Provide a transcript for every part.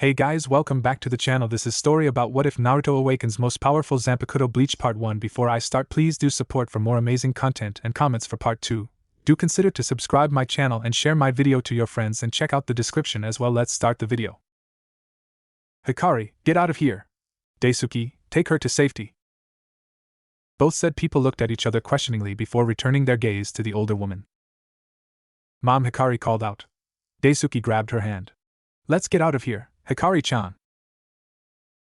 Hey guys, welcome back to the channel. This is story about what if Naruto Awakens most powerful Zanpakuto Bleach Part 1. Before I start, please do support for more amazing content and comments for Part 2. Do consider to subscribe my channel and share my video to your friends and check out the description as well. Let's start the video. Hikari, get out of here. Daisuke, take her to safety. Both said people looked at each other questioningly before returning their gaze to the older woman. Mom, Hikari called out. Daisuke grabbed her hand. Let's get out of here, Hikari-chan.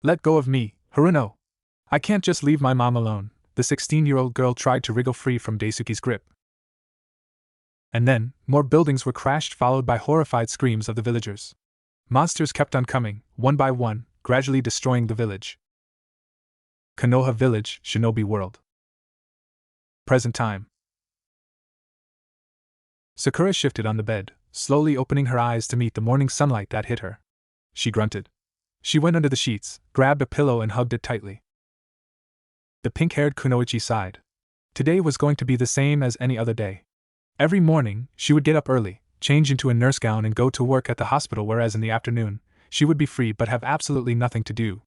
Let go of me, Haruno. I can't just leave my mom alone. The 16-year-old girl tried to wriggle free from Daisuke's grip. And then, more buildings were crashed, followed by horrified screams of the villagers. Monsters kept on coming, one by one, gradually destroying the village. Konoha Village, Shinobi World. Present time. Sakura shifted on the bed, slowly opening her eyes to meet the morning sunlight that hit her. She grunted. She went under the sheets, grabbed a pillow and hugged it tightly. The pink-haired Kunoichi sighed. Today was going to be the same as any other day. Every morning, she would get up early, change into a nurse gown and go to work at the hospital, whereas in the afternoon, she would be free but have absolutely nothing to do.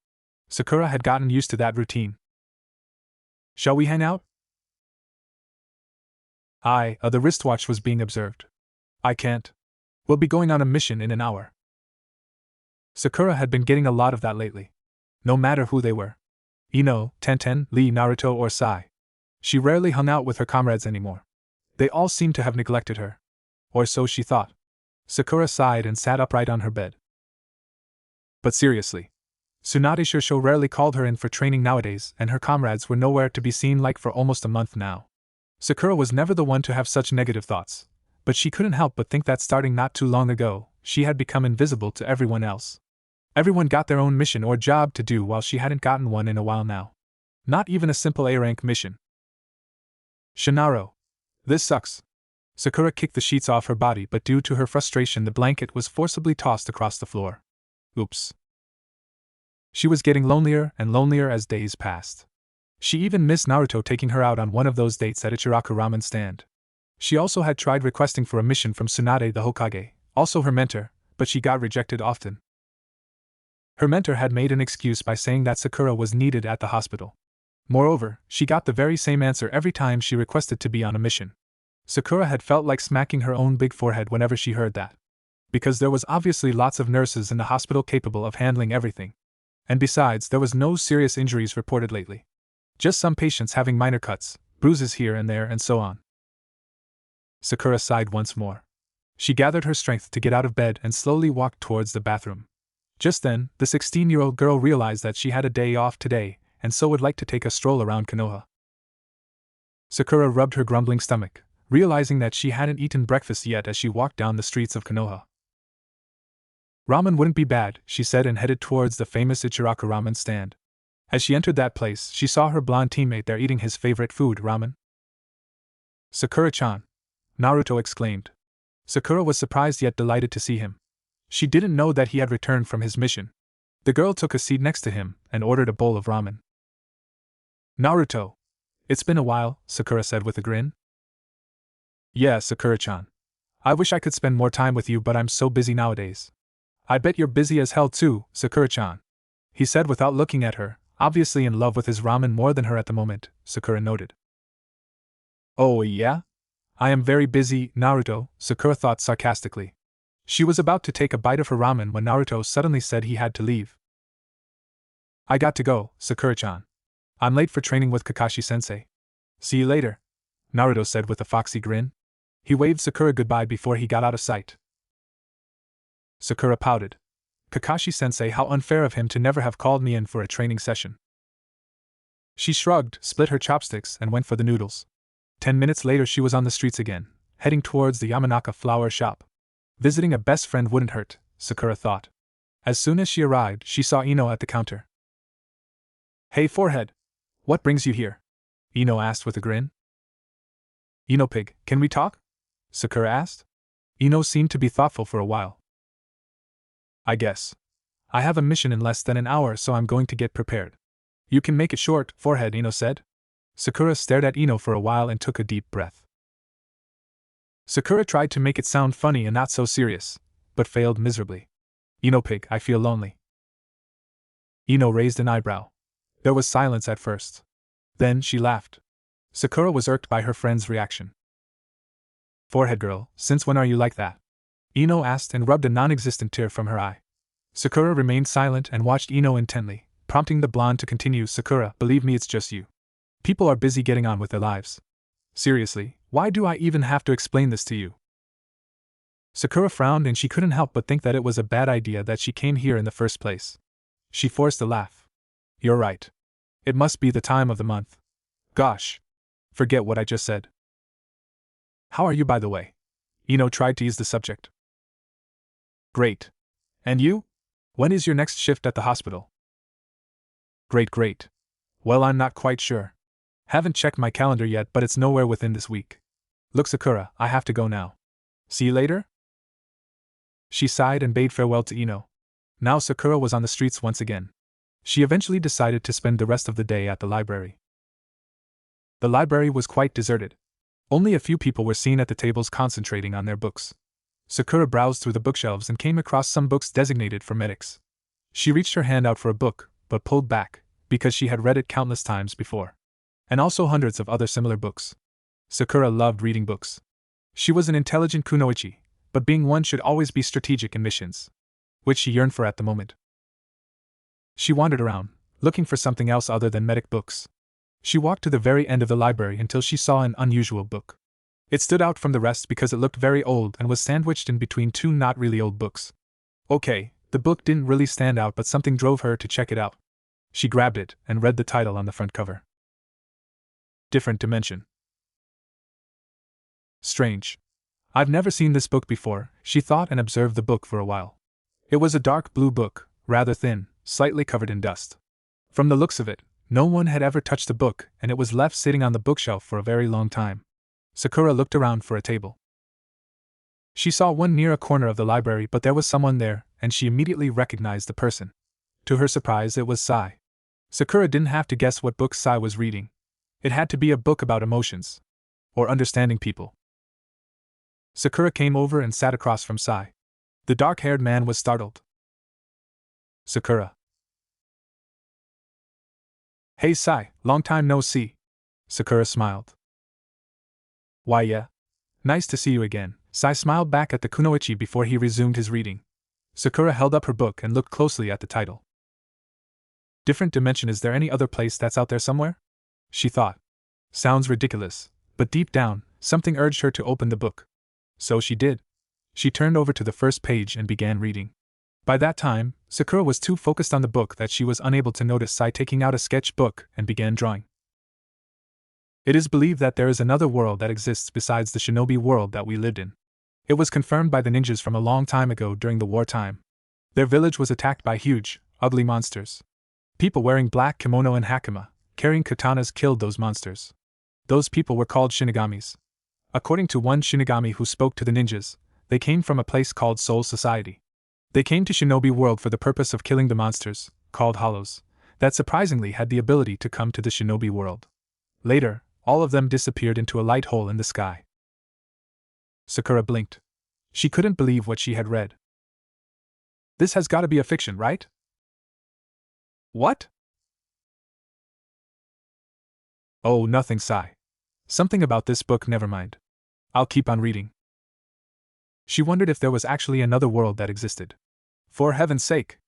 Sakura had gotten used to that routine. Shall we hang out? The wristwatch was being observed. I can't. We'll be going on a mission in an hour. Sakura had been getting a lot of that lately. No matter who they were. Ino, Tenten, Lee, Naruto or Sai. She rarely hung out with her comrades anymore. They all seemed to have neglected her. Or so she thought. Sakura sighed and sat upright on her bed. But seriously. Tsunade Shursho rarely called her in for training nowadays, and her comrades were nowhere to be seen like for almost a month now. Sakura was never the one to have such negative thoughts, but she couldn't help but think that starting not too long ago, she had become invisible to everyone else. Everyone got their own mission or job to do while she hadn't gotten one in a while now. Not even a simple A-rank mission. Shinaro. This sucks. Sakura kicked the sheets off her body, but due to her frustration the blanket was forcibly tossed across the floor. Oops. She was getting lonelier and lonelier as days passed. She even missed Naruto taking her out on one of those dates at Ichiraku ramen stand. She also had tried requesting for a mission from Tsunade the Hokage, also her mentor, but she got rejected often. Her mentor had made an excuse by saying that Sakura was needed at the hospital. Moreover, she got the very same answer every time she requested to be on a mission. Sakura had felt like smacking her own big forehead whenever she heard that. Because there was obviously lots of nurses in the hospital capable of handling everything. And besides, there was no serious injuries reported lately. Just some patients having minor cuts, bruises here and there, and so on. Sakura sighed once more. She gathered her strength to get out of bed and slowly walked towards the bathroom. Just then, the 16-year-old girl realized that she had a day off today, and so would like to take a stroll around Konoha. Sakura rubbed her grumbling stomach, realizing that she hadn't eaten breakfast yet as she walked down the streets of Konoha. Ramen wouldn't be bad, she said, and headed towards the famous Ichiraku ramen stand. As she entered that place, she saw her blonde teammate there eating his favorite food, ramen. Sakura-chan! Naruto exclaimed. Sakura was surprised yet delighted to see him. She didn't know that he had returned from his mission. The girl took a seat next to him and ordered a bowl of ramen. Naruto! It's been a while, Sakura said with a grin. Yeah, Sakura-chan. I wish I could spend more time with you, but I'm so busy nowadays. I bet you're busy as hell too, Sakura-chan. He said without looking at her, obviously in love with his ramen more than her at the moment, Sakura noted. Oh yeah? I am very busy, Naruto, Sakura thought sarcastically. She was about to take a bite of her ramen when Naruto suddenly said he had to leave. I got to go, Sakura-chan. I'm late for training with Kakashi-sensei. See you later, Naruto said with a foxy grin. He waved Sakura goodbye before he got out of sight. Sakura pouted. Kakashi-sensei, how unfair of him to never have called me in for a training session. She shrugged, split her chopsticks, and went for the noodles. 10 minutes later she was on the streets again, heading towards the Yamanaka flower shop. Visiting a best friend wouldn't hurt, Sakura thought. As soon as she arrived, she saw Ino at the counter. Hey forehead! What brings you here? Ino asked with a grin. Ino pig, can we talk? Sakura asked. Ino seemed to be thoughtful for a while. I guess. I have a mission in less than an hour, so I'm going to get prepared. You can make it short, forehead, Ino said. Sakura stared at Ino for a while and took a deep breath. Sakura tried to make it sound funny and not so serious, but failed miserably. Pig, I feel lonely. Ino raised an eyebrow. There was silence at first. Then she laughed. Sakura was irked by her friend's reaction. Forehead girl, since when are you like that? Ino asked and rubbed a non-existent tear from her eye. Sakura remained silent and watched Ino intently, prompting the blonde to continue. Sakura, believe me, it's just you. People are busy getting on with their lives. Seriously, why do I even have to explain this to you? Sakura frowned and she couldn't help but think that it was a bad idea that she came here in the first place. She forced a laugh. You're right. It must be the time of the month. Gosh. Forget what I just said. How are you, by the way? Ino tried to ease the subject. Great. And you? When is your next shift at the hospital? Great. Well, I'm not quite sure. Haven't checked my calendar yet, but it's nowhere within this week. Look, Sakura, I have to go now. See you later? She sighed and bade farewell to Ino. Now Sakura was on the streets once again. She eventually decided to spend the rest of the day at the library. The library was quite deserted. Only a few people were seen at the tables concentrating on their books. Sakura browsed through the bookshelves and came across some books designated for medics. She reached her hand out for a book, but pulled back, because she had read it countless times before. And also hundreds of other similar books. Sakura loved reading books. She was an intelligent kunoichi, but being one should always be strategic in missions, which she yearned for at the moment. She wandered around, looking for something else other than medic books. She walked to the very end of the library until she saw an unusual book. It stood out from the rest because it looked very old and was sandwiched in between two not really old books. Okay, the book didn't really stand out, but something drove her to check it out. She grabbed it and read the title on the front cover. Different Dimension. Strange. I've never seen this book before, she thought, and observed the book for a while. It was a dark blue book, rather thin, slightly covered in dust. From the looks of it, no one had ever touched the book, and it was left sitting on the bookshelf for a very long time. Sakura looked around for a table. She saw one near a corner of the library, but there was someone there, and she immediately recognized the person. To her surprise, it was Sai. Sakura didn't have to guess what book Sai was reading. It had to be a book about emotions. Or understanding people. Sakura came over and sat across from Sai. The dark-haired man was startled. Sakura. Hey Sai, long time no see. Sakura smiled. Why yeah. Nice to see you again. Sai smiled back at the kunoichi before he resumed his reading. Sakura held up her book and looked closely at the title. Different Dimension. Is there any other place that's out there somewhere? She thought. Sounds ridiculous, but deep down, something urged her to open the book. So she did. She turned over to the first page and began reading. By that time, Sakura was too focused on the book that she was unable to notice Sai taking out a sketchbook and began drawing. It is believed that there is another world that exists besides the shinobi world that we lived in. It was confirmed by the ninjas from a long time ago during the wartime. Their village was attacked by huge, ugly monsters. People wearing black kimono and hakama, carrying katanas, killed those monsters. Those people were called shinigamis. According to one shinigami who spoke to the ninjas, they came from a place called Soul Society. They came to shinobi world for the purpose of killing the monsters, called hollows, that surprisingly had the ability to come to the shinobi world. Later, all of them disappeared into a light hole in the sky. Sakura blinked. She couldn't believe what she had read. This has got to be a fiction, right? What? Oh, nothing, Sai. Something about this book, never mind. I'll keep on reading. She wondered if there was actually another world that existed. For heaven's sake!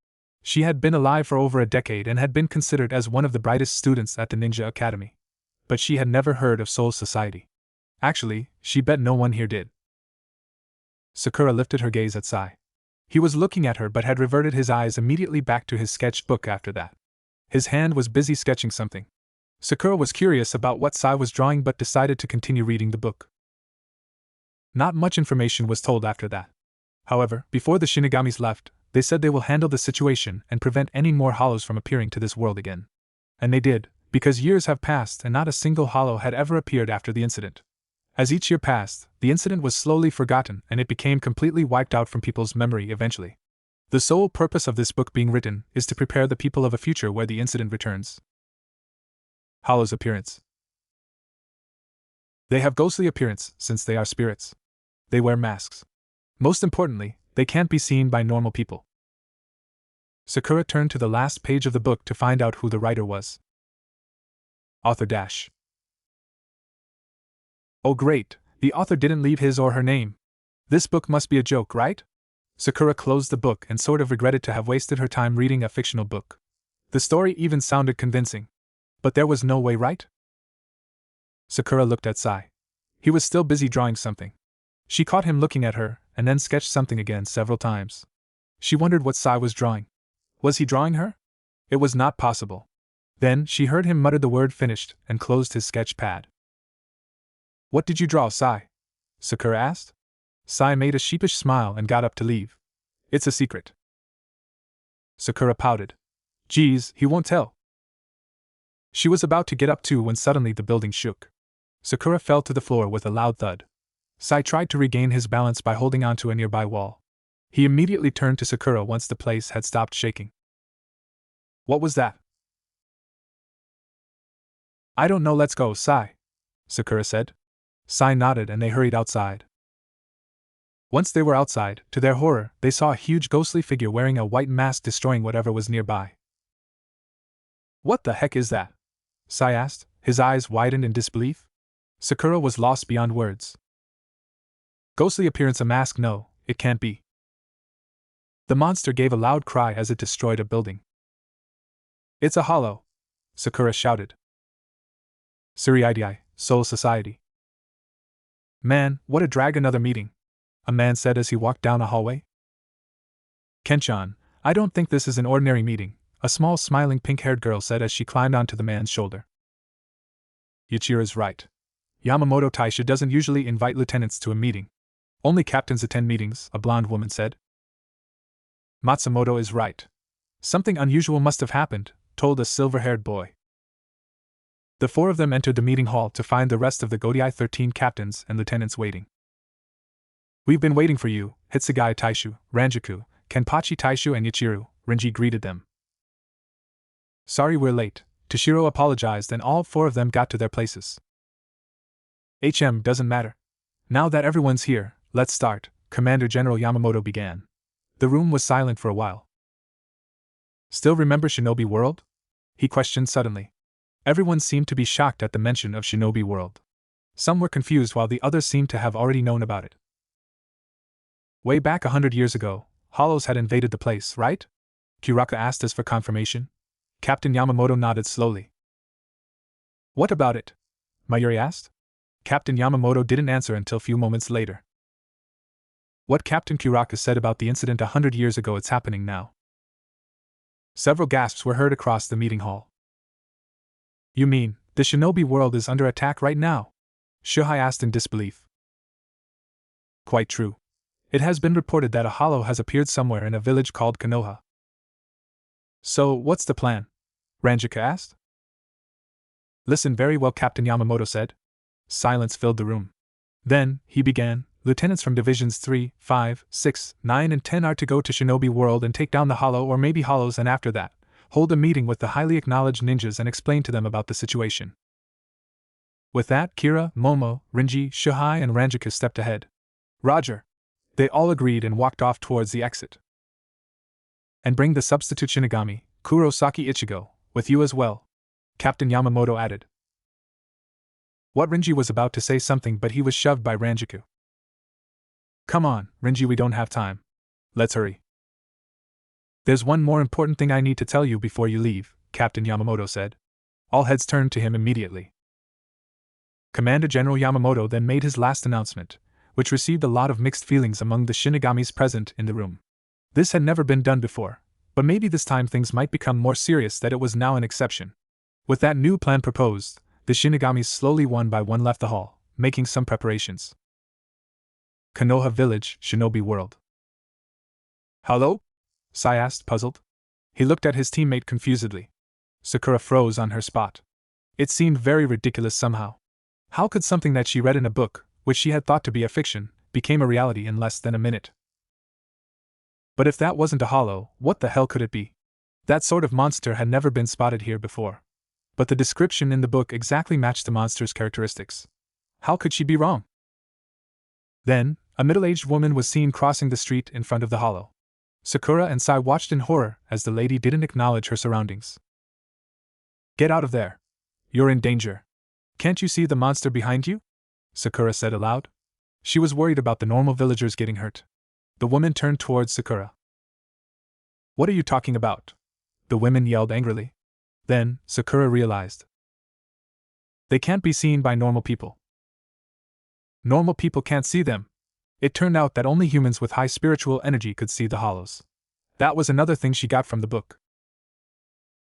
She had been alive for over a decade and had been considered as one of the brightest students at the Ninja Academy. But she had never heard of Soul Society. Actually, she bet no one here did. Sakura lifted her gaze at Sai. He was looking at her but had reverted his eyes immediately back to his sketchbook after that. His hand was busy sketching something. Sakura was curious about what Sai was drawing but decided to continue reading the book. Not much information was told after that. However, before the Shinigamis left, they said they will handle the situation and prevent any more hollows from appearing to this world again. And they did, because years have passed and not a single hollow had ever appeared after the incident. As each year passed, the incident was slowly forgotten and it became completely wiped out from people's memory eventually. The sole purpose of this book being written is to prepare the people of a future where the incident returns. Hollows' appearance. They have ghostly appearance since they are spirits. They wear masks. Most importantly, they can't be seen by normal people. Sakura turned to the last page of the book to find out who the writer was. Author dash. Oh great, the author didn't leave his or her name. This book must be a joke, right? Sakura closed the book and sort of regretted to have wasted her time reading a fictional book. The story even sounded convincing. But there was no way, right? Sakura looked at Sai. He was still busy drawing something. She caught him looking at her, and then sketched something again several times. She wondered what Sai was drawing. Was he drawing her? It was not possible. Then she heard him mutter the word finished and closed his sketch pad. What did you draw, Sai? Sakura asked. Sai made a sheepish smile and got up to leave. It's a secret. Sakura pouted. Geez, he won't tell. She was about to get up too when suddenly the building shook. Sakura fell to the floor with a loud thud. Sai tried to regain his balance by holding onto a nearby wall. He immediately turned to Sakura once the place had stopped shaking. What was that? I don't know, let's go, Sai, Sakura said. Sai nodded and they hurried outside. Once they were outside, to their horror, they saw a huge ghostly figure wearing a white mask destroying whatever was nearby. What the heck is that? Sai asked, his eyes widened in disbelief. Sakura was lost beyond words. Ghostly appearance, a mask? No, it can't be. The monster gave a loud cry as it destroyed a building. It's a hollow, Sakura shouted. Suriidii, Soul Society. Man, what a drag, another meeting, a man said as he walked down a hallway. Kenchan, I don't think this is an ordinary meeting, a small smiling pink-haired girl said as she climbed onto the man's shoulder. Yuichira's right. Yamamoto Taisha doesn't usually invite lieutenants to a meeting. Only captains attend meetings, a blonde woman said. Matsumoto is right. Something unusual must have happened, told a silver-haired boy. The four of them entered the meeting hall to find the rest of the Godai 13 captains and lieutenants waiting. We've been waiting for you, Hitsugai Taishu, Ranjaku, Kenpachi Taishu and Yuichiro, Renji greeted them. Sorry we're late, Toshiro apologized and all four of them got to their places. Doesn't matter. Now that everyone's here, let's start, Commander General Yamamoto began. The room was silent for a while. Still remember Shinobi World? He questioned suddenly. Everyone seemed to be shocked at the mention of Shinobi World. Some were confused while the others seemed to have already known about it. Way back 100 years ago, Hollows had invaded the place, right? Kuraka asked as for confirmation. Captain Yamamoto nodded slowly. What about it? Mayuri asked. Captain Yamamoto didn't answer until a few moments later. What Captain Kuraka said about the incident 100 years ago, it's happening now. Several gasps were heard across the meeting hall. You mean, the Shinobi World is under attack right now? Shuhei asked in disbelief. Quite true. It has been reported that a hollow has appeared somewhere in a village called Konoha. So, what's the plan? Ranjika asked. Listen very well, Captain Yamamoto said. Silence filled the room. Then, he began, lieutenants from divisions 3, 5, 6, 9 and 10 are to go to Shinobi World and take down the hollow or maybe hollows, and after that, hold a meeting with the highly acknowledged ninjas and explain to them about the situation. With that, Kira, Momo, Renji, Shuhei and Ranjika stepped ahead. Roger. They all agreed and walked off towards the exit. And bring the substitute Shinigami, Kurosaki Ichigo, with you as well, Captain Yamamoto added. What Renji was about to say something, but he was shoved by Ranjiku. Come on, Renji, we don't have time. Let's hurry. There's one more important thing I need to tell you before you leave, Captain Yamamoto said. All heads turned to him immediately. Commander General Yamamoto then made his last announcement, which received a lot of mixed feelings among the Shinigamis present in the room. This had never been done before, but maybe this time things might become more serious, that it was now an exception. With that new plan proposed, the Shinigamis slowly one by one left the hall, making some preparations. Konoha Village, Shinobi World. Hello? Sai asked, puzzled. He looked at his teammate confusedly. Sakura froze on her spot. It seemed very ridiculous somehow. How could something that she read in a book, which she had thought to be a fiction, became a reality in less than a minute? But if that wasn't a hollow, what the hell could it be? That sort of monster had never been spotted here before. But the description in the book exactly matched the monster's characteristics. How could she be wrong? Then, a middle-aged woman was seen crossing the street in front of the hollow. Sakura and Sai watched in horror as the lady didn't acknowledge her surroundings. Get out of there. You're in danger. Can't you see the monster behind you? Sakura said aloud. She was worried about the normal villagers getting hurt. The woman turned towards Sakura. What are you talking about? The women yelled angrily. Then, Sakura realized. They can't be seen by normal people. Normal people can't see them. It turned out that only humans with high spiritual energy could see the hollows. That was another thing she got from the book.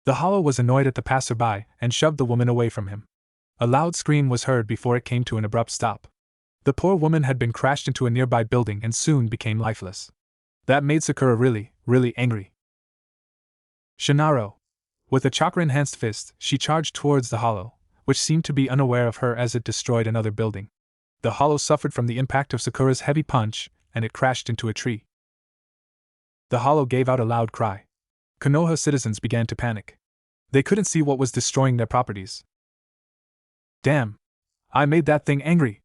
The hollow was annoyed at the passerby and shoved the woman away from him. A loud scream was heard before it came to an abrupt stop. The poor woman had been crashed into a nearby building and soon became lifeless. That made Sakura really, really angry. Shinaro. With a chakra-enhanced fist, she charged towards the hollow, which seemed to be unaware of her as it destroyed another building. The hollow suffered from the impact of Sakura's heavy punch, and it crashed into a tree. The hollow gave out a loud cry. Konoha citizens began to panic. They couldn't see what was destroying their properties. Damn! I made that thing angry!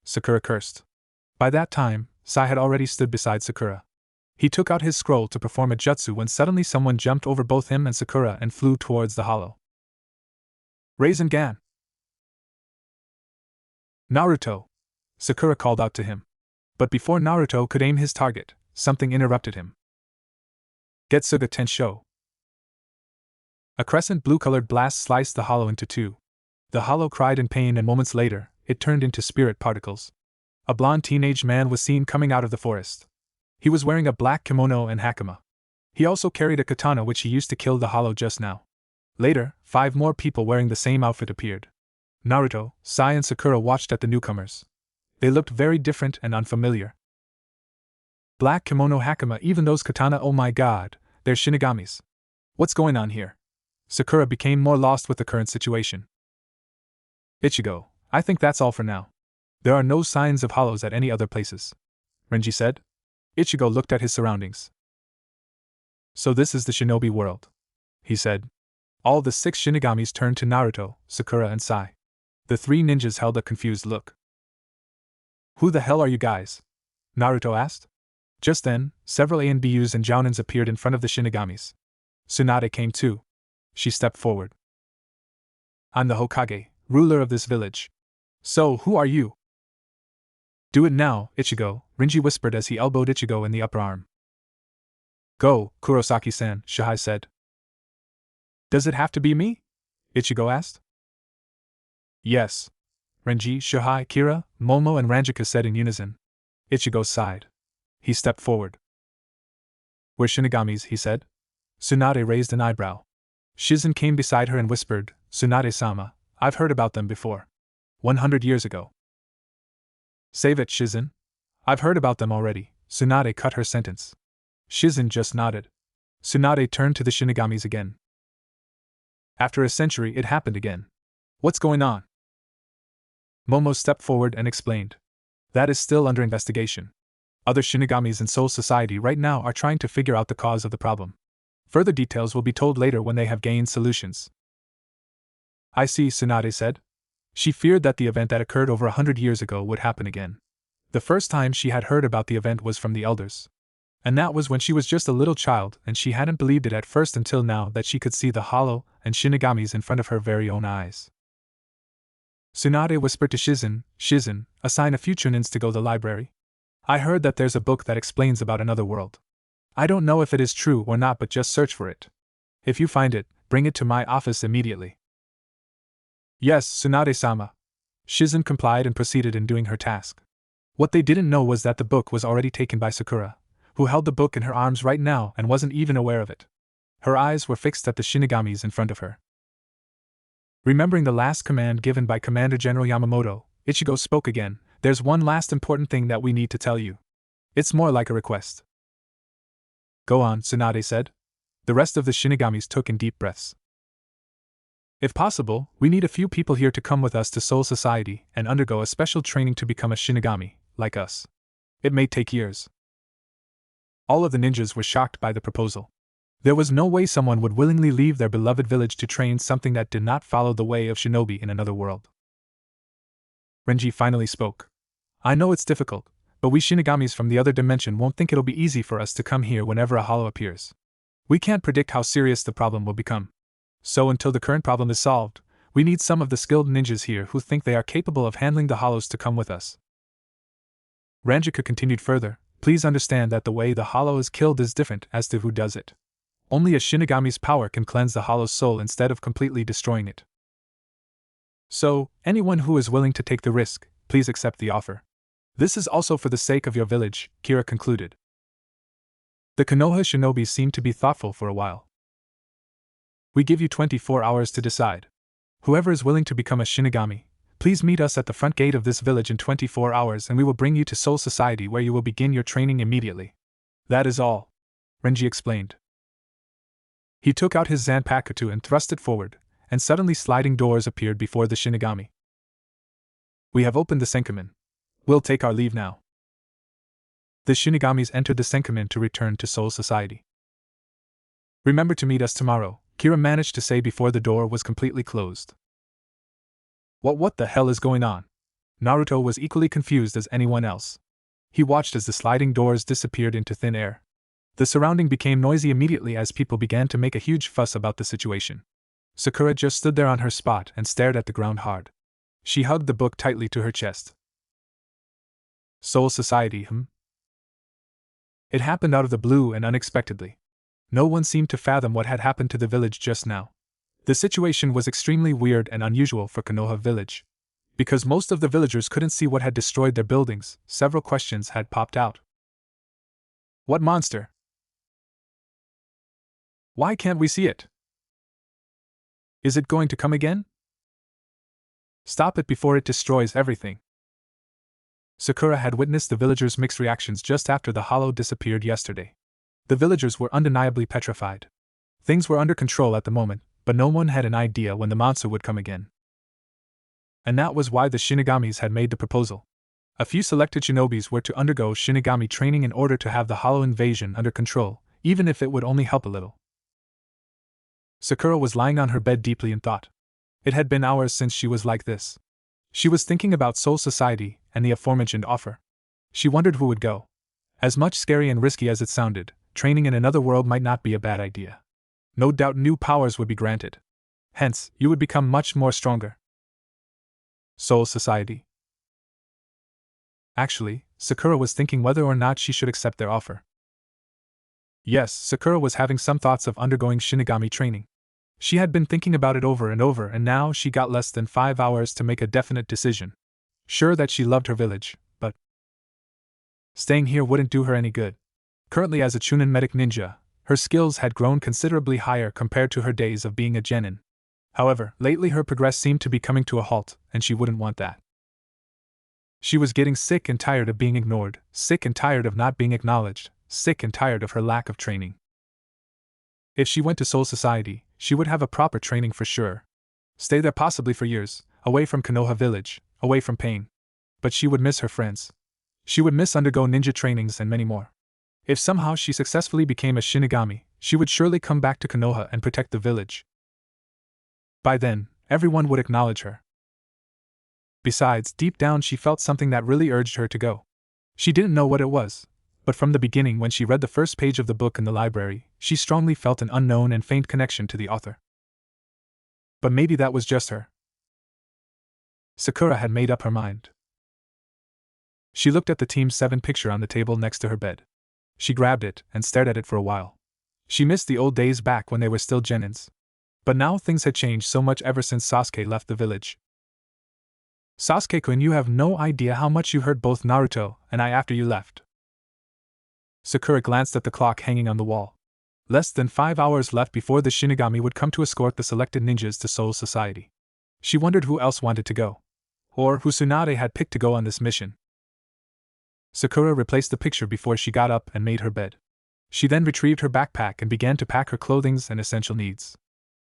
Sakura cursed. By that time, Sai had already stood beside Sakura. He took out his scroll to perform a jutsu when suddenly someone jumped over both him and Sakura and flew towards the hollow. Rasengan! Naruto! Sakura called out to him. But before Naruto could aim his target, something interrupted him. Getsuga Tensho. A crescent blue-colored blast sliced the hollow into two. The hollow cried in pain and moments later, it turned into spirit particles. A blond teenage man was seen coming out of the forest. He was wearing a black kimono and hakama. He also carried a katana which he used to kill the hollow just now. Later, 5 more people wearing the same outfit appeared. Naruto, Sai and Sakura watched at the newcomers. They looked very different and unfamiliar. Black kimono hakama, even those katana, oh my god, they're shinigamis. What's going on here? Sakura became more lost with the current situation. Ichigo, I think that's all for now. There are no signs of hollows at any other places, Renji said. Ichigo looked at his surroundings. So this is the shinobi world, he said. All the 6 shinigamis turned to Naruto, Sakura and Sai. The 3 ninjas held a confused look. Who the hell are you guys? Naruto asked. Just then, several ANBUs and Jounins appeared in front of the shinigamis. Tsunade came too. She stepped forward. I'm the Hokage, ruler of this village. So, who are you? Do it now, Ichigo, Renji whispered as he elbowed Ichigo in the upper arm. Go, Kurosaki-san, Shihai said. Does it have to be me? Ichigo asked. Yes. Renji, Shihai, Kira, Momo and Ranjika said in unison. Ichigo sighed. He stepped forward. We're shinigamis, he said. Tsunade raised an eyebrow. Shizen came beside her and whispered, Tsunade-sama, I've heard about them before. 100 years ago. Save it, Shizen. I've heard about them already, Tsunade cut her sentence. Shizen just nodded. Tsunade turned to the shinigamis again. After a century, it happened again. What's going on? Momo stepped forward and explained. That is still under investigation. Other shinigamis in Soul Society right now are trying to figure out the cause of the problem. Further details will be told later when they have gained solutions. I see, Tsunade said. She feared that the event that occurred over 100 years ago would happen again. The first time she had heard about the event was from the elders. And that was when she was just a little child, and she hadn't believed it at first until now that she could see the hollow and shinigamis in front of her very own eyes. Tsunade whispered to Shizen, Shizen, assign a few Chunins to go to the library. I heard that there's a book that explains about another world. I don't know if it is true or not, but just search for it. If you find it, bring it to my office immediately. Yes, Tsunade-sama. Shizen complied and proceeded in doing her task. What they didn't know was that the book was already taken by Sakura, who held the book in her arms right now and wasn't even aware of it. Her eyes were fixed at the shinigamis in front of her. Remembering the last command given by Commander General Yamamoto, Ichigo spoke again. There's one last important thing that we need to tell you. It's more like a request. Go on, Tsunade said. The rest of the shinigamis took in deep breaths. If possible, we need a few people here to come with us to Soul Society and undergo a special training to become a shinigami, like us. It may take years. All of the ninjas were shocked by the proposal. There was no way someone would willingly leave their beloved village to train something that did not follow the way of shinobi in another world. Renji finally spoke. I know it's difficult, but we Shinigamis from the other dimension won't think it'll be easy for us to come here whenever a hollow appears. We can't predict how serious the problem will become. So until the current problem is solved, we need some of the skilled ninjas here who think they are capable of handling the hollows to come with us. Ranjika continued further, please understand that the way the hollow is killed is different as to who does it. Only a Shinigami's power can cleanse the hollow's soul instead of completely destroying it. So, anyone who is willing to take the risk, please accept the offer. This is also for the sake of your village, Kira concluded. The Konoha shinobi seemed to be thoughtful for a while. We give you 24 hours to decide. Whoever is willing to become a Shinigami, please meet us at the front gate of this village in 24 hours and we will bring you to Soul Society where you will begin your training immediately. That is all, Renji explained. He took out his Zanpakuto and thrust it forward, and suddenly sliding doors appeared before the Shinigami. We have opened the Senkamin. We'll take our leave now. The Shinigamis entered the Senkamin to return to Soul Society. Remember to meet us tomorrow, Kira managed to say before the door was completely closed. What the hell is going on? Naruto was equally confused as anyone else. He watched as the sliding doors disappeared into thin air. The surrounding became noisy immediately as people began to make a huge fuss about the situation. Sakura just stood there on her spot and stared at the ground hard. She hugged the book tightly to her chest. Soul Society, It happened out of the blue and unexpectedly. No one seemed to fathom what had happened to the village just now. The situation was extremely weird and unusual for Konoha village. Because most of the villagers couldn't see what had destroyed their buildings, several questions had popped out. What monster? Why can't we see it? Is it going to come again? Stop it before it destroys everything. Sakura had witnessed the villagers' mixed reactions just after the hollow disappeared yesterday. The villagers were undeniably petrified. Things were under control at the moment, but no one had an idea when the monster would come again. And that was why the Shinigamis had made the proposal. A few selected shinobis were to undergo Shinigami training in order to have the hollow invasion under control, even if it would only help a little. Sakura was lying on her bed deeply in thought. It had been hours since she was like this. She was thinking about Soul Society and the aforementioned offer. She wondered who would go. As much scary and risky as it sounded, training in another world might not be a bad idea. No doubt new powers would be granted. Hence, you would become much more stronger. Soul Society. Actually, Sakura was thinking whether or not she should accept their offer. Yes, Sakura was having some thoughts of undergoing Shinigami training. She had been thinking about it over and now she got less than 5 hours to make a definite decision. Sure that she loved her village, but staying here wouldn't do her any good. Currently as a Chunin medic ninja, her skills had grown considerably higher compared to her days of being a genin. However, lately her progress seemed to be coming to a halt, and she wouldn't want that. She was getting sick and tired of being ignored, sick and tired of not being acknowledged, sick and tired of her lack of training. If she went to Soul Society, she would have a proper training for sure. Stay there possibly for years, away from Konoha village, away from pain. But she would miss her friends. She would miss undergo ninja trainings and many more. If somehow she successfully became a Shinigami, she would surely come back to Konoha and protect the village. By then, everyone would acknowledge her. Besides, deep down she felt something that really urged her to go. She didn't know what it was, but from the beginning when she read the first page of the book in the library, she strongly felt an unknown and faint connection to the author. But maybe that was just her. Sakura had made up her mind. She looked at the Team 7 picture on the table next to her bed. She grabbed it and stared at it for a while. She missed the old days back when they were still genins. But now things had changed so much ever since Sasuke left the village. Sasuke-kun, you have no idea how much you hurt both Naruto and I after you left. Sakura glanced at the clock hanging on the wall. Less than 5 hours left before the Shinigami would come to escort the selected ninjas to Soul Society. She wondered who else wanted to go. Or who Tsunade had picked to go on this mission. Sakura replaced the picture before she got up and made her bed. She then retrieved her backpack and began to pack her clothing and essential needs.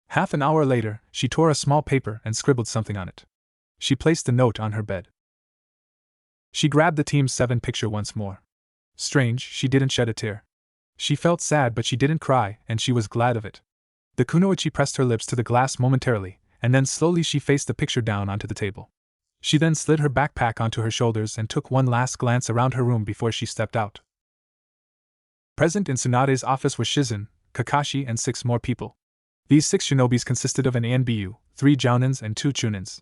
Half an hour later, she tore a small paper and scribbled something on it. She placed the note on her bed. She grabbed the Team 7 picture once more. Strange, she didn't shed a tear. She felt sad but she didn't cry, and she was glad of it. The kunoichi pressed her lips to the glass momentarily, and then slowly she faced the picture down onto the table. She then slid her backpack onto her shoulders and took one last glance around her room before she stepped out. Present in Tsunade's office were Shizen, Kakashi, and 6 more people. These 6 shinobis consisted of an ANBU, 3 jounins, and 2 chunins.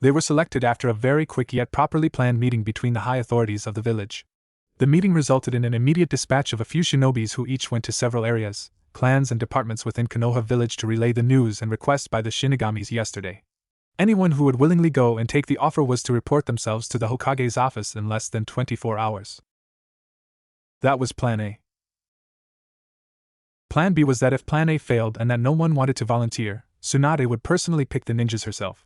They were selected after a very quick yet properly planned meeting between the high authorities of the village. The meeting resulted in an immediate dispatch of a few shinobis who each went to several areas, clans, and departments within Konoha village to relay the news and request by the shinigamis yesterday. Anyone who would willingly go and take the offer was to report themselves to the Hokage's office in less than 24 hours. That was Plan A. Plan B was that if Plan A failed and that no one wanted to volunteer, Tsunade would personally pick the ninjas herself.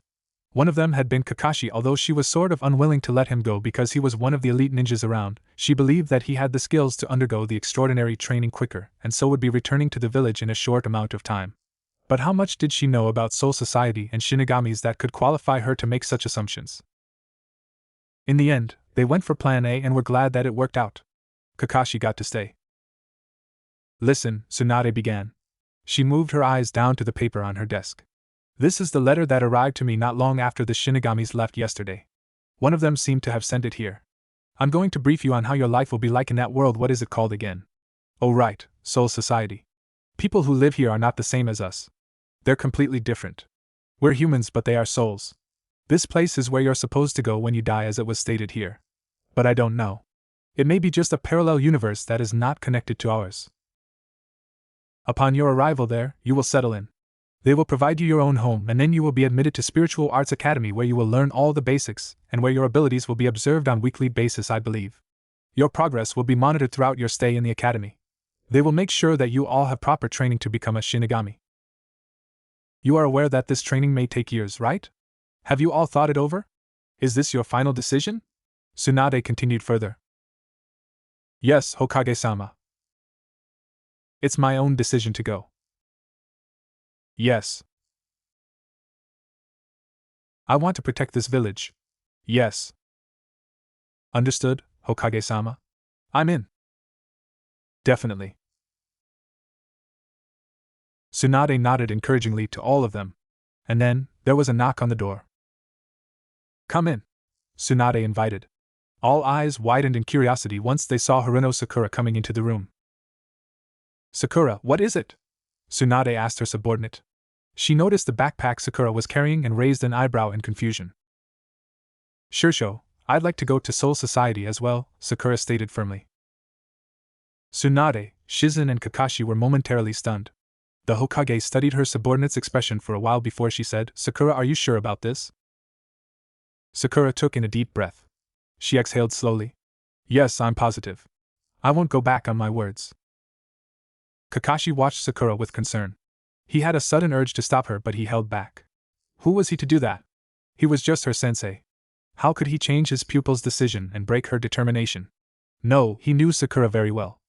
One of them had been Kakashi. Although she was sort of unwilling to let him go because he was one of the elite ninjas around, she believed that he had the skills to undergo the extraordinary training quicker and so would be returning to the village in a short amount of time. But how much did she know about Soul Society and shinigamis that could qualify her to make such assumptions? In the end, they went for Plan A and were glad that it worked out. Kakashi got to stay. Listen, Tsunade began. She moved her eyes down to the paper on her desk. This is the letter that arrived to me not long after the shinigamis left yesterday. One of them seemed to have sent it here. I'm going to brief you on how your life will be like in that world. What is it called again? Oh right, Soul Society. People who live here are not the same as us. They're completely different. We're humans, but they are souls. This place is where you're supposed to go when you die, as it was stated here. But I don't know. It may be just a parallel universe that is not connected to ours. Upon your arrival there, you will settle in. They will provide you your own home, and then you will be admitted to Spiritual Arts Academy, where you will learn all the basics, and where your abilities will be observed on weekly basis, I believe. Your progress will be monitored throughout your stay in the academy. They will make sure that you all have proper training to become a shinigami. You are aware that this training may take years, right? Have you all thought it over? Is this your final decision? Tsunade continued further. Yes, Hokage-sama. It's my own decision to go. Yes. I want to protect this village. Yes. Understood, Hokage-sama. I'm in. Definitely. Tsunade nodded encouragingly to all of them. And then, there was a knock on the door. Come in, Tsunade invited. All eyes widened in curiosity once they saw Haruno Sakura coming into the room. Sakura, what is it? Tsunade asked her subordinate. She noticed the backpack Sakura was carrying and raised an eyebrow in confusion. Shursho, I'd like to go to Soul Society as well, Sakura stated firmly. Tsunade, Shizen, and Kakashi were momentarily stunned. The Hokage studied her subordinate's expression for a while before she said, Sakura, are you sure about this? Sakura took in a deep breath. She exhaled slowly. Yes, I'm positive. I won't go back on my words. Kakashi watched Sakura with concern. He had a sudden urge to stop her, but he held back. Who was he to do that? He was just her sensei. How could he change his pupil's decision and break her determination? No, he knew Sakura very well.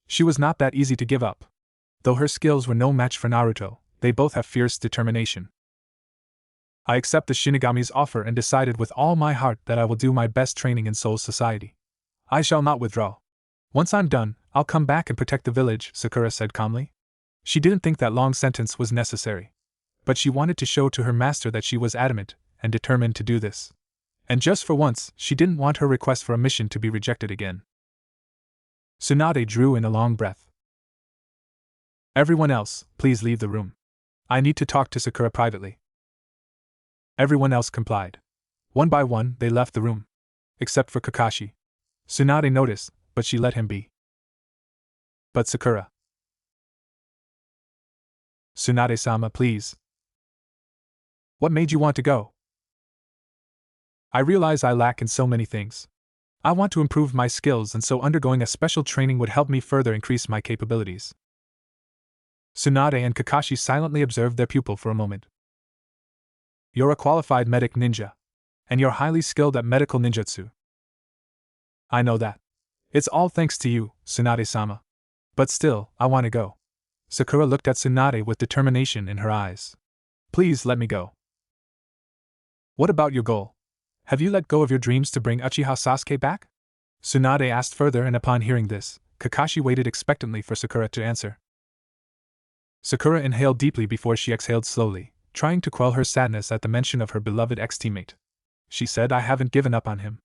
She was not that easy to give up. Though her skills were no match for Naruto, they both have fierce determination. I accept the Shinigami's offer and decided with all my heart that I will do my best training in Soul Society. I shall not withdraw. Once I'm done, I'll come back and protect the village, Sakura said calmly. She didn't think that long sentence was necessary. But she wanted to show to her master that she was adamant and determined to do this. And just for once, she didn't want her request for a mission to be rejected again. Tsunade drew in a long breath. Everyone else, please leave the room. I need to talk to Sakura privately. Everyone else complied. One by one, they left the room. Except for Kakashi. Tsunade noticed, but she let him be. But Sakura. Tsunade-sama, please. What made you want to go? I realize I lack in so many things. I want to improve my skills, and so undergoing a special training would help me further increase my capabilities. Tsunade and Kakashi silently observed their pupil for a moment. You're a qualified medic ninja. And you're highly skilled at medical ninjutsu. I know that. It's all thanks to you, Tsunade-sama. But still, I want to go. Sakura looked at Tsunade with determination in her eyes. Please let me go. What about your goal? Have you let go of your dreams to bring Uchiha Sasuke back? Tsunade asked further, and upon hearing this, Kakashi waited expectantly for Sakura to answer. Sakura inhaled deeply before she exhaled slowly, trying to quell her sadness at the mention of her beloved ex-teammate. she said. I haven't given up on him.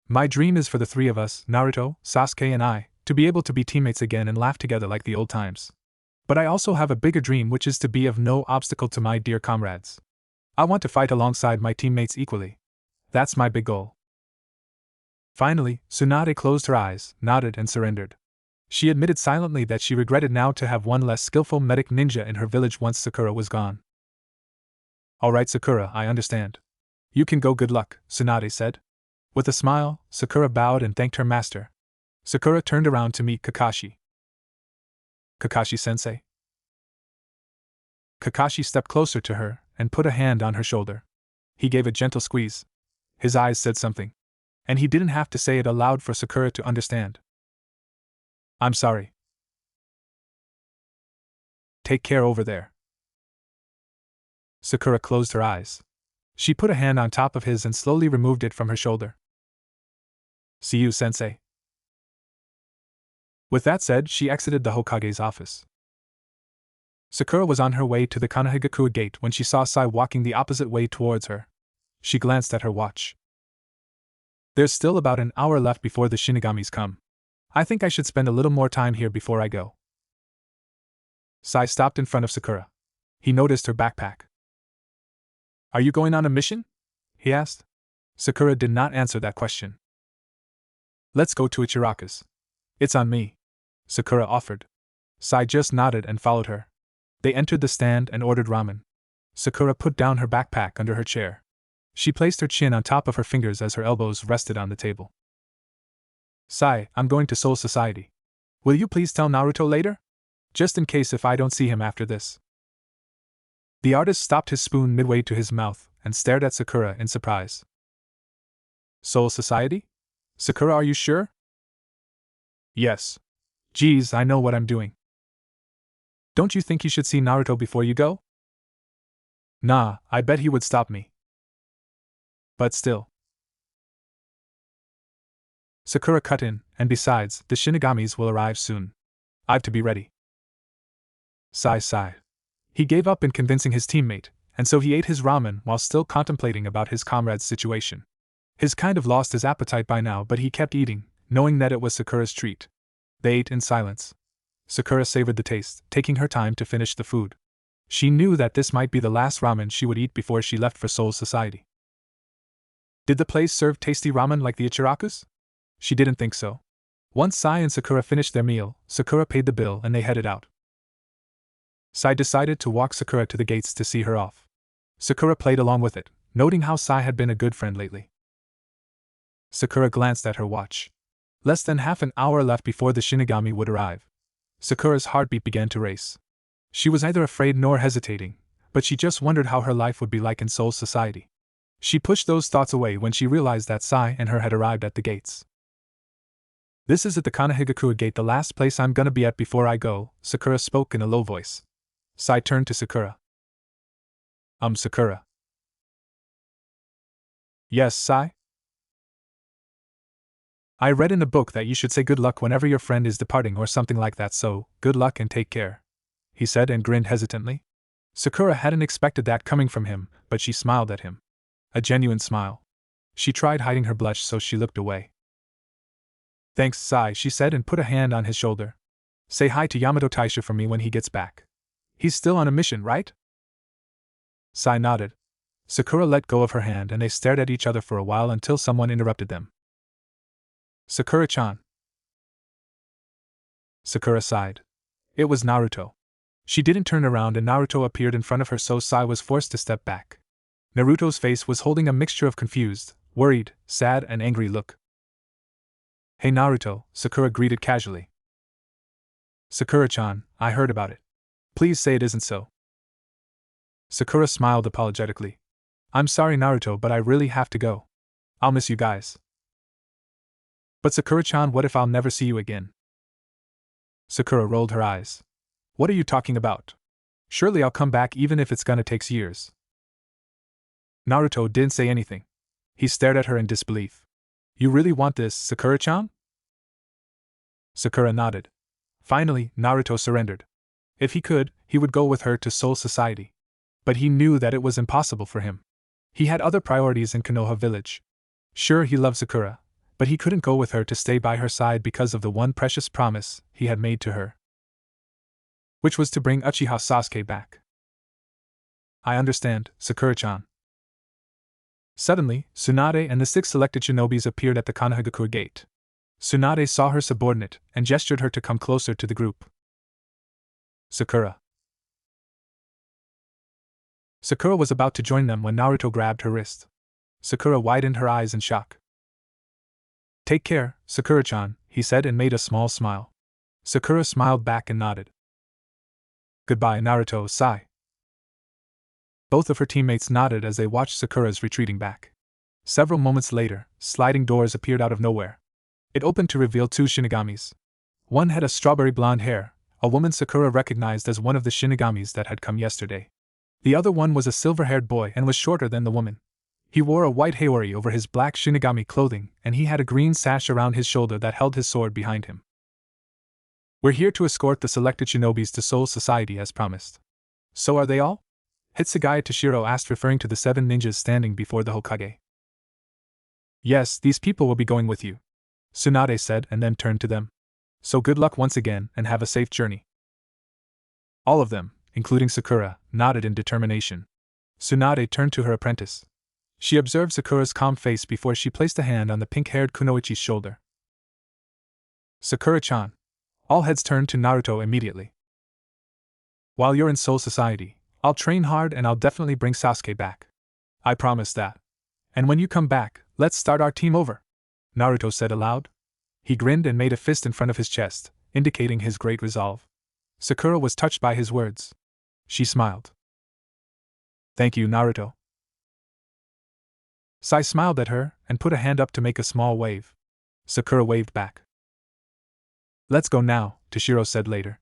My dream is for the three of us, Naruto, Sasuke and I, to be able to be teammates again and laugh together like the old times. But I also have a bigger dream, which is to be of no obstacle to my dear comrades. I want to fight alongside my teammates equally. That's my big goal. Finally, Tsunade closed her eyes, nodded and surrendered. She admitted silently that she regretted now to have one less skillful medic ninja in her village once Sakura was gone. Alright Sakura, I understand. You can go, good luck, Tsunade said. With a smile, Sakura bowed and thanked her master. Sakura turned around to meet Kakashi. Kakashi-sensei? Kakashi stepped closer to her and put a hand on her shoulder. He gave a gentle squeeze. His eyes said something. And he didn't have to say it aloud for Sakura to understand. I'm sorry. Take care over there. Sakura closed her eyes. She put a hand on top of his and slowly removed it from her shoulder. See you, sensei. With that said, she exited the Hokage's office. Sakura was on her way to the Kanehigakure gate when she saw Sai walking the opposite way towards her. She glanced at her watch. There's still about an hour left before the Shinigamis come. I think I should spend a little more time here before I go. Sai stopped in front of Sakura. He noticed her backpack. Are you going on a mission? He asked. Sakura did not answer that question. Let's go to Ichiraku's. It's on me, Sakura offered. Sai just nodded and followed her. They entered the stand and ordered ramen. Sakura put down her backpack under her chair. She placed her chin on top of her fingers as her elbows rested on the table. Sai, I'm going to Soul Society. Will you please tell Naruto later? Just in case if I don't see him after this. The artist stopped his spoon midway to his mouth and stared at Sakura in surprise. Soul Society? Sakura, are you sure? Yes. Geez, I know what I'm doing. Don't you think you should see Naruto before you go? Nah, I bet he would stop me. But still. Sakura cut in, and besides, the Shinigamis will arrive soon. I've to be ready. Sai sighed. He gave up in convincing his teammate, and so he ate his ramen while still contemplating about his comrade's situation. His kind of lost his appetite by now, but he kept eating, knowing that it was Sakura's treat. They ate in silence. Sakura savored the taste, taking her time to finish the food. She knew that this might be the last ramen she would eat before she left for Soul Society. Did the place serve tasty ramen like the Ichiraku's? She didn't think so. Once Sai and Sakura finished their meal, Sakura paid the bill and they headed out. Sai decided to walk Sakura to the gates to see her off. Sakura played along with it, noting how Sai had been a good friend lately. Sakura glanced at her watch. Less than half an hour left before the Shinigami would arrive. Sakura's heartbeat began to race. She was neither afraid nor hesitating, but she just wondered how her life would be like in Soul Society. She pushed those thoughts away when she realized that Sai and her had arrived at the gates. This is at the Kanehigakure gate, the last place I'm gonna be at before I go, Sakura spoke in a low voice. Sai turned to Sakura. Sakura. Yes, Sai? I read in a book that you should say good luck whenever your friend is departing or something like that, so, good luck and take care, he said and grinned hesitantly. Sakura hadn't expected that coming from him, but she smiled at him. A genuine smile. She tried hiding her blush, so she looked away. Thanks, Sai, she said and put a hand on his shoulder. Say hi to Yamato Taisha for me when he gets back. He's still on a mission, right? Sai nodded. Sakura let go of her hand and they stared at each other for a while until someone interrupted them. Sakura-chan. Sakura sighed. It was Naruto. She didn't turn around and Naruto appeared in front of her, so Sai was forced to step back. Naruto's face was holding a mixture of confused, worried, sad and angry look. Hey Naruto, Sakura greeted casually. Sakura-chan, I heard about it. Please say it isn't so. Sakura smiled apologetically. I'm sorry Naruto, but I really have to go. I'll miss you guys. But Sakura-chan, what if I'll never see you again? Sakura rolled her eyes. What are you talking about? Surely I'll come back even if it's gonna take years. Naruto didn't say anything. He stared at her in disbelief. You really want this, Sakura-chan? Sakura nodded. Finally, Naruto surrendered. If he could, he would go with her to Soul Society. But he knew that it was impossible for him. He had other priorities in Konoha village. Sure, he loved Sakura, but he couldn't go with her to stay by her side because of the one precious promise he had made to her, which was to bring Uchiha Sasuke back. I understand, Sakura-chan. Suddenly, Tsunade and the 6 selected shinobis appeared at the Konohagakure gate. Tsunade saw her subordinate and gestured her to come closer to the group. Sakura. Sakura was about to join them when Naruto grabbed her wrist. Sakura widened her eyes in shock. Take care, Sakura-chan, he said and made a small smile. Sakura smiled back and nodded. Goodbye, Naruto-sai. Both of her teammates nodded as they watched Sakura's retreating back. Several moments later, sliding doors appeared out of nowhere. It opened to reveal 2 shinigamis. One had a strawberry blonde hair, a woman Sakura recognized as one of the shinigamis that had come yesterday. The other one was a silver-haired boy and was shorter than the woman. He wore a white haori over his black shinigami clothing, and he had a green sash around his shoulder that held his sword behind him. We're here to escort the selected shinobis to Soul Society as promised. So are they all? Hitsugaya Toshiro asked, referring to the 7 ninjas standing before the Hokage. Yes, these people will be going with you, Tsunade said and then turned to them. So good luck once again and have a safe journey. All of them, including Sakura, nodded in determination. Tsunade turned to her apprentice. She observed Sakura's calm face before she placed a hand on the pink-haired Kunoichi's shoulder. Sakura-chan. All heads turned to Naruto immediately. While you're in Soul Society, I'll train hard and I'll definitely bring Sasuke back. I promise that. And when you come back, let's start our team over, Naruto said aloud. He grinned and made a fist in front of his chest, indicating his great resolve. Sakura was touched by his words. She smiled. Thank you, Naruto. Sai smiled at her and put a hand up to make a small wave. Sakura waved back. Let's go now, Toshiro said later.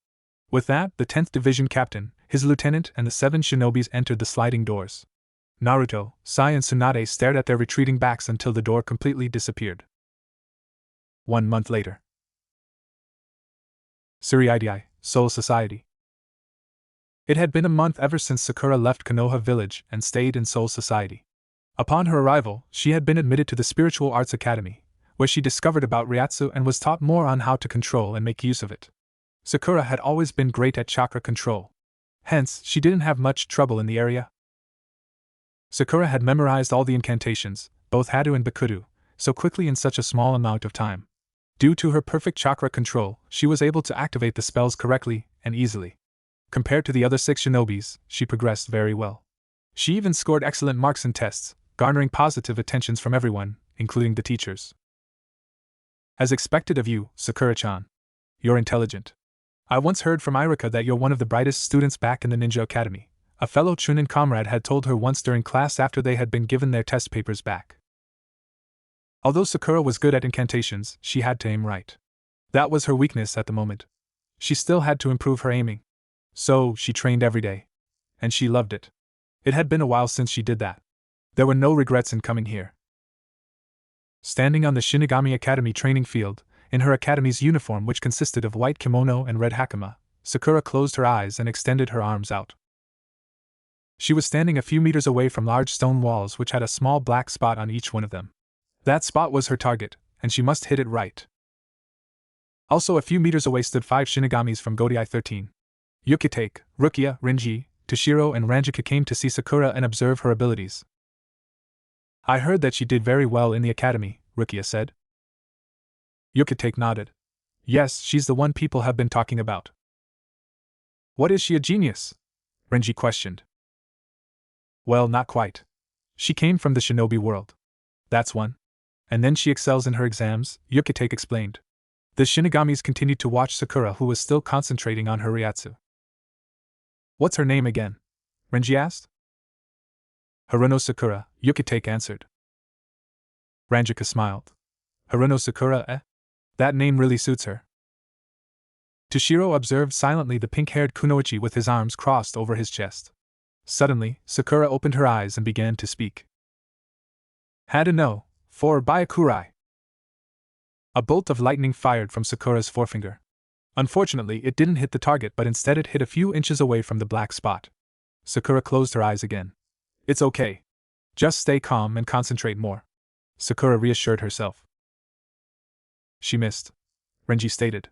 With that, the 10th Division captain, his lieutenant and the 7 shinobis entered the sliding doors. Naruto, Sai and Tsunade stared at their retreating backs until the door completely disappeared. 1 month later. Tsuruidai, Soul Society. It had been a month ever since Sakura left Konoha village and stayed in Soul Society. Upon her arrival, she had been admitted to the Spiritual Arts Academy, where she discovered about Ryatsu and was taught more on how to control and make use of it. Sakura had always been great at chakra control. Hence, she didn't have much trouble in the area. Sakura had memorized all the incantations, both Hado and Bakuto, so quickly in such a small amount of time. Due to her perfect chakra control, she was able to activate the spells correctly and easily. Compared to the other 6 shinobis, she progressed very well. She even scored excellent marks in tests, garnering positive attentions from everyone, including the teachers. As expected of you, Sakura-chan. You're intelligent. I once heard from Irika that you're one of the brightest students back in the Ninja Academy, a fellow Chunin comrade had told her once during class after they had been given their test papers back. Although Sakura was good at incantations, she had to aim right. That was her weakness at the moment. She still had to improve her aiming. So, she trained every day. And she loved it. It had been a while since she did that. There were no regrets in coming here. Standing on the Shinigami Academy training field, in her academy's uniform which consisted of white kimono and red hakama, Sakura closed her eyes and extended her arms out. She was standing a few meters away from large stone walls which had a small black spot on each one of them. That spot was her target, and she must hit it right. Also a few meters away stood 5 Shinigamis from Godai 13. Yukitake, Rukia, Rinji, Toshiro and Ranjika came to see Sakura and observe her abilities. I heard that she did very well in the academy, Rukia said. Yukitake nodded. Yes, she's the one people have been talking about. What is she, a genius? Rinji questioned. Well, not quite. She came from the shinobi world. That's one. And then she excels in her exams, Yukitake explained. The Shinigamis continued to watch Sakura, who was still concentrating on her Ryatsu. What's her name again? Rinji asked. Haruno Sakura, Yukitake answered. Ranjika smiled. Haruno Sakura, eh? That name really suits her. Toshiro observed silently the pink-haired Kunoichi with his arms crossed over his chest. Suddenly, Sakura opened her eyes and began to speak. Hadano, for Byakurai. A bolt of lightning fired from Sakura's forefinger. Unfortunately, it didn't hit the target, but instead it hit a few inches away from the black spot. Sakura closed her eyes again. It's okay. Just stay calm and concentrate more, Sakura reassured herself. She missed, Renji stated.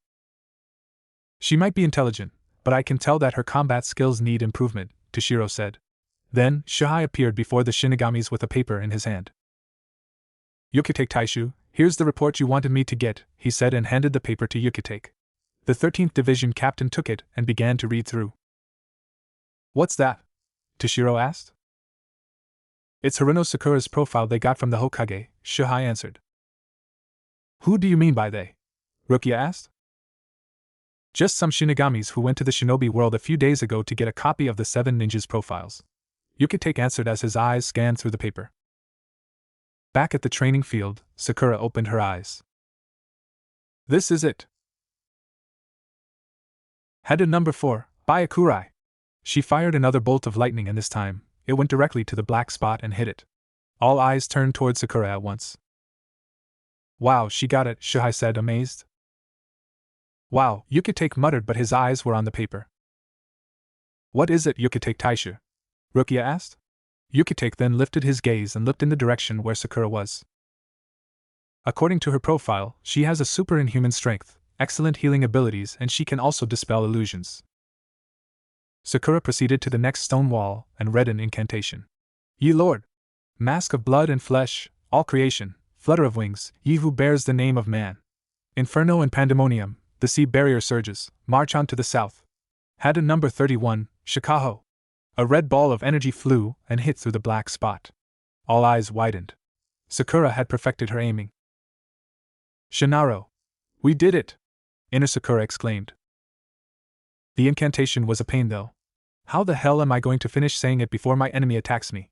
She might be intelligent, but I can tell that her combat skills need improvement, Toshiro said. Then, Shihai appeared before the Shinigamis with a paper in his hand. Yukitake Taishu, here's the report you wanted me to get, he said and handed the paper to Yukitake. The 13th Division captain took it and began to read through. What's that? Toshiro asked. It's Haruno Sakura's profile they got from the Hokage, Shihai answered. Who do you mean by they? Rukia asked. Just some Shinigamis who went to the shinobi world a few days ago to get a copy of the 7 ninjas' profiles. Yukitake answered as his eyes scanned through the paper. Back at the training field, Sakura opened her eyes. This is it. Headed number 4, Byakurai. She fired another bolt of lightning and this time, it went directly to the black spot and hit it. All eyes turned toward Sakura at once. Wow, she got it, Shihai said, amazed. Wow, Yukitake muttered, but his eyes were on the paper. What is it, Yukitake Taishu? Rukia asked. Yukitake then lifted his gaze and looked in the direction where Sakura was. According to her profile, she has a superinhuman strength, excellent healing abilities, and she can also dispel illusions. Sakura proceeded to the next stone wall and read an incantation. Ye Lord! Mask of blood and flesh, all creation, flutter of wings, ye who bears the name of man. Inferno and pandemonium, the sea barrier surges, march on to the south. Hadda number 31, Shikaho. A red ball of energy flew and hit through the black spot. All eyes widened. Sakura had perfected her aiming. Shinaro! We did it! Inner Sakura exclaimed. The incantation was a pain though. How the hell am I going to finish saying it before my enemy attacks me?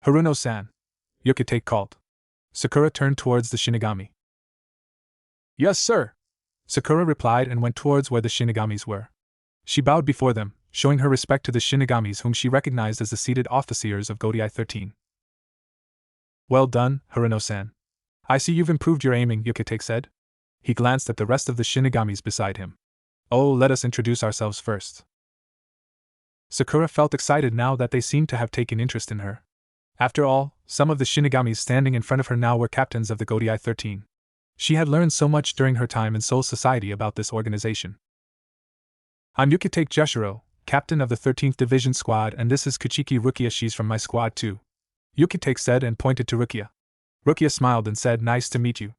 Haruno-san, Yukitake called. Sakura turned towards the Shinigami. Yes, sir, Sakura replied and went towards where the Shinigamis were. She bowed before them, showing her respect to the Shinigamis whom she recognized as the seated officers of Godai 13. Well done, Haruno-san. I see you've improved your aiming, Yukitake said. He glanced at the rest of the Shinigamis beside him. Oh, let us introduce ourselves first. Sakura felt excited now that they seemed to have taken interest in her. After all, some of the Shinigamis standing in front of her now were captains of the Godai 13. She had learned so much during her time in Soul Society about this organization. I'm Yukitake Jushiro, captain of the 13th Division Squad, and this is Kuchiki Rukia. She's from my squad too, Yukitake said and pointed to Rukia. Rukia smiled and said, Nice to meet you.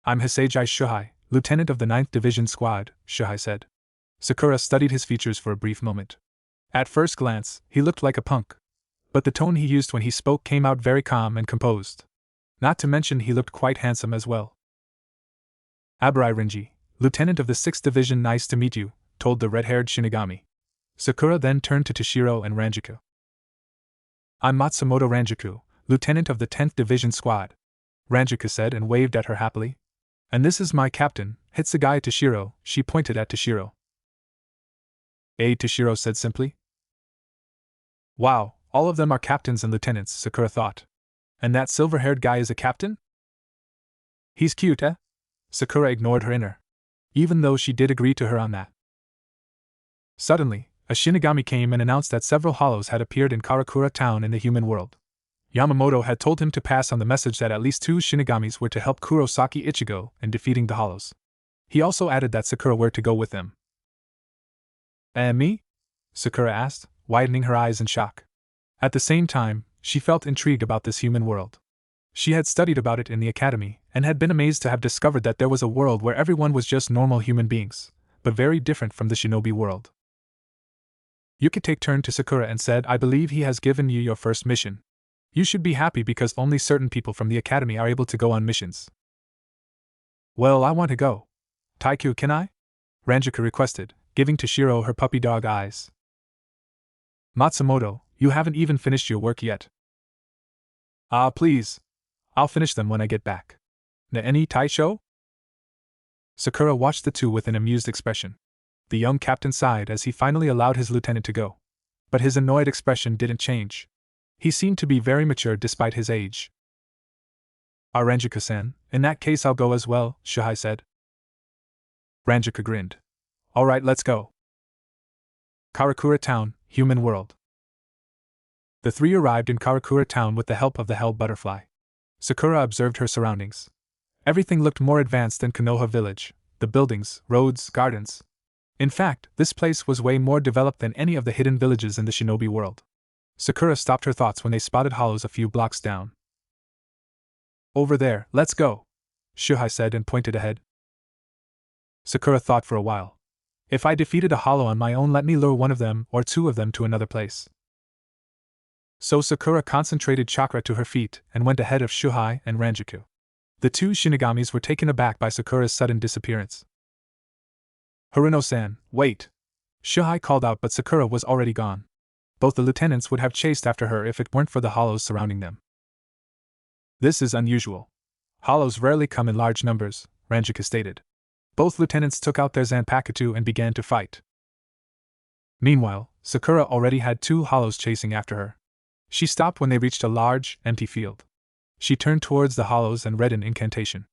I'm Hisejai Shuhai, lieutenant of the 9th Division Squad, Shuhai said. Sakura studied his features for a brief moment. At first glance, he looked like a punk. But the tone he used when he spoke came out very calm and composed. Not to mention he looked quite handsome as well. Abarai Renji, lieutenant of the 6th Division. Nice to meet you, told the red-haired Shinigami. Sakura then turned to Toshiro and Ranjaku. I'm Matsumoto Ranjaku, lieutenant of the 10th Division Squad, Ranjaku said and waved at her happily. And this is my captain, Hitsugai Toshiro. She pointed at Toshiro. Toshiro said simply. Wow, all of them are captains and lieutenants, Sakura thought. And that silver-haired guy is a captain? He's cute, eh? Sakura ignored her inner, even though she did agree to her on that. Suddenly, a Shinigami came and announced that several hollows had appeared in Karakura town in the human world. Yamamoto had told him to pass on the message that at least 2 Shinigamis were to help Kurosaki Ichigo in defeating the hollows. He also added that Sakura were to go with them. Me? Sakura asked, widening her eyes in shock. At the same time, she felt intrigue about this human world. She had studied about it in the academy, and had been amazed to have discovered that there was a world where everyone was just normal human beings, but very different from the shinobi world. Yukitake turned to Sakura and said, I believe he has given you your first mission. You should be happy because only certain people from the academy are able to go on missions. Well, I want to go. Taiku, can I? Ranjaku requested, giving Toshiro her puppy dog eyes. Matsumoto, you haven't even finished your work yet. Please. I'll finish them when I get back. Any Taisho? Sakura watched the two with an amused expression. The young captain sighed as he finally allowed his lieutenant to go. But his annoyed expression didn't change. He seemed to be very mature despite his age. Ranjaku-san, in that case I'll go as well, Shuhai said. Ranjaku grinned. Alright, let's go. Karakura Town, Human World. The three arrived in Karakura town with the help of the Hell Butterfly. Sakura observed her surroundings. Everything looked more advanced than Konoha village, the buildings, roads, gardens. In fact, this place was way more developed than any of the hidden villages in the shinobi world. Sakura stopped her thoughts when they spotted hollows a few blocks down. Over there, let's go, Shuhei said and pointed ahead. Sakura thought for a while. If I defeated a hollow on my own, let me lure one of them or two of them to another place. So Sakura concentrated chakra to her feet and went ahead of Shuhei and Ranjaku. The two Shinigamis were taken aback by Sakura's sudden disappearance. Haruno-san, wait! Shuhei called out, but Sakura was already gone. Both the lieutenants would have chased after her if it weren't for the hollows surrounding them. This is unusual. Hollows rarely come in large numbers, Ranjaku stated. Both lieutenants took out their Zanpakuto and began to fight. Meanwhile, Sakura already had two hollows chasing after her. She stopped when they reached a large, empty field. She turned towards the hollows and read an incantation.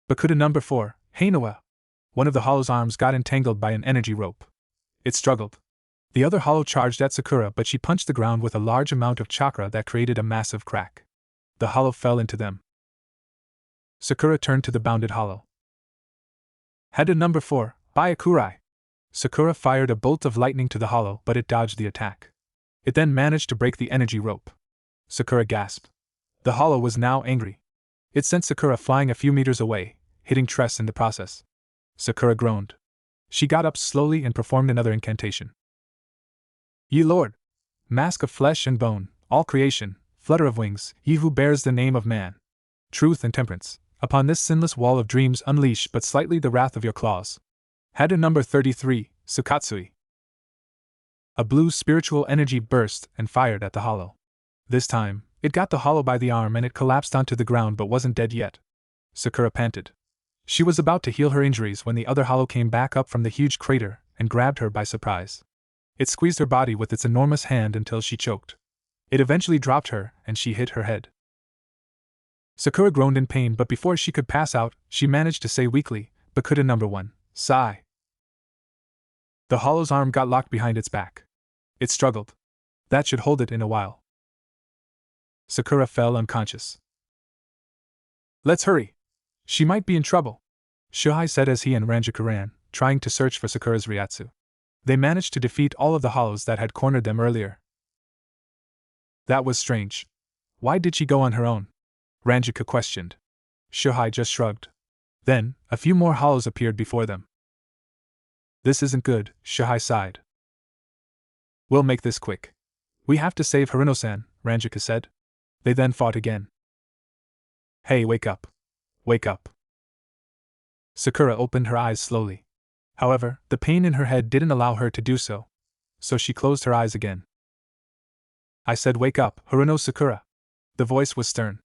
Bakuda number 4, Heinoa. One of the hollow's arms got entangled by an energy rope. It struggled. The other hollow charged at Sakura, but she punched the ground with a large amount of chakra that created a massive crack. The hollow fell into them. Sakura turned to the bounded hollow. Hada number 4, Byakurai. Sakura fired a bolt of lightning to the hollow, but it dodged the attack. It then managed to break the energy rope. Sakura gasped. The hollow was now angry. It sent Sakura flying a few meters away, hitting Tress in the process. Sakura groaned. She got up slowly and performed another incantation. Ye Lord! Mask of flesh and bone, all creation, flutter of wings, ye who bears the name of man. Truth and temperance, upon this sinless wall of dreams unleash but slightly the wrath of your claws. Hada number 33, Sukatsui. A blue spiritual energy burst and fired at the hollow. This time, it got the hollow by the arm and it collapsed onto the ground but wasn't dead yet. Sakura panted. She was about to heal her injuries when the other hollow came back up from the huge crater and grabbed her by surprise. It squeezed her body with its enormous hand until she choked. It eventually dropped her and she hit her head. Sakura groaned in pain, but before she could pass out, she managed to say weakly, Bakuda number 1, sigh. The hollow's arm got locked behind its back. It struggled. That should hold it in a while. Sakura fell unconscious. Let's hurry. She might be in trouble, Shuhei said as he and Ranjaku ran, trying to search for Sakura's Ryatsu. They managed to defeat all of the hollows that had cornered them earlier. That was strange. Why did she go on her own? Ranjaku questioned. Shuhei just shrugged. Then, a few more hollows appeared before them. This isn't good, Shuhei sighed. We'll make this quick. We have to save Haruno-san, Ranjaku said. They then fought again. Hey, wake up. Wake up. Sakura opened her eyes slowly. However, the pain in her head didn't allow her to do so. So she closed her eyes again. I said wake up, Haruno Sakura. The voice was stern.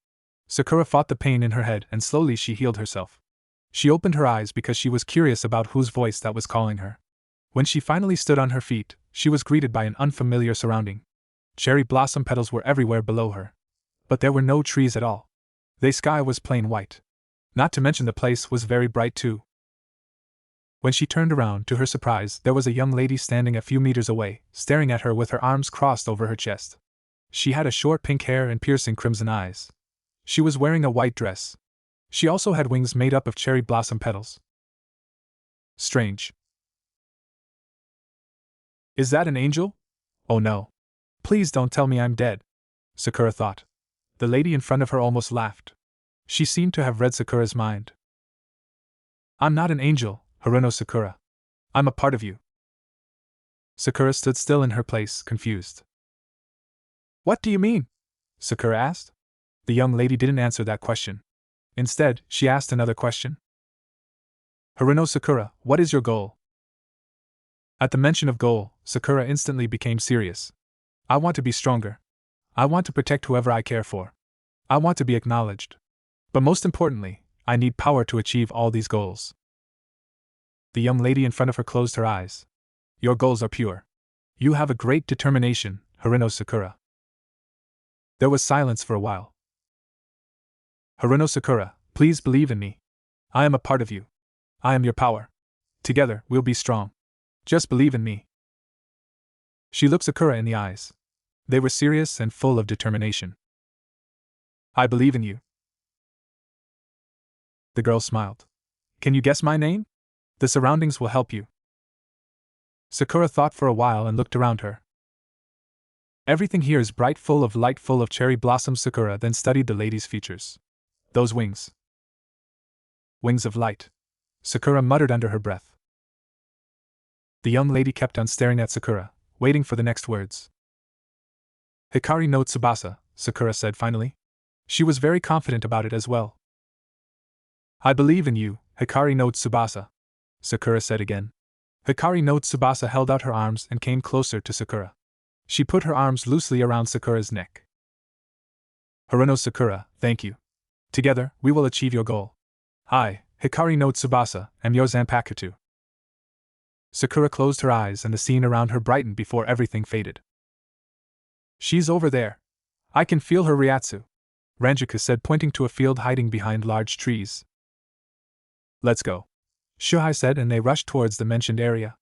Sakura fought the pain in her head and slowly she healed herself. She opened her eyes because she was curious about whose voice that was calling her. When she finally stood on her feet, she was greeted by an unfamiliar surrounding. Cherry blossom petals were everywhere below her. But there were no trees at all. The sky was plain white. Not to mention the place was very bright too. When she turned around, to her surprise, there was a young lady standing a few meters away, staring at her with her arms crossed over her chest. She had a short pink hair and piercing crimson eyes. She was wearing a white dress. She also had wings made up of cherry blossom petals. Strange. Is that an angel? Oh no. Please don't tell me I'm dead, Sakura thought. The lady in front of her almost laughed. She seemed to have read Sakura's mind. I'm not an angel, Haruno Sakura. I'm a part of you. Sakura stood still in her place, confused. What do you mean? Sakura asked. The young lady didn't answer that question. Instead, she asked another question. Haruno Sakura, what is your goal? At the mention of goal, Sakura instantly became serious. I want to be stronger. I want to protect whoever I care for. I want to be acknowledged. But most importantly, I need power to achieve all these goals. The young lady in front of her closed her eyes. Your goals are pure. You have a great determination, Haruno Sakura. There was silence for a while. Haruno Sakura, please believe in me. I am a part of you. I am your power. Together, we'll be strong. Just believe in me. She looked Sakura in the eyes. They were serious and full of determination. I believe in you. The girl smiled. Can you guess my name? The surroundings will help you. Sakura thought for a while and looked around her. Everything here is bright, full of light, full of cherry blossoms. Sakura then studied the lady's features. Those wings. Wings of light. Sakura muttered under her breath. The young lady kept on staring at Sakura, waiting for the next words. Hikari no Tsubasa, Sakura said finally. She was very confident about it as well. I believe in you, Hikari no Tsubasa, Sakura said again. Hikari no Tsubasa held out her arms and came closer to Sakura. She put her arms loosely around Sakura's neck. Haruno Sakura, thank you. Together, we will achieve your goal. I, Hikari no Tsubasa, am your Zanpakuto. Sakura closed her eyes and the scene around her brightened before everything faded. She's over there. I can feel her Ryatsu, Ranjika said, pointing to a field hiding behind large trees. Let's go, Shuhei said, and they rushed towards the mentioned area.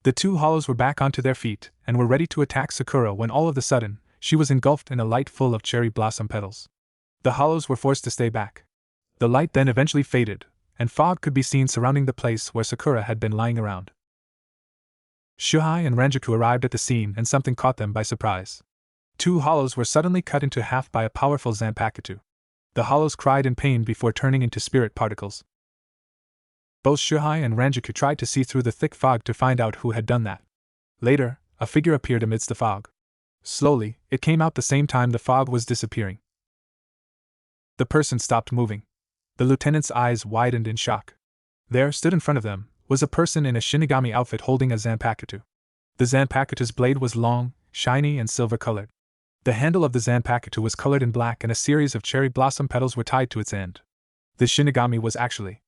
The two hollows were back onto their feet and were ready to attack Sakura when all of a sudden, she was engulfed in a light full of cherry blossom petals. The hollows were forced to stay back. The light then eventually faded, and fog could be seen surrounding the place where Sakura had been lying around. Shuhei and Ranjiku arrived at the scene and something caught them by surprise. Two hollows were suddenly cut into half by a powerful Zanpakuto. The hollows cried in pain before turning into spirit particles. Both Shuhei and Ranjiku tried to see through the thick fog to find out who had done that. Later, a figure appeared amidst the fog. Slowly, it came out the same time the fog was disappearing. The person stopped moving. The lieutenant's eyes widened in shock. There, stood in front of them, was a person in a Shinigami outfit holding a Zanpakuto. The Zanpakuto's blade was long, shiny, and silver-colored. The handle of the Zanpakuto was colored in black and a series of cherry blossom petals were tied to its end. The Shinigami was actually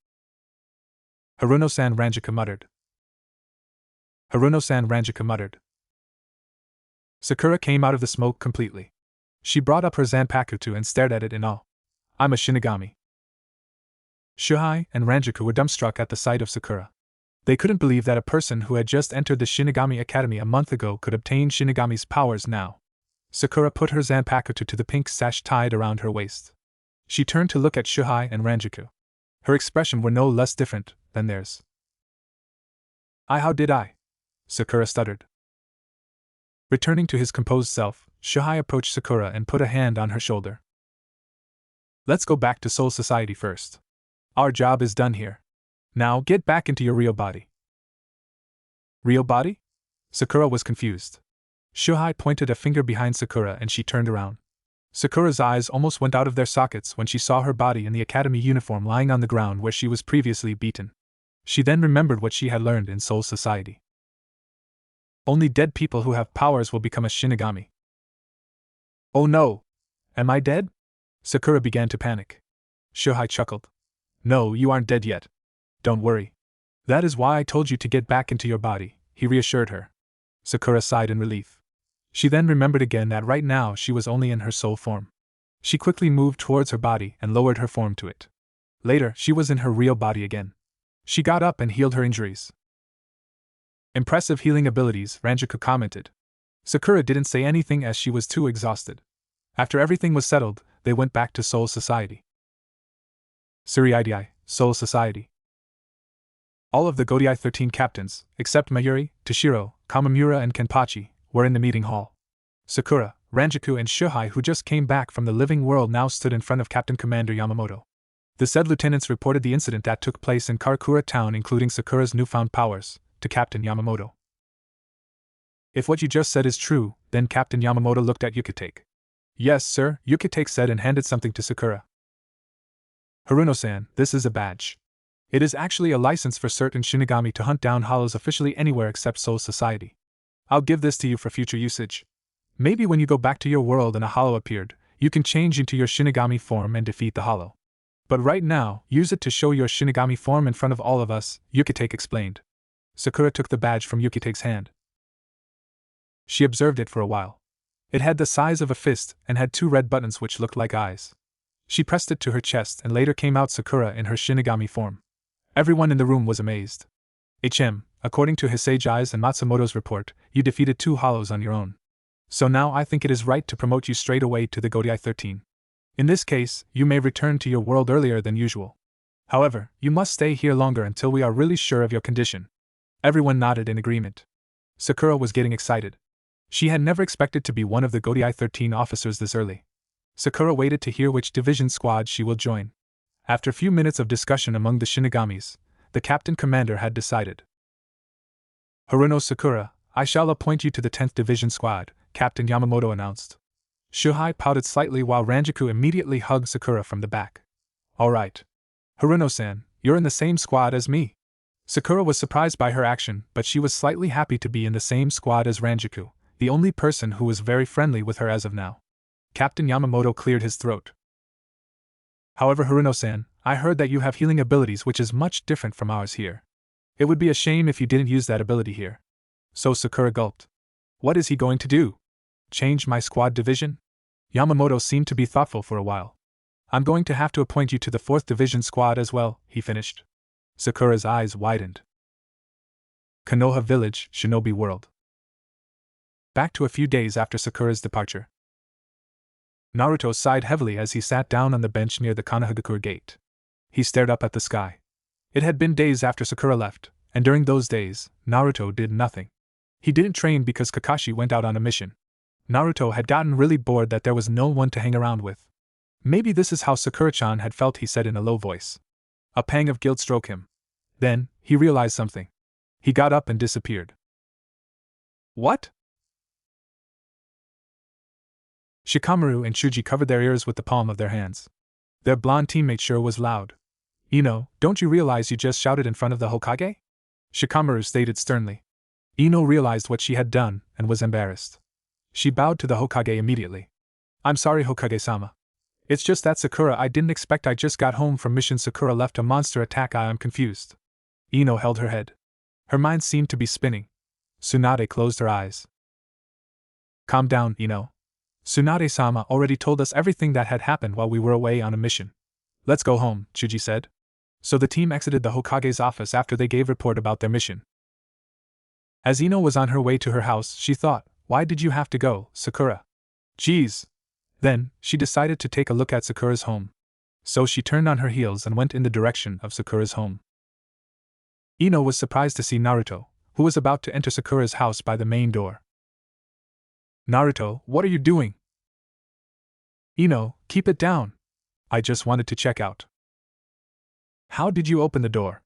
Haruno-san, Ranjika muttered. Haruno-san, Ranjika muttered. Sakura came out of the smoke completely. She brought up her Zanpakuto and stared at it in awe. I'm a Shinigami. Shuhei and Ranjiku were dumbstruck at the sight of Sakura. They couldn't believe that a person who had just entered the Shinigami Academy a month ago could obtain Shinigami's powers now. Sakura put her Zanpakuto to the pink sash tied around her waist. She turned to look at Shuhei and Ranjiku. Her expression were no less different than theirs. How did I? Sakura stuttered. Returning to his composed self, Shuhei approached Sakura and put a hand on her shoulder. Let's go back to Soul Society first. Our job is done here. Now get back into your real body. Real body? Sakura was confused. Shuhei pointed a finger behind Sakura and she turned around. Sakura's eyes almost went out of their sockets when she saw her body in the academy uniform lying on the ground where she was previously beaten. She then remembered what she had learned in Soul Society. Only dead people who have powers will become a Shinigami. Oh no! Am I dead? Sakura began to panic. Shuhei chuckled. No, you aren't dead yet. Don't worry. That is why I told you to get back into your body, he reassured her. Sakura sighed in relief. She then remembered again that right now she was only in her soul form. She quickly moved towards her body and lowered her form to it. Later, she was in her real body again. She got up and healed her injuries. Impressive healing abilities, Ranjiku commented. Sakura didn't say anything as she was too exhausted. After everything was settled, they went back to Soul Society. Suriidii, Soul Society. All of the Godai 13 captains, except Mayuri, Toshiro, Kamamura and Kenpachi, were in the meeting hall. Sakura, Ranjiku and Shuhei, who just came back from the living world, now stood in front of Captain Commander Yamamoto. The said lieutenants reported the incident that took place in Karakura town, including Sakura's newfound powers, to Captain Yamamoto. If what you just said is true, then Captain Yamamoto looked at Yukitake. Yes, sir, Yukitake said and handed something to Sakura. Haruno-san, this is a badge. It is actually a license for certain Shinigami to hunt down hollows officially anywhere except Soul Society. I'll give this to you for future usage. Maybe when you go back to your world and a hollow appeared, you can change into your Shinigami form and defeat the hollow. But right now, use it to show your Shinigami form in front of all of us, Yukitake explained. Sakura took the badge from Yukitake's hand. She observed it for a while. It had the size of a fist and had two red buttons which looked like eyes. She pressed it to her chest and later came out Sakura in her Shinigami form. Everyone in the room was amazed. According to Hisage Eyes and Matsumoto's report, you defeated two hollows on your own. So now I think it is right to promote you straight away to the Godai 13. In this case, you may return to your world earlier than usual. However, you must stay here longer until we are really sure of your condition." Everyone nodded in agreement. Sakura was getting excited. She had never expected to be one of the Godai 13 officers this early. Sakura waited to hear which division squad she will join. After a few minutes of discussion among the Shinigamis, the captain commander had decided. "Haruno Sakura, I shall appoint you to the 10th Division Squad," Captain Yamamoto announced. Shuhei pouted slightly while Ranjaku immediately hugged Sakura from the back. "All right. Haruno-san, you're in the same squad as me." Sakura was surprised by her action, but she was slightly happy to be in the same squad as Ranjaku, the only person who was very friendly with her as of now. Captain Yamamoto cleared his throat. "However, Haruno-san, I heard that you have healing abilities which is much different from ours here. It would be a shame if you didn't use that ability here." So Sakura gulped. What is he going to do? Change my squad division? Yamamoto seemed to be thoughtful for a while. "I'm going to have to appoint you to the 4th Division Squad as well," he finished. Sakura's eyes widened. Konoha Village, Shinobi World. Back to a few days after Sakura's departure. Naruto sighed heavily as he sat down on the bench near the Konohagakure gate. He stared up at the sky. It had been days after Sakura left, and during those days, Naruto did nothing. He didn't train because Kakashi went out on a mission. Naruto had gotten really bored that there was no one to hang around with. Maybe this is how Sakura-chan had felt, he said in a low voice. A pang of guilt struck him. Then, he realized something. He got up and disappeared. What? Shikamaru and Shuji covered their ears with the palm of their hands. Their blonde teammate sure was loud. "Ino, don't you realize you just shouted in front of the Hokage?" Shikamaru stated sternly. Ino realized what she had done and was embarrassed. She bowed to the Hokage immediately. "I'm sorry, Hokage-sama. It's just that Sakura, I didn't expect. I just got home from mission. Sakura left a monster attack. I am confused." Ino held her head. Her mind seemed to be spinning. Tsunade closed her eyes. "Calm down, Ino. Tsunade-sama already told us everything that had happened while we were away on a mission. Let's go home," Shuji said. So the team exited the Hokage's office after they gave report about their mission. As Ino was on her way to her house, she thought, "Why did you have to go, Sakura? Geez." Then, she decided to take a look at Sakura's home. So she turned on her heels and went in the direction of Sakura's home. Ino was surprised to see Naruto, who was about to enter Sakura's house by the main door. "Naruto, what are you doing?" "Ino, keep it down. I just wanted to check out." "How did you open the door?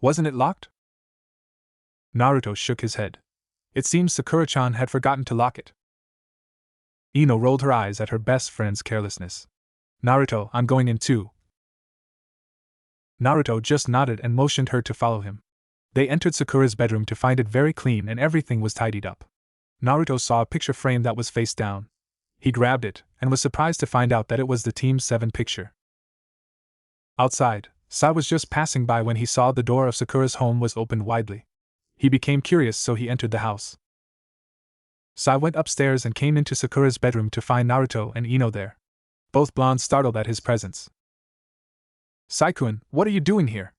Wasn't it locked?" Naruto shook his head. It seems Sakura-chan had forgotten to lock it. Ino rolled her eyes at her best friend's carelessness. "Naruto, I'm going in too." Naruto just nodded and motioned her to follow him. They entered Sakura's bedroom to find it very clean and everything was tidied up. Naruto saw a picture frame that was face down. He grabbed it, and was surprised to find out that it was the Team 7 picture. Outside, Sai was just passing by when he saw the door of Sakura's home was opened widely. He became curious, so he entered the house. Sai went upstairs and came into Sakura's bedroom to find Naruto and Ino there. Both blondes startled at his presence. "Sai-kun, what are you doing here?"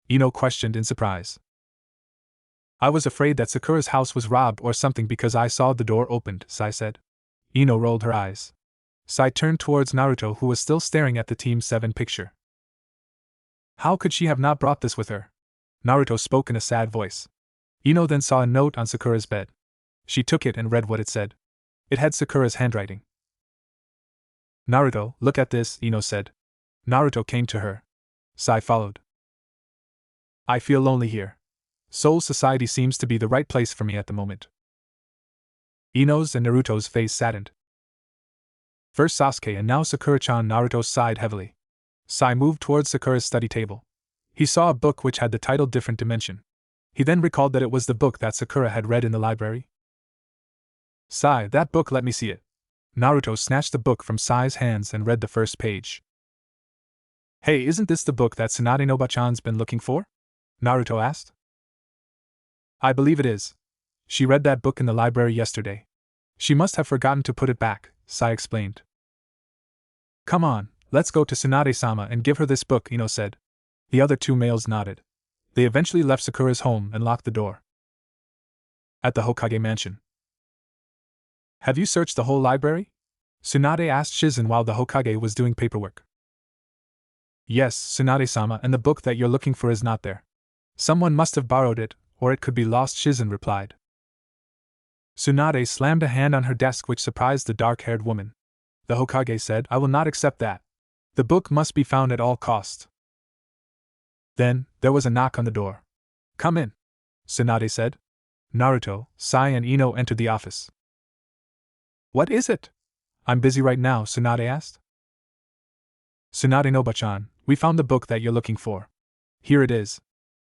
Ino questioned in surprise. "I was afraid that Sakura's house was robbed or something because I saw the door opened," Sai said. Ino rolled her eyes. Sai turned towards Naruto, who was still staring at the Team 7 picture. "How could she have not brought this with her?" Naruto spoke in a sad voice. Ino then saw a note on Sakura's bed. She took it and read what it said. It had Sakura's handwriting. "Naruto, look at this," Ino said. Naruto came to her. Sai followed. "I feel lonely here. Soul Society seems to be the right place for me at the moment." Ino's and Naruto's face saddened. First Sasuke and now Sakura-chan. Naruto sighed heavily. Sai moved towards Sakura's study table. He saw a book which had the title Different Dimension. He then recalled that it was the book that Sakura had read in the library. "Sai, that book, let me see it." Naruto snatched the book from Sai's hands and read the first page. "Hey, isn't this the book that Tsunade Noba-chan's been looking for?" Naruto asked. "I believe it is. She read that book in the library yesterday. She must have forgotten to put it back," Sai explained. "Come on, let's go to Tsunade-sama and give her this book," Ino said. The other two males nodded. They eventually left Sakura's home and locked the door. At the Hokage mansion. Have you searched the whole library? Tsunade asked Shizen while the Hokage was doing paperwork. Yes, Tsunade-sama, and the book that you're looking for is not there. Someone must have borrowed it, or it could be lost, Shizen replied. Tsunade slammed a hand on her desk, which surprised the dark-haired woman. The Hokage said, I will not accept that. The book must be found at all costs. Then, there was a knock on the door. Come in, Tsunade said. Naruto, Sai and Ino entered the office. What is it? I'm busy right now, Tsunade asked. Tsunade Noba-chan, we found the book that you're looking for. Here it is.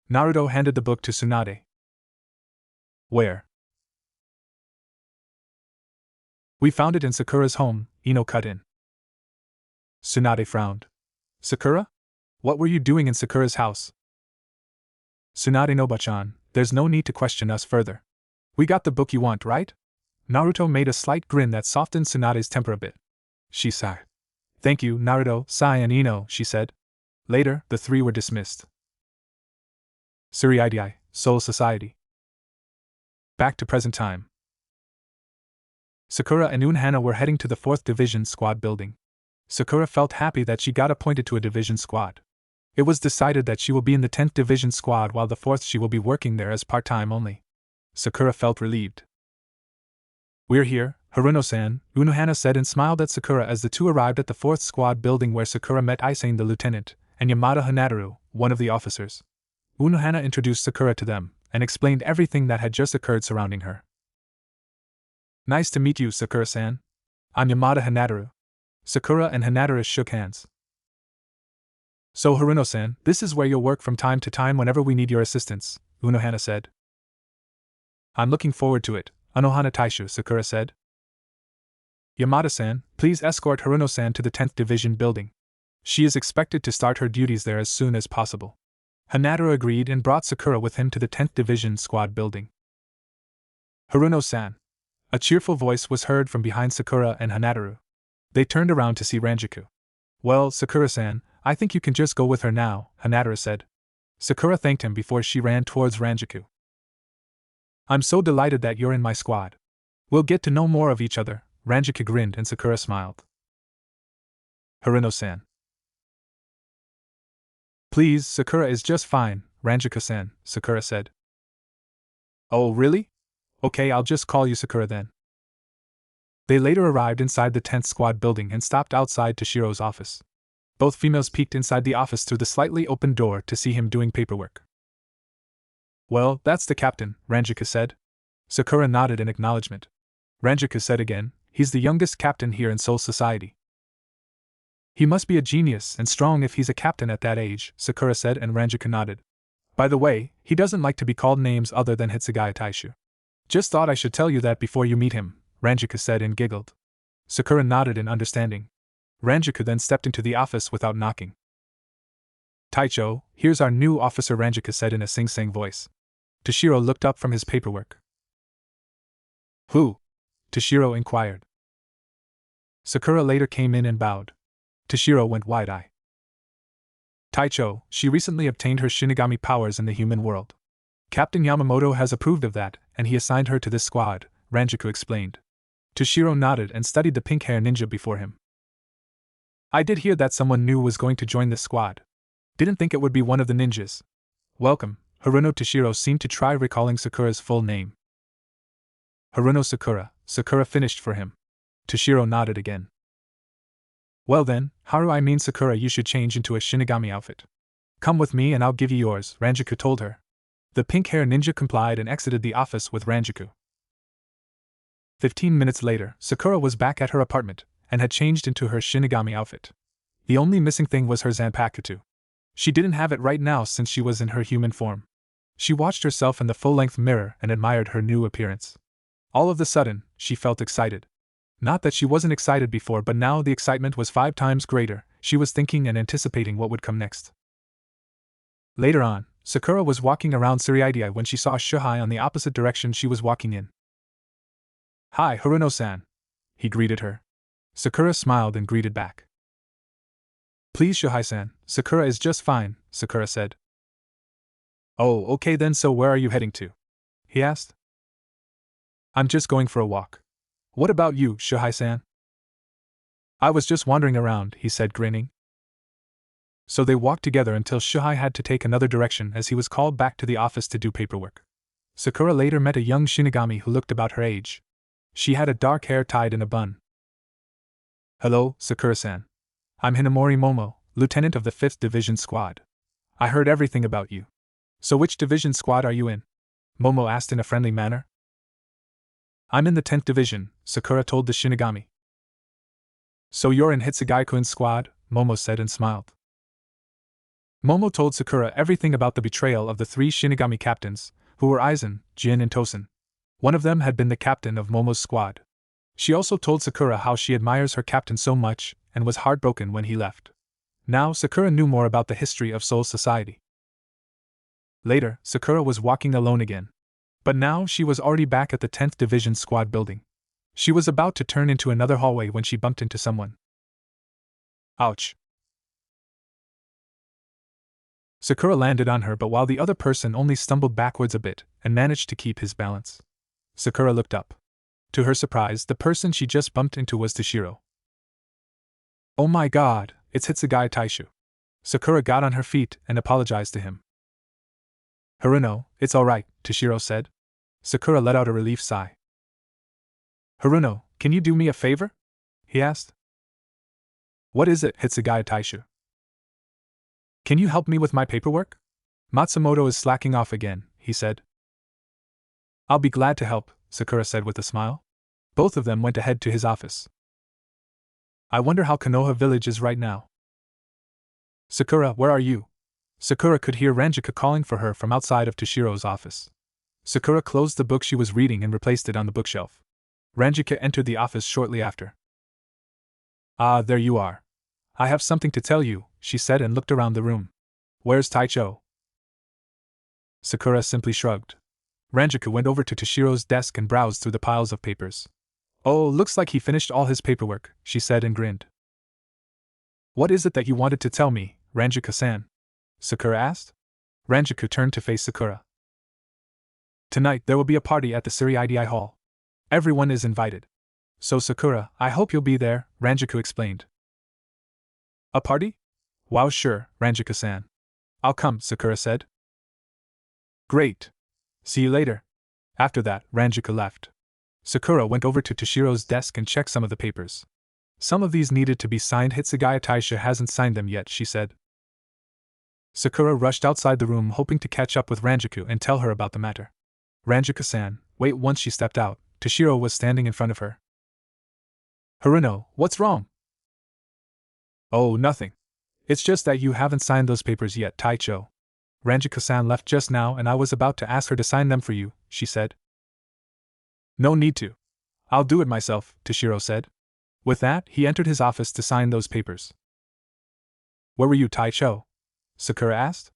Naruto handed the book to Tsunade. Where? We found it in Sakura's home, Ino cut in. Tsunade frowned. Sakura? What were you doing in Sakura's house? Tsunade Noba-chan, there's no need to question us further. We got the book you want, right? Naruto made a slight grin that softened Tsunade's temper a bit. She sighed. Thank you, Naruto, Sai and Ino, she said. Later, the three were dismissed. Suriidai, Soul Society. Back to present time. Sakura and Unohana were heading to the 4th Division Squad building. Sakura felt happy that she got appointed to a division squad. It was decided that she will be in the 10th Division Squad while the 4th she will be working there as part-time only. Sakura felt relieved. We're here, Haruno-san, Unohana said and smiled at Sakura as the two arrived at the 4th Squad building where Sakura met Isane the lieutenant, and Yamada Hanataru, one of the officers. Unohana introduced Sakura to them, and explained everything that had just occurred surrounding her. Nice to meet you, Sakura-san. I'm Yamada Hanataru. Sakura and Hanataru shook hands. So Haruno-san, this is where you'll work from time to time whenever we need your assistance, Unohana said. I'm looking forward to it, Anohana Taishu, Sakura said. Yamada-san, please escort Haruno-san to the 10th Division building. She is expected to start her duties there as soon as possible. Hanataru agreed and brought Sakura with him to the 10th Division Squad building. Haruno-san. A cheerful voice was heard from behind Sakura and Hanataru. They turned around to see Ranjaku. Well, Sakura-san, I think you can just go with her now, Hanataru said. Sakura thanked him before she ran towards Ranjaku. I'm so delighted that you're in my squad. We'll get to know more of each other, Ranjaku grinned and Sakura smiled. Haruno-san. Please, Sakura is just fine, Ranjaku-san, Sakura said. Oh, really? Okay, I'll just call you Sakura then. They later arrived inside the 10th Squad building and stopped outside Toshiro's office. Both females peeked inside the office through the slightly open door to see him doing paperwork. Well, that's the captain, Ranjaku said. Sakura nodded in acknowledgement. Ranjaku said again, he's the youngest captain here in Soul Society. He must be a genius and strong if he's a captain at that age, Sakura said and Ranjaku nodded. By the way, he doesn't like to be called names other than Hitsugaya Taishu. Just thought I should tell you that before you meet him, Ranjaku said and giggled. Sakura nodded in understanding. Ranjaku then stepped into the office without knocking. Taicho, here's our new officer, Ranjaku said in a sing-sang voice. Toshiro looked up from his paperwork. Who? Toshiro inquired. Sakura later came in and bowed. Toshiro went wide-eyed. Taicho, she recently obtained her Shinigami powers in the human world. Captain Yamamoto has approved of that, and he assigned her to this squad, Ranjaku explained. Toshiro nodded and studied the pink-hair ninja before him. I did hear that someone new was going to join this squad. Didn't think it would be one of the ninjas. Welcome, Haruno. Toshiro seemed to try recalling Sakura's full name. Haruno Sakura, Sakura finished for him. Toshiro nodded again. Well then, Sakura, you should change into a Shinigami outfit. Come with me and I'll give you yours, Ranjaku told her. The pink-hair ninja complied and exited the office with Ranjaku. 15 minutes later, Sakura was back at her apartment, and had changed into her Shinigami outfit. The only missing thing was her Zanpakuto. She didn't have it right now since she was in her human form. She watched herself in the full-length mirror and admired her new appearance. All of a sudden, she felt excited. Not that she wasn't excited before, but now the excitement was 5 times greater. She was thinking and anticipating what would come next. Later on, Sakura was walking around Suriidai when she saw Shuhei on the opposite direction she was walking in. Hi, Haruno-san. He greeted her. Sakura smiled and greeted back. Please, Shuhei-san, Sakura is just fine, Sakura said. Oh, okay then, so where are you heading to? He asked. I'm just going for a walk. What about you, Shuhei-san? I was just wandering around, he said, grinning. So they walked together until Shuhei had to take another direction as he was called back to the office to do paperwork. Sakura later met a young Shinigami who looked about her age. She had a dark hair tied in a bun. Hello, Sakura-san. I'm Hinamori Momo, lieutenant of the 5th Division Squad. I heard everything about you. So which division squad are you in? Momo asked in a friendly manner. I'm in the 10th Division, Sakura told the Shinigami. So you're in Hitsugai-kun's squad, Momo said and smiled. Momo told Sakura everything about the betrayal of the 3 Shinigami captains, who were Aizen, Jin and Tosen. One of them had been the captain of Momo's squad. She also told Sakura how she admires her captain so much and was heartbroken when he left. Now Sakura knew more about the history of Soul Society. Later, Sakura was walking alone again. But now she was already back at the 10th Division Squad building. She was about to turn into another hallway when she bumped into someone. Ouch. Sakura landed on her, but while the other person only stumbled backwards a bit and managed to keep his balance. Sakura looked up. To her surprise, the person she just bumped into was Toshiro. Oh my god, it's Hitsugai Taishu. Sakura got on her feet and apologized to him. Haruno, it's alright, Toshiro said. Sakura let out a relief sigh. Haruno, can you do me a favor? He asked. What is it, Hitsugai Taishu? Can you help me with my paperwork? Matsumoto is slacking off again, he said. I'll be glad to help, Sakura said with a smile. Both of them went ahead to his office. I wonder how Konoha Village is right now. Sakura, where are you? Sakura could hear Ranjika calling for her from outside of Toshiro's office. Sakura closed the book she was reading and replaced it on the bookshelf. Ranjika entered the office shortly after. Ah, there you are. I have something to tell you, she said and looked around the room. Where's Taicho? Sakura simply shrugged. Ranjika went over to Toshiro's desk and browsed through the piles of papers. Oh, looks like he finished all his paperwork, she said and grinned. What is it that you wanted to tell me, Ranjika-san? Sakura asked. Ranjika turned to face Sakura. Tonight there will be a party at the Suri-idi Hall. Everyone is invited. So Sakura, I hope you'll be there, Ranjika explained. A party? Wow, sure, Ranjika-san. I'll come, Sakura said. Great. See you later. After that, Ranjika left. Sakura went over to Toshiro's desk and checked some of the papers. Some of these needed to be signed. Hitsugai Taisha hasn't signed them yet, she said. Sakura rushed outside the room hoping to catch up with Ranjika and tell her about the matter. Ranjika-san, wait. Once she stepped out, Toshiro was standing in front of her. Haruno, what's wrong? Oh, nothing. It's just that you haven't signed those papers yet, Taicho. Ranjika-san left just now and I was about to ask her to sign them for you, she said. No need to. I'll do it myself, Toshiro said. With that, he entered his office to sign those papers. Where were you, Taicho? Sakura asked.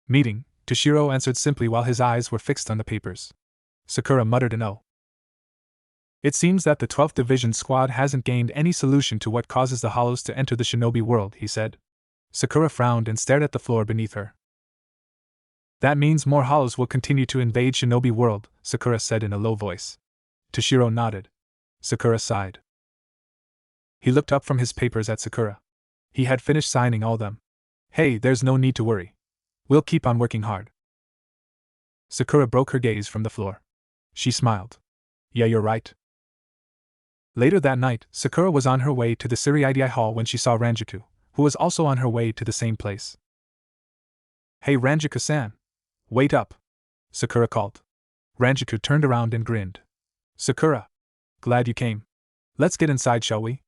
Meeting, Toshiro answered simply while his eyes were fixed on the papers. Sakura muttered an "oh." It seems that the 12th Division Squad hasn't gained any solution to what causes the hollows to enter the shinobi world, he said. Sakura frowned and stared at the floor beneath her. That means more hollows will continue to invade shinobi world, Sakura said in a low voice. Toshiro nodded. Sakura sighed. He looked up from his papers at Sakura. He had finished signing all of them. Hey, there's no need to worry. We'll keep on working hard. Sakura broke her gaze from the floor. She smiled. Yeah, you're right. Later that night, Sakura was on her way to the Suri-idi Hall when she saw Ranjika, who was also on her way to the same place. Hey Ranjika-san. Wait up. Sakura called. Ranjika turned around and grinned. Sakura. Glad you came. Let's get inside, shall we?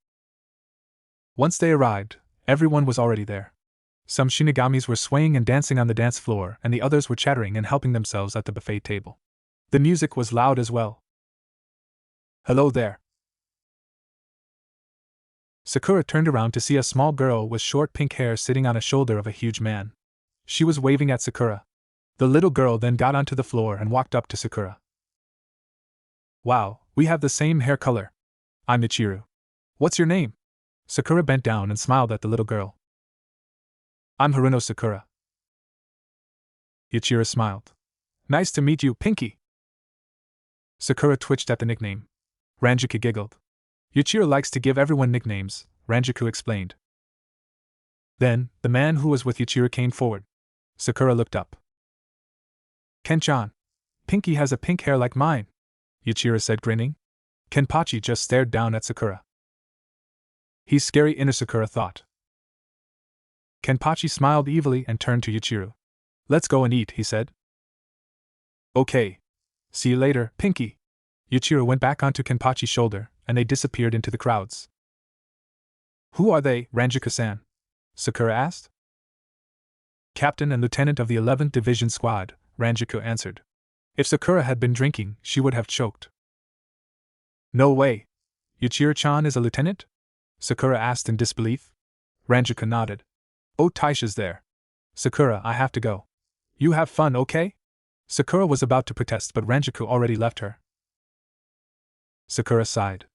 Once they arrived, everyone was already there. Some shinigamis were swaying and dancing on the dance floor, and the others were chattering and helping themselves at the buffet table. The music was loud as well. Hello there. Sakura turned around to see a small girl with short pink hair sitting on a shoulder of a huge man. She was waving at Sakura. The little girl then got onto the floor and walked up to Sakura. Wow, we have the same hair color. I'm Michiru. What's your name? Sakura bent down and smiled at the little girl. I'm Haruno Sakura. Michiru smiled. Nice to meet you, Pinky. Sakura twitched at the nickname. Ranjiku giggled. Yuichiro likes to give everyone nicknames, Ranjiku explained. Then, the man who was with Yuichiro came forward. Sakura looked up. Ken-chan. Pinky has a pink hair like mine, Yuichiro said, grinning. Kenpachi just stared down at Sakura. He's scary, inner Sakura thought. Kenpachi smiled evilly and turned to Yuichiro. Let's go and eat, he said. Okay. See you later, Pinky. Yuichiro went back onto Kenpachi's shoulder, and they disappeared into the crowds. Who are they, Ranjiku-san? Sakura asked. Captain and Lieutenant of the 11th Division Squad, Ranjiku answered. If Sakura had been drinking, she would have choked. No way. Yuichiro-chan is a lieutenant? Sakura asked in disbelief. Ranjiku nodded. Oh, Taisha's there. Sakura, I have to go. You have fun, okay? Sakura was about to protest, but Ranjiku already left her. Sakura sighed.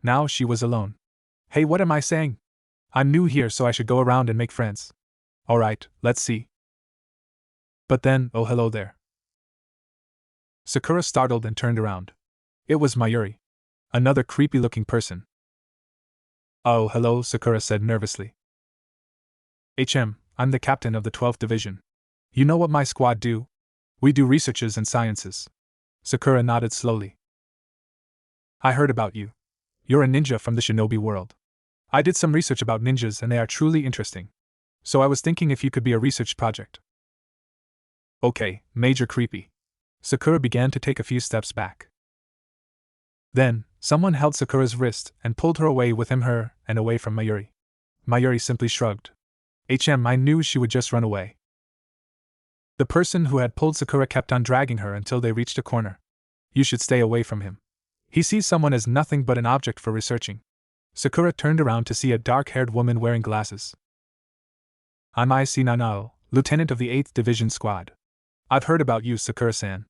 Now she was alone. Hey, what am I saying? I'm new here, so I should go around and make friends. Alright, let's see. But then, oh hello there. Sakura startled and turned around. It was Mayuri. Another creepy-looking person. Oh, hello, Sakura said nervously. I'm the captain of the 12th Division. You know what my squad do? We do researches and sciences. Sakura nodded slowly. I heard about you. You're a ninja from the shinobi world. I did some research about ninjas and they are truly interesting. So I was thinking if you could be a research project. Okay, Major Creepy. Sakura began to take a few steps back. Then, someone held Sakura's wrist and pulled her away with him, and away from Mayuri. Mayuri simply shrugged. I knew she would just run away. The person who had pulled Sakura kept on dragging her until they reached a corner. You should stay away from him. He sees someone as nothing but an object for researching. Sakura turned around to see a dark-haired woman wearing glasses. I'm Isi Nanao, lieutenant of the 8th Division Squad. I've heard about you, Sakura-san.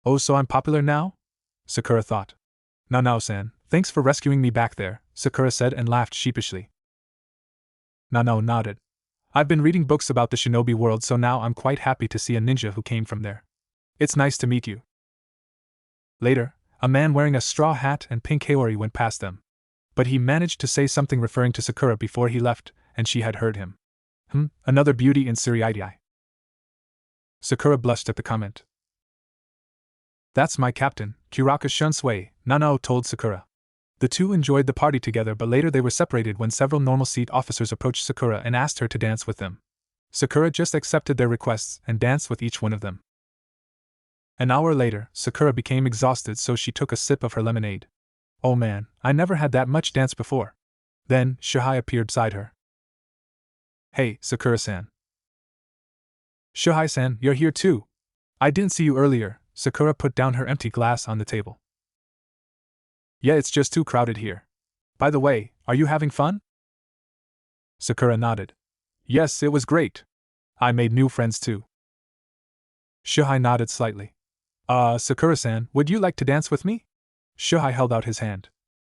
Oh, so I'm popular now? Sakura thought. Nanao-san, thanks for rescuing me back there, Sakura said and laughed sheepishly. Nanao nodded. I've been reading books about the shinobi world, so now I'm quite happy to see a ninja who came from there. It's nice to meet you. Later, a man wearing a straw hat and pink haori went past them. But he managed to say something referring to Sakura before he left, and she had heard him. Another beauty in Suriidai. Sakura blushed at the comment. That's my captain, Kuraka Shunsui, Nanao told Sakura. The two enjoyed the party together, but later they were separated when several normal seat officers approached Sakura and asked her to dance with them. Sakura just accepted their requests and danced with each one of them. An hour later, Sakura became exhausted, so she took a sip of her lemonade. Oh man, I never had that much dance before. Then, Shuhei appeared beside her. Hey, Sakura-san. Shuhei-san, you're here too. I didn't see you earlier. Sakura put down her empty glass on the table. Yeah, it's just too crowded here. By the way, are you having fun? Sakura nodded. Yes, it was great. I made new friends too. Shuhei nodded slightly. Sakura-san, would you like to dance with me? Shuhei held out his hand.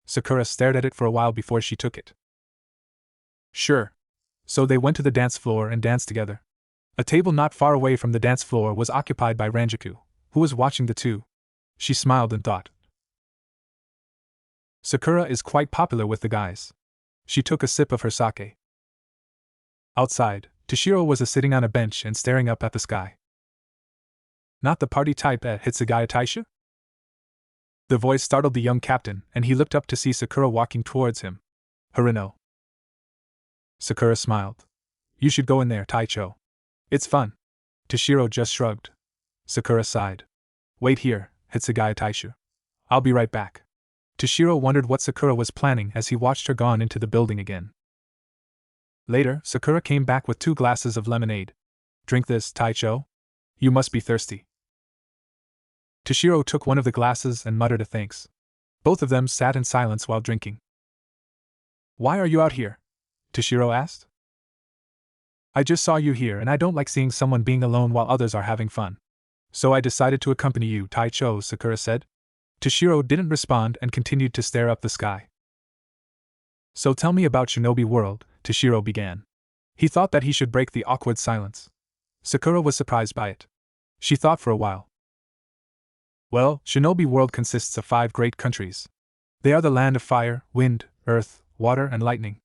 Sakura stared at it for a while before she took it. Sure. So they went to the dance floor and danced together. A table not far away from the dance floor was occupied by Ranjiku, who was watching the two. She smiled and thought. Sakura is quite popular with the guys. She took a sip of her sake. Outside, Toshiro was sitting on a bench and staring up at the sky. Not the party type at Hitsugaya Taisha? The voice startled the young captain, and he looked up to see Sakura walking towards him. Harino. Sakura smiled. You should go in there, Taicho. It's fun. Toshiro just shrugged. Sakura sighed. Wait here, Hitsugaya Taisha. I'll be right back. Toshiro wondered what Sakura was planning as he watched her gone into the building again. Later, Sakura came back with 2 glasses of lemonade. Drink this, Taicho. You must be thirsty. Toshiro took one of the glasses and muttered a thanks. Both of them sat in silence while drinking. Why are you out here? Toshiro asked. I just saw you here and I don't like seeing someone being alone while others are having fun. So I decided to accompany you, Taicho, Sakura said. Toshiro didn't respond and continued to stare up the sky. So tell me about Shinobi World, Toshiro began. He thought that he should break the awkward silence. Sakura was surprised by it. She thought for a while. Well, Shinobi World consists of 5 great countries. They are the land of fire, wind, earth, water, and lightning.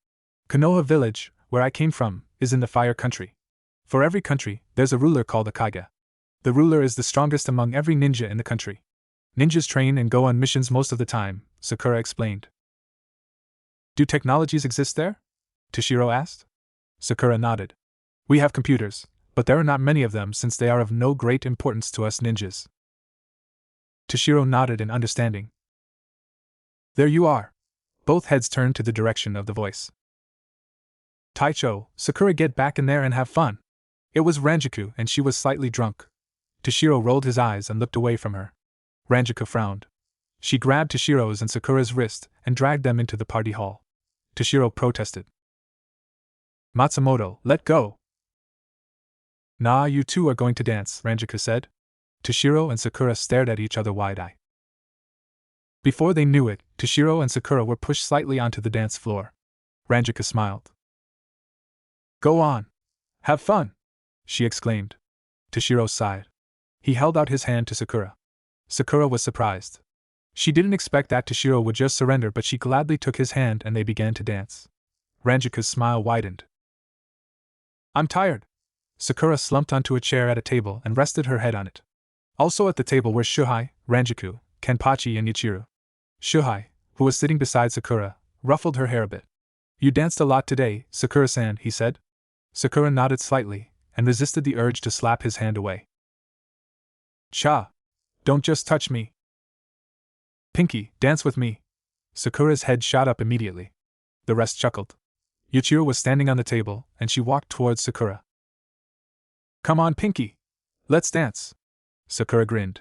Konoha village, where I came from, is in the fire country. For every country, there's a ruler called a kage. The ruler is the strongest among every ninja in the country. Ninjas train and go on missions most of the time, Sakura explained. Do technologies exist there? Toshiro asked. Sakura nodded. We have computers, but there are not many of them since they are of no great importance to us ninjas. Toshiro nodded in understanding. There you are. Both heads turned to the direction of the voice. Taicho, Sakura, get back in there and have fun. It was Ranjaku and she was slightly drunk. Toshiro rolled his eyes and looked away from her. Ranjaku frowned. She grabbed Toshiro's and Sakura's wrist and dragged them into the party hall. Toshiro protested. Matsumoto, let go. Nah, you two are going to dance, Ranjaku said. Toshiro and Sakura stared at each other wide-eyed. Before they knew it, Toshiro and Sakura were pushed slightly onto the dance floor. Ranjaku smiled. Go on. Have fun, she exclaimed. Toshiro sighed. He held out his hand to Sakura. Sakura was surprised. She didn't expect that Toshiro would just surrender, but she gladly took his hand and they began to dance. Ranjaku's smile widened. I'm tired. Sakura slumped onto a chair at a table and rested her head on it. Also at the table were Shuhei, Ranjaku, Kenpachi, and Yuichiro. Shuhei, who was sitting beside Sakura, ruffled her hair a bit. You danced a lot today, Sakura-san, he said. Sakura nodded slightly and resisted the urge to slap his hand away. Cha! Don't just touch me. Pinky, dance with me. Sakura's head shot up immediately. The rest chuckled. Yuichiro was standing on the table, and she walked towards Sakura. Come on, Pinky. Let's dance. Sakura grinned.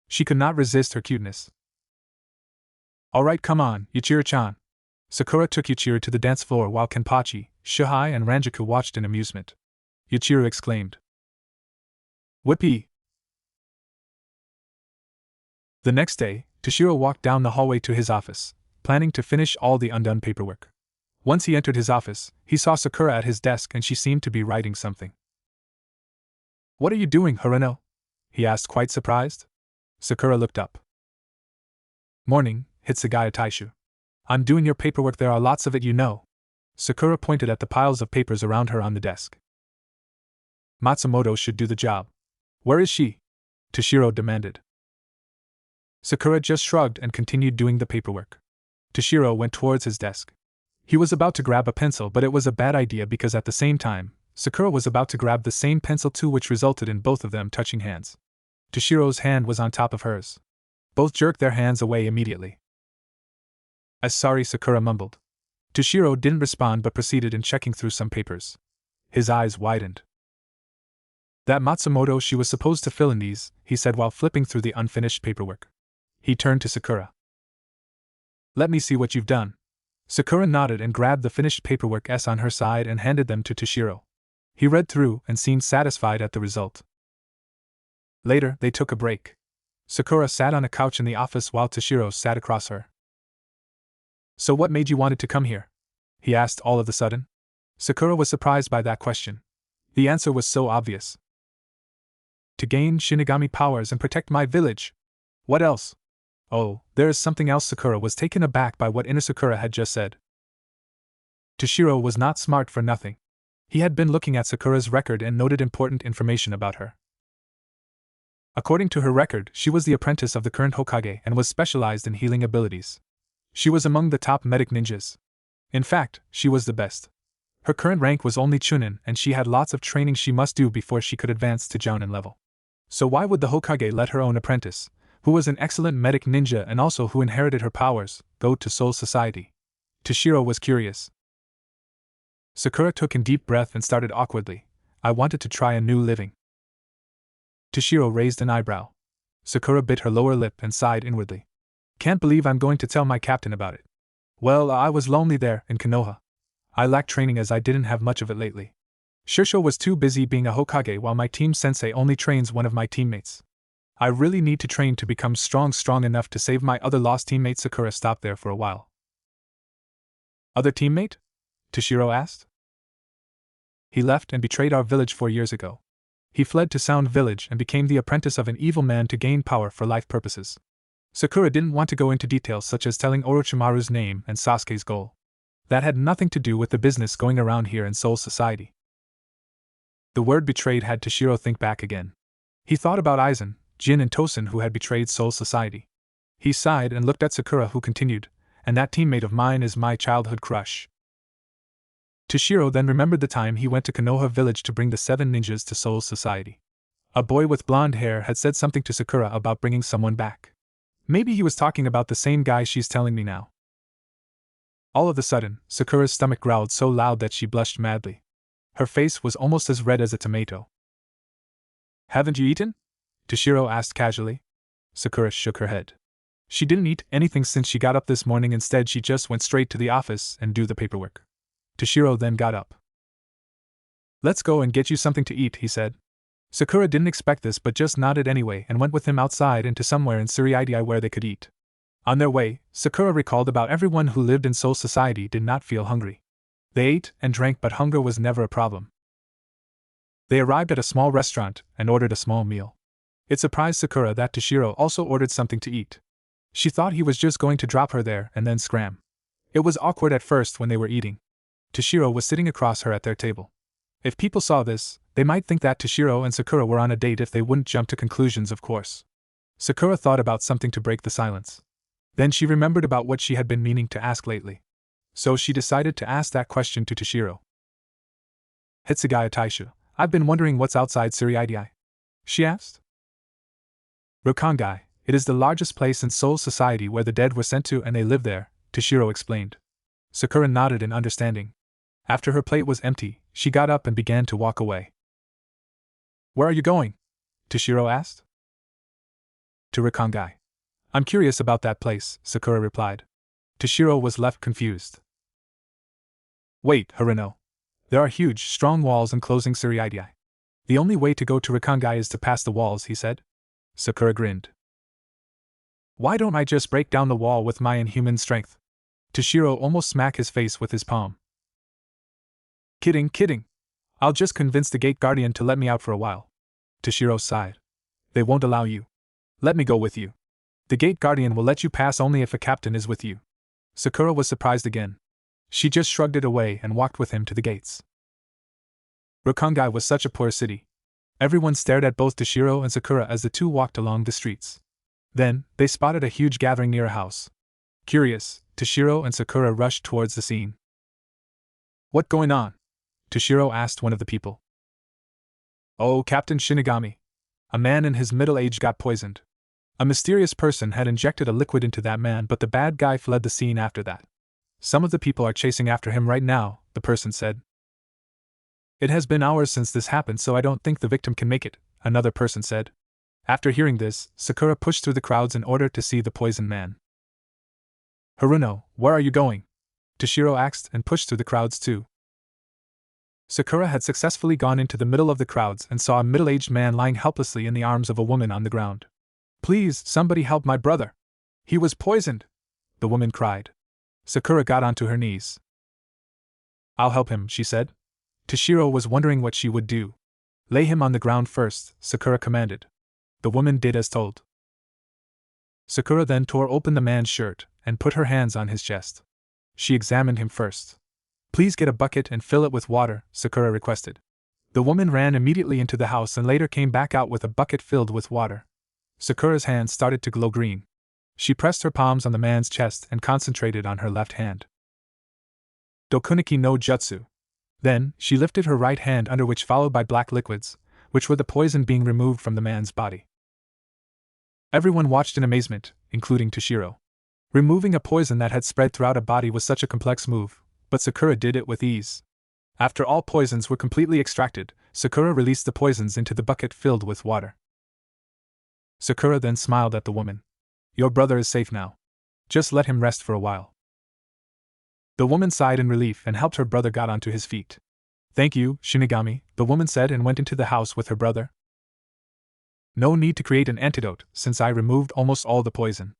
She could not resist her cuteness. Alright, come on, Yuichiro-chan. Sakura took Yuichiro to the dance floor while Kenpachi, Shuhei, and Ranjaku watched in amusement. Yuichiro exclaimed. Whippy! The next day, Toshiro walked down the hallway to his office, planning to finish all the undone paperwork. Once he entered his office, he saw Sakura at his desk and she seemed to be writing something. What are you doing, Haruno? He asked, quite surprised. Sakura looked up. Morning, Hitsugaya Taishu. I'm doing your paperwork, there are lots of it, you know. Sakura pointed at the piles of papers around her on the desk. Matsumoto should do the job. Where is she? Toshiro demanded. Sakura just shrugged and continued doing the paperwork. Toshiro went towards his desk. He was about to grab a pencil, but it was a bad idea because at the same time, Sakura was about to grab the same pencil too, which resulted in both of them touching hands. Toshiro's hand was on top of hers. Both jerked their hands away immediately. Sorry, Sakura mumbled. Toshiro didn't respond but proceeded in checking through some papers. His eyes widened. That Matsumoto, she was supposed to fill in these, he said while flipping through the unfinished paperwork. He turned to Sakura. Let me see what you've done. Sakura nodded and grabbed the finished paperwork on her side and handed them to Toshiro. He read through and seemed satisfied at the result. Later, they took a break. Sakura sat on a couch in the office while Toshiro sat across her. So what made you want to come here? He asked all of a sudden. Sakura was surprised by that question. The answer was so obvious. To gain Shinigami powers and protect my village. What else? Oh, there is something else. Sakura was taken aback by what Inner Sakura had just said. Toshiro was not smart for nothing. He had been looking at Sakura's record and noted important information about her. According to her record, she was the apprentice of the current Hokage and was specialized in healing abilities. She was among the top medic ninjas. In fact, she was the best. Her current rank was only Chunin and she had lots of training she must do before she could advance to Jounin level. So why would the Hokage let her own apprentice, who was an excellent medic ninja and also who inherited her powers, go to Soul Society? Toshiro was curious. Sakura took a deep breath and started awkwardly. I wanted to try a new living. Toshiro raised an eyebrow. Sakura bit her lower lip and sighed inwardly. Can't believe I'm going to tell my captain about it. Well, I was lonely there in Konoha. I lacked training as I didn't have much of it lately. Shisho was too busy being a Hokage while my team sensei only trains one of my teammates. I really need to train to become strong enough to save my other lost teammate. Sakura stopped there for a while. Other teammate? Toshiro asked. He left and betrayed our village 4 years ago. He fled to Sound Village and became the apprentice of an evil man to gain power for life purposes. Sakura didn't want to go into details such as telling Orochimaru's name and Sasuke's goal. That had nothing to do with the business going around here in Soul Society. The word betrayed had Toshiro think back again. He thought about Aizen, Jin and Tosen who had betrayed Soul Society. He sighed and looked at Sakura who continued, and that teammate of mine is my childhood crush. Toshiro then remembered the time he went to Konoha village to bring the 7 ninjas to Soul Society. A boy with blonde hair had said something to Sakura about bringing someone back. Maybe he was talking about the same guy she's telling me now. All of a sudden, Sakura's stomach growled so loud that she blushed madly. Her face was almost as red as a tomato. Haven't you eaten? Toshiro asked casually. Sakura shook her head. She didn't eat anything since she got up this morning. Instead, she just went straight to the office and do the paperwork. Toshiro then got up. Let's go and get you something to eat, he said. Sakura didn't expect this but just nodded anyway and went with him outside into somewhere in Suriidai where they could eat. On their way, Sakura recalled about everyone who lived in Soul Society did not feel hungry. They ate and drank but hunger was never a problem. They arrived at a small restaurant and ordered a small meal. It surprised Sakura that Toshiro also ordered something to eat. She thought he was just going to drop her there and then scram. It was awkward at first when they were eating. Toshiro was sitting across her at their table. If people saw this, they might think that Toshiro and Sakura were on a date if they wouldn't jump to conclusions, of course. Sakura thought about something to break the silence. Then she remembered about what she had been meaning to ask lately. So she decided to ask that question to Toshiro. Hitsugaya Taishu, I've been wondering what's outside Suriidai? She asked. Rokangai, it is the largest place in Soul Society where the dead were sent to and they live there, Toshiro explained. Sakura nodded in understanding. After her plate was empty, she got up and began to walk away. Where are you going? Toshiro asked. To Rokangai. I'm curious about that place, Sakura replied. Toshiro was left confused. Wait, Harino. There are huge, strong walls enclosing Suriidai. The only way to go to Rokangai is to pass the walls, he said. Sakura grinned. Why don't I just break down the wall with my inhuman strength? Toshiro almost smacked his face with his palm. Kidding. I'll just convince the gate guardian to let me out for a while. Toshiro sighed. They won't allow you. Let me go with you. The gate guardian will let you pass only if a captain is with you. Sakura was surprised again. She just shrugged it away and walked with him to the gates. Rokangai was such a poor city. Everyone stared at both Toshiro and Sakura as the two walked along the streets. Then, they spotted a huge gathering near a house. Curious, Toshiro and Sakura rushed towards the scene. What going on? Toshiro asked one of the people. Oh, Captain Shinigami. A man in his middle age got poisoned. A mysterious person had injected a liquid into that man, but the bad guy fled the scene after that. Some of the people are chasing after him right now, the person said. It has been hours since this happened, so I don't think the victim can make it, another person said. After hearing this, Sakura pushed through the crowds in order to see the poisoned man. Haruno, where are you going? Toshiro asked and pushed through the crowds too. Sakura had successfully gone into the middle of the crowds and saw a middle-aged man lying helplessly in the arms of a woman on the ground. Please, somebody help my brother. He was poisoned, the woman cried. Sakura got onto her knees. I'll help him, she said. Toshiro was wondering what she would do. Lay him on the ground first, Sakura commanded. The woman did as told. Sakura then tore open the man's shirt and put her hands on his chest. She examined him first. Please get a bucket and fill it with water, Sakura requested. The woman ran immediately into the house and later came back out with a bucket filled with water. Sakura's hands started to glow green. She pressed her palms on the man's chest and concentrated on her left hand. Dokuniki no Jutsu. Then, she lifted her right hand, under which followed by black liquids, which were the poison being removed from the man's body. Everyone watched in amazement, including Toshiro. Removing a poison that had spread throughout a body was such a complex move, but Sakura did it with ease. After all poisons were completely extracted, Sakura released the poisons into the bucket filled with water. Sakura then smiled at the woman. Your brother is safe now. Just let him rest for a while. The woman sighed in relief and helped her brother get onto his feet. Thank you, Shinigami, the woman said and went into the house with her brother. No need to create an antidote, since I removed almost all the poison.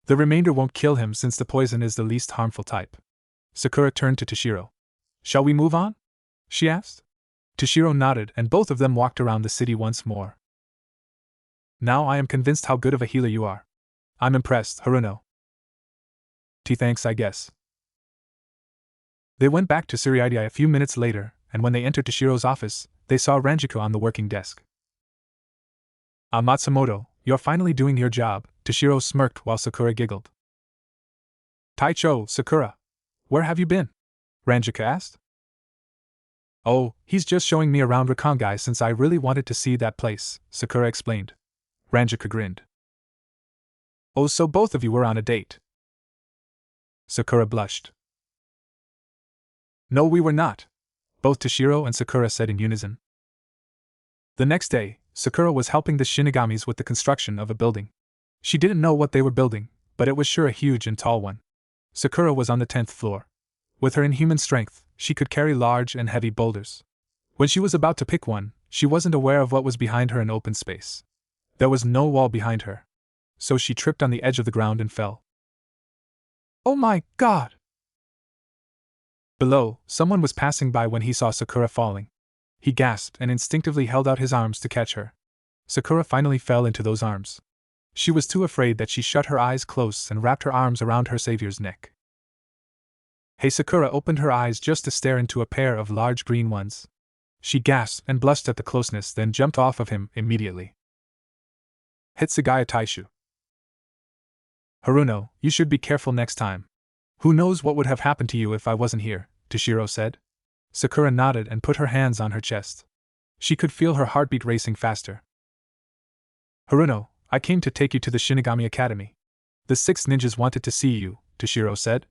The remainder won't kill him since the poison is the least harmful type. Sakura turned to Toshiro. Shall we move on? She asked. Toshiro nodded and both of them walked around the city once more. Now I am convinced how good of a healer you are. I'm impressed, Haruno. Thanks, I guess. They went back to Tsurayuki a few minutes later, and when they entered Toshiro's office, they saw Ranjiko on the working desk. Matsumoto, you're finally doing your job, Toshiro smirked while Sakura giggled. Taicho, Sakura. Where have you been? Ranjika asked. Oh, he's just showing me around Rakongai since I really wanted to see that place, Sakura explained. Ranjika grinned. Oh, so both of you were on a date. Sakura blushed. No, we were not, both Toshiro and Sakura said in unison. The next day, Sakura was helping the Shinigamis with the construction of a building. She didn't know what they were building, but it was sure a huge and tall one. Sakura was on the 10th floor. With her inhuman strength, she could carry large and heavy boulders. When she was about to pick one, she wasn't aware of what was behind her in open space. There was no wall behind her. So she tripped on the edge of the ground and fell. Oh my God! Below, someone was passing by when he saw Sakura falling. He gasped and instinctively held out his arms to catch her. Sakura finally fell into those arms. She was too afraid that she shut her eyes close and wrapped her arms around her savior's neck. Hey, Sakura opened her eyes just to stare into a pair of large green ones. She gasped and blushed at the closeness, then jumped off of him immediately. Hitsugaya Taishu. Haruno, you should be careful next time. Who knows what would have happened to you if I wasn't here, Toshiro said. Sakura nodded and put her hands on her chest. She could feel her heartbeat racing faster. Haruno, I came to take you to the Shinigami Academy. The 6 ninjas wanted to see you, Toshiro said.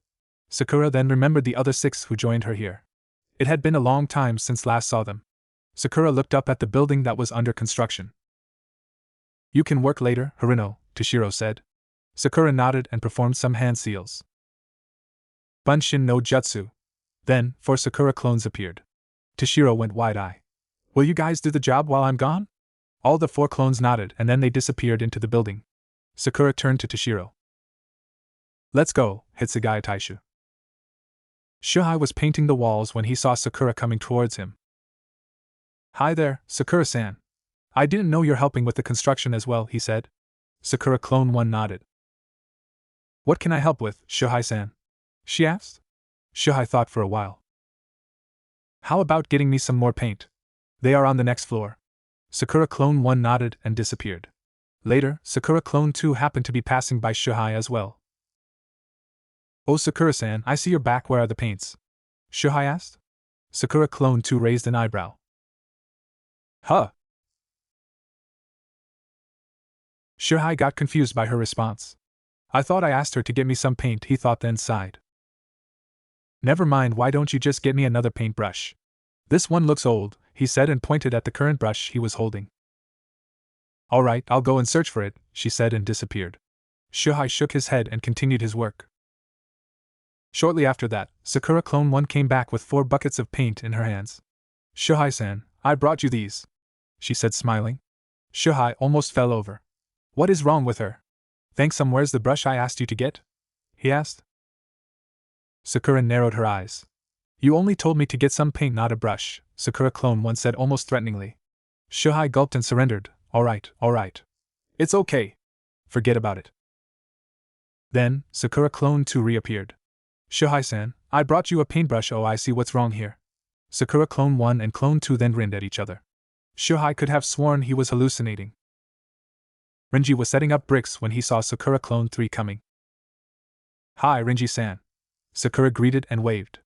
Sakura then remembered the other 6 who joined her here. It had been a long time since last saw them. Sakura looked up at the building that was under construction. You can work later, Haruno, Toshiro said. Sakura nodded and performed some hand seals. Bunshin no Jutsu. Then, 4 Sakura clones appeared. Toshiro went wide-eyed. Will you guys do the job while I'm gone? All the 4 clones nodded and then they disappeared into the building. Sakura turned to Toshiro. Let's go, Hitsugaya Taishu. Shuhei was painting the walls when he saw Sakura coming towards him. Hi there, Sakura-san. I didn't know you're helping with the construction as well, he said. Sakura Clone 1 nodded. What can I help with, Shuhei-san? She asked. Shuhei thought for a while. How about getting me some more paint? They are on the next floor. Sakura Clone 1 nodded and disappeared. Later, Sakura Clone 2 happened to be passing by Shuhei as well. Oh, Sakura-san, I see you're back. Where are the paints? Shuhei asked. Sakura Clone 2 raised an eyebrow. Huh? Shuhei got confused by her response. I thought I asked her to get me some paint, he thought, then sighed. Never mind, why don't you just get me another paintbrush? This one looks old, he said and pointed at the current brush he was holding. All right, I'll go and search for it, she said and disappeared. Shuhei shook his head and continued his work. Shortly after that, Sakura Clone 1 came back with 4 buckets of paint in her hands. Shuhei-san, I brought you these, she said smiling. Shuhei almost fell over. What is wrong with her? Thanks. Where's the brush I asked you to get? He asked. Sakura narrowed her eyes. You only told me to get some paint, not a brush, Sakura Clone 1 said almost threateningly. Shuhei gulped and surrendered. All right. It's okay. Forget about it. Then, Sakura Clone 2 reappeared. Shuhei-san, I brought you a paintbrush. Oh, I see what's wrong here. Sakura Clone 1 and Clone 2 then grinned at each other. Shuhei could have sworn he was hallucinating. Renji was setting up bricks when he saw Sakura Clone 3 coming. Hi, Renji-san. Sakura greeted and waved.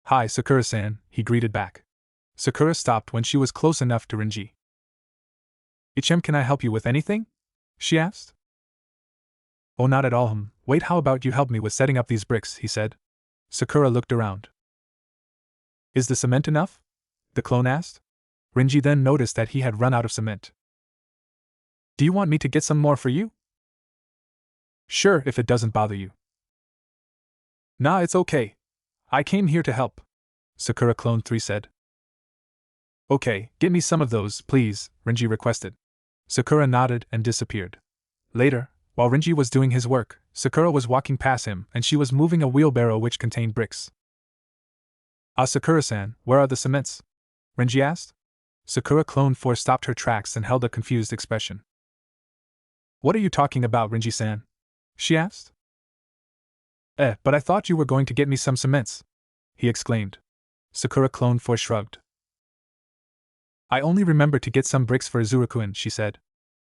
Hi, Sakura-san, he greeted back. Sakura stopped when she was close enough to Renji. Ichem, can I help you with anything? She asked. Oh, not at all. Wait, how about you help me with setting up these bricks, he said. Sakura looked around. Is the cement enough? The clone asked. Renji then noticed that he had run out of cement. Do you want me to get some more for you? Sure, if it doesn't bother you. Nah, it's okay. I came here to help, Sakura Clone 3 said. Okay, get me some of those, please, Renji requested. Sakura nodded and disappeared. Later, while Renji was doing his work, Sakura was walking past him and she was moving a wheelbarrow which contained bricks. Ah, Sakura-san, where are the cements? Renji asked. Sakura Clone 4 stopped her tracks and held a confused expression. What are you talking about, Renji-san? She asked. But I thought you were going to get me some cements, he exclaimed. Sakura Clone 4 shrugged. I only remember to get some bricks for Izuru-kun, she said.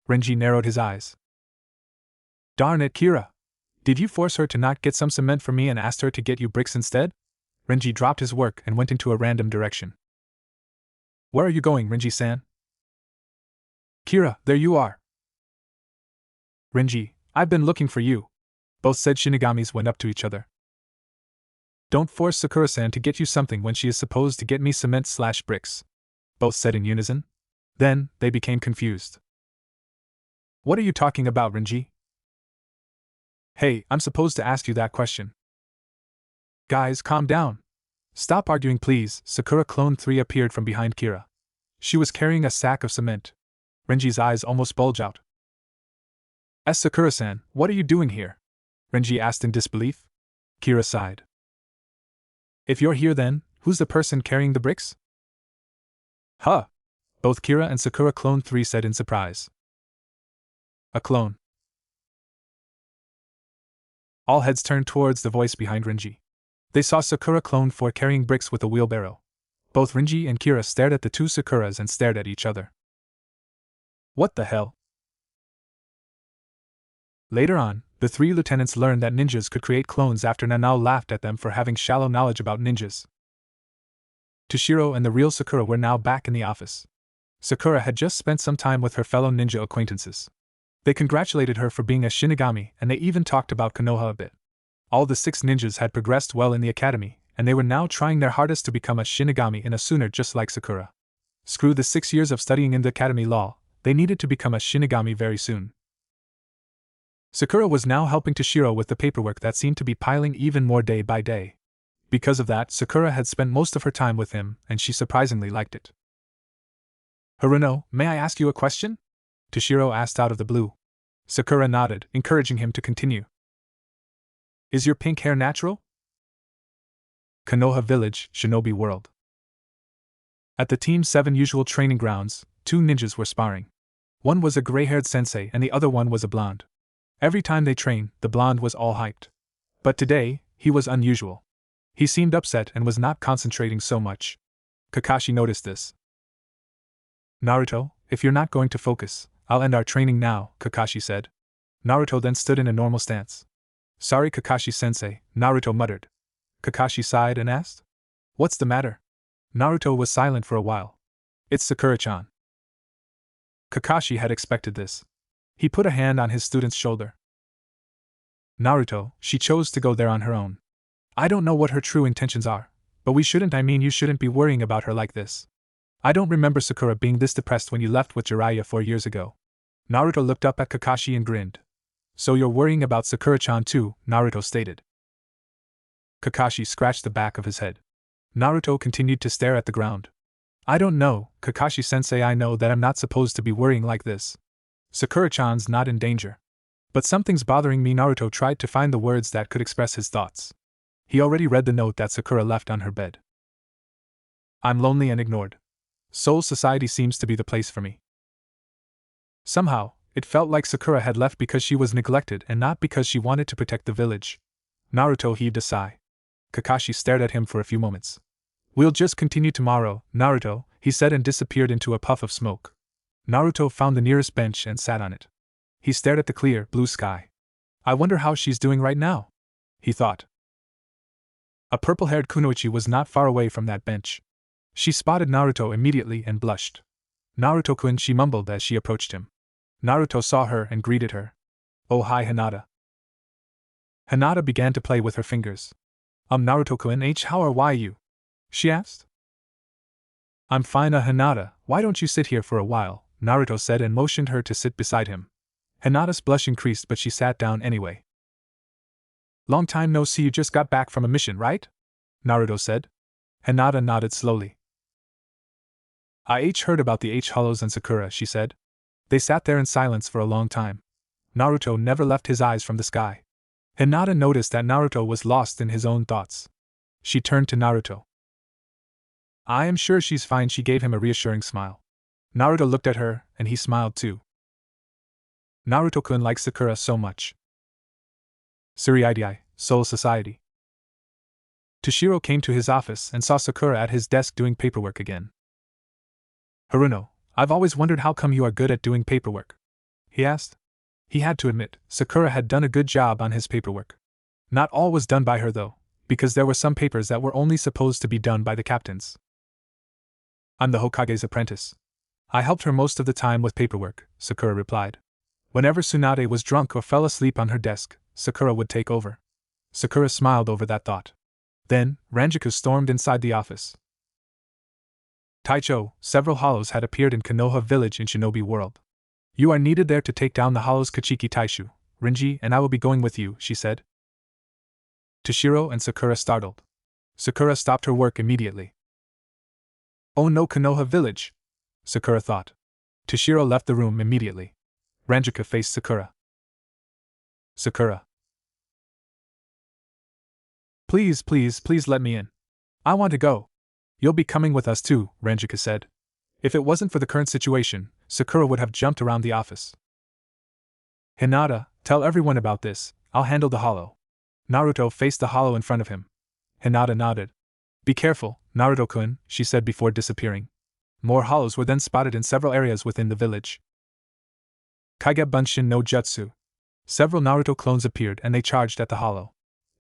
Renji narrowed his eyes. Darn it, Kira! Did you force her to not get some cement for me and asked her to get you bricks instead? Renji dropped his work and went into a random direction. Where are you going, Renji-san? Kira, there you are. Renji, I've been looking for you. Both said Shinigamis went up to each other. Don't force Sakura-san to get you something when she is supposed to get me cement/bricks. Both said in unison. Then, they became confused. What are you talking about, Renji? Hey, I'm supposed to ask you that question. Guys, calm down. Stop arguing, please. Sakura Clone 3 appeared from behind Kira. She was carrying a sack of cement. Renji's eyes almost bulged out. Sakura-san, what are you doing here? Renji asked in disbelief. Kira sighed. If you're here then, who's the person carrying the bricks? Huh! Both Kira and Sakura Clone 3 said in surprise. A clone. All heads turned towards the voice behind Renji. They saw Sakura Clone 4 carrying bricks with a wheelbarrow. Both Renji and Kira stared at the two Sakuras and stared at each other. What the hell? Later on, the three lieutenants learned that ninjas could create clones after Nanao laughed at them for having shallow knowledge about ninjas. Toshiro and the real Sakura were now back in the office. Sakura had just spent some time with her fellow ninja acquaintances. They congratulated her for being a Shinigami, and they even talked about Konoha a bit. All the 6 ninjas had progressed well in the academy, and they were now trying their hardest to become a Shinigami in a sooner just like Sakura. Screw the 6 years of studying in the academy law, they needed to become a Shinigami very soon. Sakura was now helping Toshiro with the paperwork that seemed to be piling even more day by day. Because of that, Sakura had spent most of her time with him, and she surprisingly liked it. Haruno, may I ask you a question? Toshiro asked out of the blue. Sakura nodded, encouraging him to continue. Is your pink hair natural? Konoha Village, Shinobi World. At the Team 7 usual training grounds, 2 ninjas were sparring. One was a gray-haired sensei and the other one was a blonde. Every time they trained, the blonde was all hyped. But today, he was unusual. He seemed upset and was not concentrating so much. Kakashi noticed this. Naruto, if you're not going to focus, I'll end our training now, Kakashi said. Naruto then stood in a normal stance. Sorry, Kakashi-sensei, Naruto muttered. Kakashi sighed and asked, What's the matter? Naruto was silent for a while. It's Sakura-chan. Kakashi had expected this. He put a hand on his student's shoulder. Naruto, she chose to go there on her own. I don't know what her true intentions are, but you shouldn't be worrying about her like this. I don't remember Sakura being this depressed when you left with Jiraiya 4 years ago. Naruto looked up at Kakashi and grinned. So you're worrying about Sakura-chan too, Naruto stated. Kakashi scratched the back of his head. Naruto continued to stare at the ground. I don't know, Kakashi-sensei, I know that I'm not supposed to be worrying like this. Sakura-chan's not in danger. But something's bothering me. Naruto tried to find the words that could express his thoughts. He already read the note that Sakura left on her bed. I'm lonely and ignored. Soul Society seems to be the place for me. Somehow, it felt like Sakura had left because she was neglected and not because she wanted to protect the village. Naruto heaved a sigh. Kakashi stared at him for a few moments. We'll just continue tomorrow, Naruto, he said and disappeared into a puff of smoke. Naruto found the nearest bench and sat on it. He stared at the clear, blue sky. I wonder how she's doing right now, he thought. A purple-haired kunoichi was not far away from that bench. She spotted Naruto immediately and blushed. Naruto-kun, she mumbled as she approached him. Naruto saw her and greeted her. Oh hi Hinata. Hinata began to play with her fingers. Naruto-kun, how are you? She asked. I'm fine, Hinata, why don't you sit here for a while, Naruto said and motioned her to sit beside him. Hinata's blush increased but she sat down anyway. Long time no see, you just got back from a mission, right? Naruto said. Hinata nodded slowly. I heard about the Hollows and Sakura, she said. They sat there in silence for a long time. Naruto never left his eyes from the sky. Hinata noticed that Naruto was lost in his own thoughts. She turned to Naruto. I am sure she's fine, she gave him a reassuring smile. Naruto looked at her, and he smiled too. Naruto-kun likes Sakura so much. Tsuruidai, Soul Society. Toshiro came to his office and saw Sakura at his desk doing paperwork again. Haruno, I've always wondered how come you are good at doing paperwork, he asked. He had to admit, Sakura had done a good job on his paperwork. Not all was done by her though, because there were some papers that were only supposed to be done by the captains. I'm the Hokage's apprentice. I helped her most of the time with paperwork, Sakura replied. Whenever Tsunade was drunk or fell asleep on her desk, Sakura would take over. Sakura smiled over that thought. Then, Ranjaku stormed inside the office. Taicho, several hollows had appeared in Konoha village in Shinobi World. You are needed there to take down the hollows Kachiki Taishu, Rinji and I will be going with you, she said. Toshiro and Sakura startled. Sakura stopped her work immediately. Oh no, Konoha village, Sakura thought. Toshiro left the room immediately. Ranjaku faced Sakura. Sakura. Please let me in. I want to go. You'll be coming with us too, Ranjaku said. If it wasn't for the current situation, Sakura would have jumped around the office. Hinata, tell everyone about this, I'll handle the hollow. Naruto faced the hollow in front of him. Hinata nodded. Be careful, Naruto-kun, she said before disappearing. More hollows were then spotted in several areas within the village. Kage Bunshin no Jutsu. Several Naruto clones appeared and they charged at the hollow.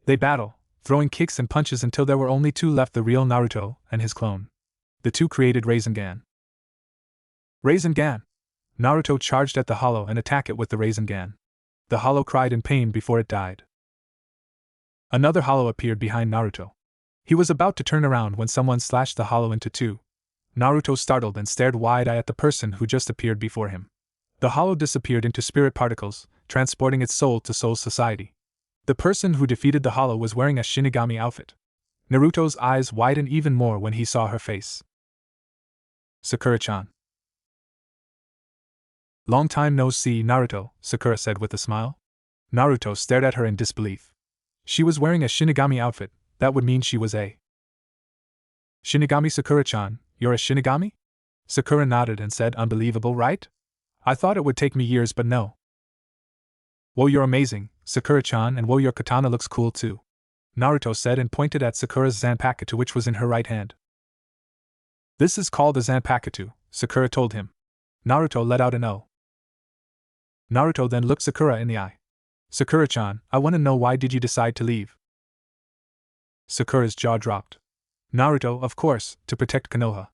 They battled, throwing kicks and punches until there were only two left, the real Naruto and his clone. The two created Rasengan. Rasengan! Naruto charged at the hollow and attacked it with the Rasengan. The hollow cried in pain before it died. Another hollow appeared behind Naruto. He was about to turn around when someone slashed the hollow into two. Naruto startled and stared wide-eyed at the person who just appeared before him. The hollow disappeared into spirit particles, transporting its soul to Soul Society. The person who defeated the hollow was wearing a Shinigami outfit. Naruto's eyes widened even more when he saw her face. Sakura-chan. Long time no see, Naruto, Sakura said with a smile. Naruto stared at her in disbelief. She was wearing a Shinigami outfit, that would mean she was a Shinigami. Sakura-chan, you're a Shinigami? Sakura nodded and said, unbelievable, right? I thought it would take me years, but no. Whoa, you're amazing, Sakura-chan, and whoa, your katana looks cool too. Naruto said and pointed at Sakura's Zanpakuto, which was in her right hand. This is called a Zanpakuto, Sakura told him. Naruto let out an "oh." Naruto then looked Sakura in the eye. Sakura-chan, I want to know, why did you decide to leave? Sakura's jaw dropped. Naruto, of course, to protect Konoha.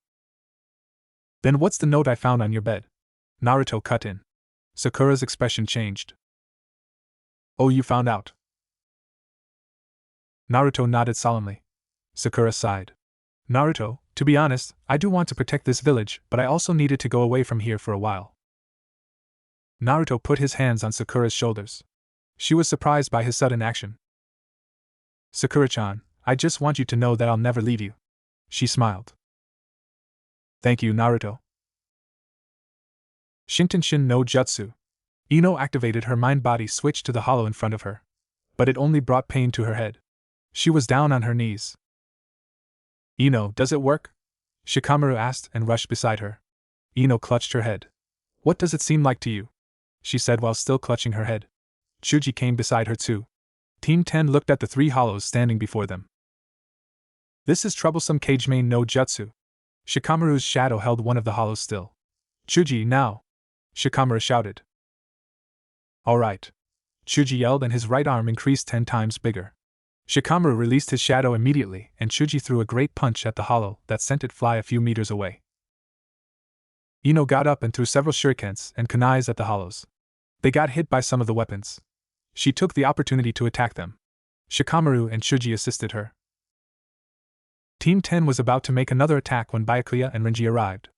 Then what's the note I found on your bed? Naruto cut in. Sakura's expression changed. Oh, you found out? Naruto nodded solemnly. Sakura sighed. Naruto, to be honest, I do want to protect this village, but I also needed to go away from here for a while. Naruto put his hands on Sakura's shoulders. She was surprised by his sudden action. Sakura-chan, I just want you to know that I'll never leave you. She smiled. Thank you, Naruto. Shintenshin no Jutsu. Ino activated her mind-body switch to the hollow in front of her. But it only brought pain to her head. She was down on her knees. Ino, does it work? Shikamaru asked and rushed beside her. Ino clutched her head. What does it seem like to you? She said while still clutching her head. Chuji came beside her too. Team 10 looked at the three hollows standing before them. This is troublesome Kagemain no Jutsu. Shikamaru's shadow held one of the hollows still. Chuji, now! Shikamaru shouted. Alright. Chuji yelled and his right arm increased 10 times bigger. Shikamaru released his shadow immediately and Chuji threw a great punch at the hollow that sent it fly a few meters away. Ino got up and threw several shurikens and kunais at the hollows. They got hit by some of the weapons. She took the opportunity to attack them. Shikamaru and Chuji assisted her. Team 10 was about to make another attack when Byakuya and Rinji arrived.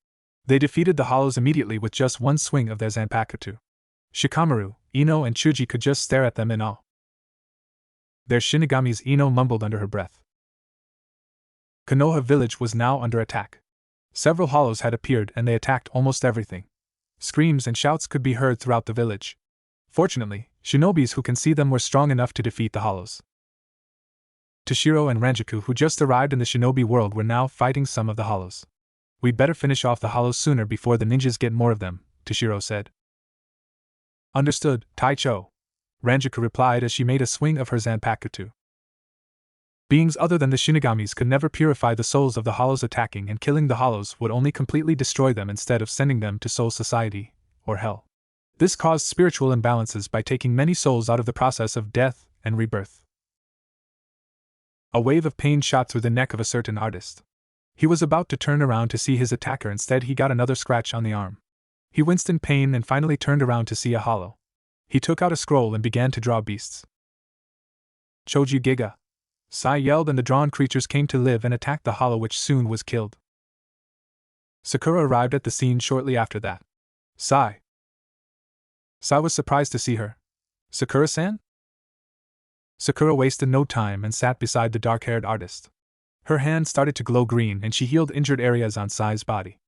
They defeated the hollows immediately with just one swing of their Zanpakuto. Shikamaru, Ino and Chuji could just stare at them in awe. Their Shinigamis, Ino mumbled under her breath. Konoha village was now under attack. Several hollows had appeared and they attacked almost everything. Screams and shouts could be heard throughout the village. Fortunately, shinobis who can see them were strong enough to defeat the hollows. Toshiro and Ranjaku, who just arrived in the shinobi world, were now fighting some of the hollows. We'd better finish off the hollows sooner before the ninjas get more of them, Toshiro said. Understood, Taicho, Ranjaku replied as she made a swing of her Zanpakuto. Beings other than the Shinigamis could never purify the souls of the hollows. Attacking and killing the hollows would only completely destroy them instead of sending them to Soul Society, or Hell. This caused spiritual imbalances by taking many souls out of the process of death and rebirth. A wave of pain shot through the neck of a certain artist. He was about to turn around to see his attacker, instead he got another scratch on the arm. He winced in pain and finally turned around to see a hollow. He took out a scroll and began to draw beasts. Choji Giga! Sai yelled, and the drawn creatures came to live and attacked the hollow, which soon was killed. Sakura arrived at the scene shortly after that. Sai was surprised to see her. Sakura-san? Sakura wasted no time and sat beside the dark-haired artist. Her hand started to glow green and she healed injured areas on Sai's body.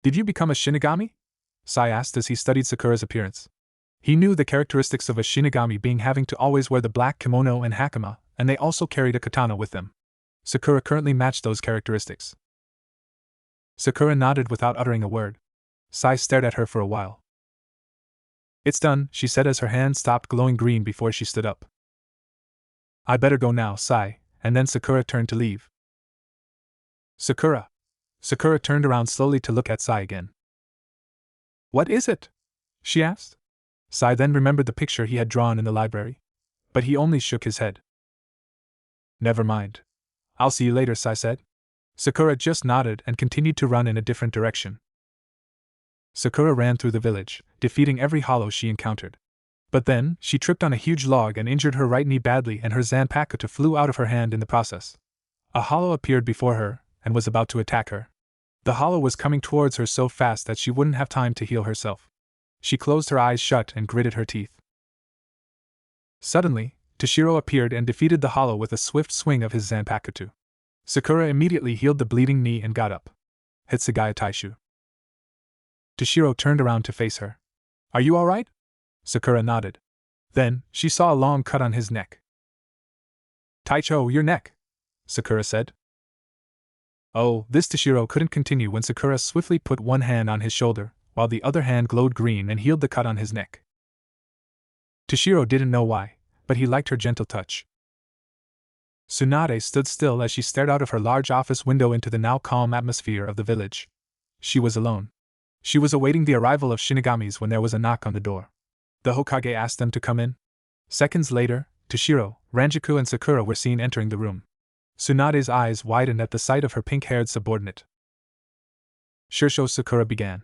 Did you become a Shinigami? Sai asked as he studied Sakura's appearance. He knew the characteristics of a Shinigami, being having to always wear the black kimono and hakama, and they also carried a katana with them. Sakura currently matched those characteristics. Sakura nodded without uttering a word. Sai stared at her for a while. It's done, she said as her hand stopped glowing green before she stood up. I better go now, Sai, and then Sakura turned to leave. Sakura turned around slowly to look at Sai again. What is it? She asked. Sai then remembered the picture he had drawn in the library. But he only shook his head. Never mind. I'll see you later, Sai said. Sakura just nodded and continued to run in a different direction. Sakura ran through the village, defeating every hollow she encountered. But then, she tripped on a huge log and injured her right knee badly, and her Zanpakuto flew out of her hand in the process. A hollow appeared before her, and was about to attack her. The hollow was coming towards her so fast that she wouldn't have time to heal herself. She closed her eyes shut and gritted her teeth. Suddenly, Toshiro appeared and defeated the hollow with a swift swing of his Zanpakuto. Sakura immediately healed the bleeding knee and got up. Hitsugaya Taishu. Toshiro turned around to face her. Are you alright? Sakura nodded. Then, she saw a long cut on his neck. Taicho, your neck, Sakura said. Oh, this Toshiro couldn't continue when Sakura swiftly put one hand on his shoulder, while the other hand glowed green and healed the cut on his neck. Toshiro didn't know why, but he liked her gentle touch. Tsunade stood still as she stared out of her large office window into the now calm atmosphere of the village. She was alone. She was awaiting the arrival of Shinigamis when there was a knock on the door. The Hokage asked them to come in. Seconds later, Toshiro, Ranjaku and Sakura were seen entering the room. Tsunade's eyes widened at the sight of her pink-haired subordinate. Shursho, Sakura began.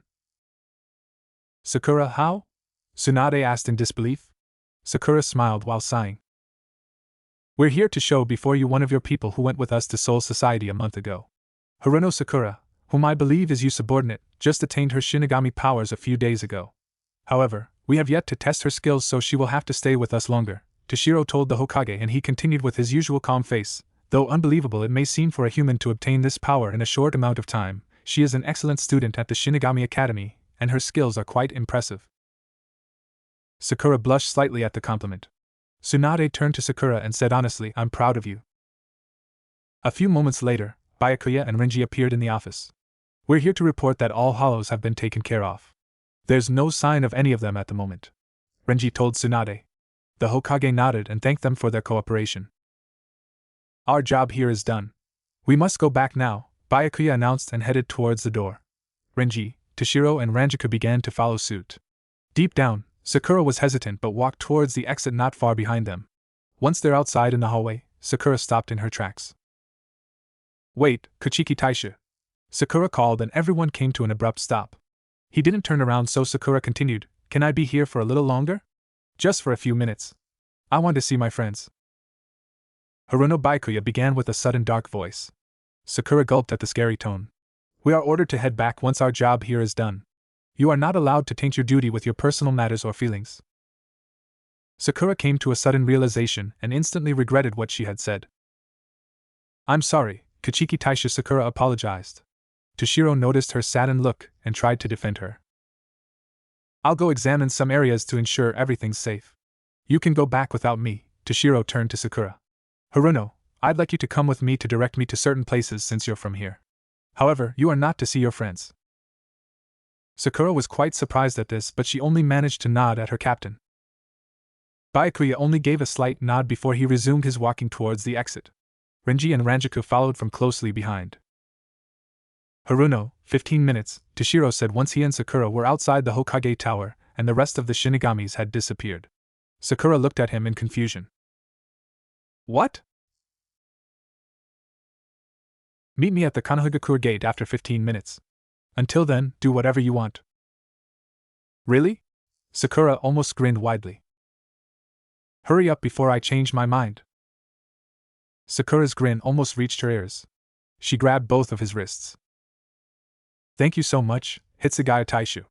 Sakura, how? Tsunade asked in disbelief. Sakura smiled while sighing. We're here to show before you one of your people who went with us to Soul Society a month ago. Haruno Sakura, whom I believe is your subordinate, just attained her Shinigami powers a few days ago. However, we have yet to test her skills, so she will have to stay with us longer, Toshiro told the Hokage, and he continued with his usual calm face. Though unbelievable it may seem for a human to obtain this power in a short amount of time, she is an excellent student at the Shinigami Academy, and her skills are quite impressive. Sakura blushed slightly at the compliment. Tsunade turned to Sakura and said honestly, I'm proud of you. A few moments later, Byakuya and Renji appeared in the office. We're here to report that all hollows have been taken care of. There's no sign of any of them at the moment, Renji told Tsunade. The Hokage nodded and thanked them for their cooperation. Our job here is done. We must go back now, Byakuya announced and headed towards the door. Renji, Toshiro and Ranjaku began to follow suit. Deep down, Sakura was hesitant but walked towards the exit not far behind them. Once they're outside in the hallway, Sakura stopped in her tracks. Wait, Kuchiki Taishu. Sakura called and everyone came to an abrupt stop. He didn't turn around, so Sakura continued, Can I be here for a little longer? Just for a few minutes. I want to see my friends. Haruno Byakuya began with a sudden dark voice. Sakura gulped at the scary tone. We are ordered to head back once our job here is done. You are not allowed to taint your duty with your personal matters or feelings. Sakura came to a sudden realization and instantly regretted what she had said. I'm sorry, Kuchiki Taishu. Sakura apologized. Toshiro noticed her saddened look and tried to defend her. I'll go examine some areas to ensure everything's safe. You can go back without me, Toshiro turned to Sakura. Haruno, I'd like you to come with me to direct me to certain places since you're from here. However, you are not to see your friends. Sakura was quite surprised at this, but she only managed to nod at her captain. Byakuya only gave a slight nod before he resumed his walking towards the exit. Renji and Ranjaku followed from closely behind. Haruno, 15 minutes, Toshiro said once he and Sakura were outside the Hokage Tower, and the rest of the Shinigamis had disappeared. Sakura looked at him in confusion. What? Meet me at the Konohagakure gate after 15 minutes. Until then, do whatever you want. Really? Sakura almost grinned widely. Hurry up before I change my mind. Sakura's grin almost reached her ears. She grabbed both of his wrists. Thank you so much, Hitsugaya Taishu.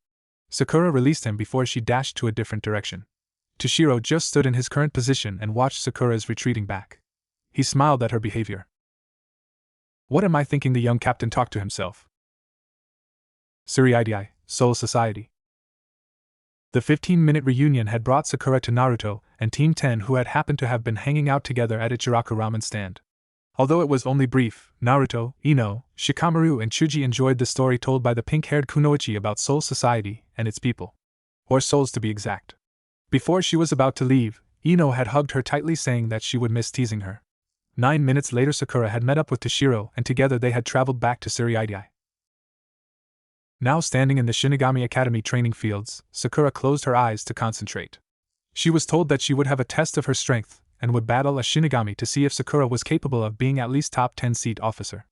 Sakura released him before she dashed to a different direction. Toshiro just stood in his current position and watched Sakura's retreating back. He smiled at her behavior. What am I thinking? The young captain talked to himself. Tsuruidai, Soul Society. The 15-minute reunion had brought Sakura to Naruto and Team 10, who had happened to have been hanging out together at Ichiraku ramen stand. Although it was only brief, Naruto, Ino, Shikamaru and Chuji enjoyed the story told by the pink-haired Kunoichi about Soul Society and its people. Or souls to be exact. Before she was about to leave, Ino had hugged her tightly, saying that she would miss teasing her. 9 minutes later, Sakura had met up with Toshiro and together they had traveled back to Tsuruidai. Now standing in the Shinigami Academy training fields, Sakura closed her eyes to concentrate. She was told that she would have a test of her strength and would battle a Shinigami to see if Sakura was capable of being at least top 10 seat officer.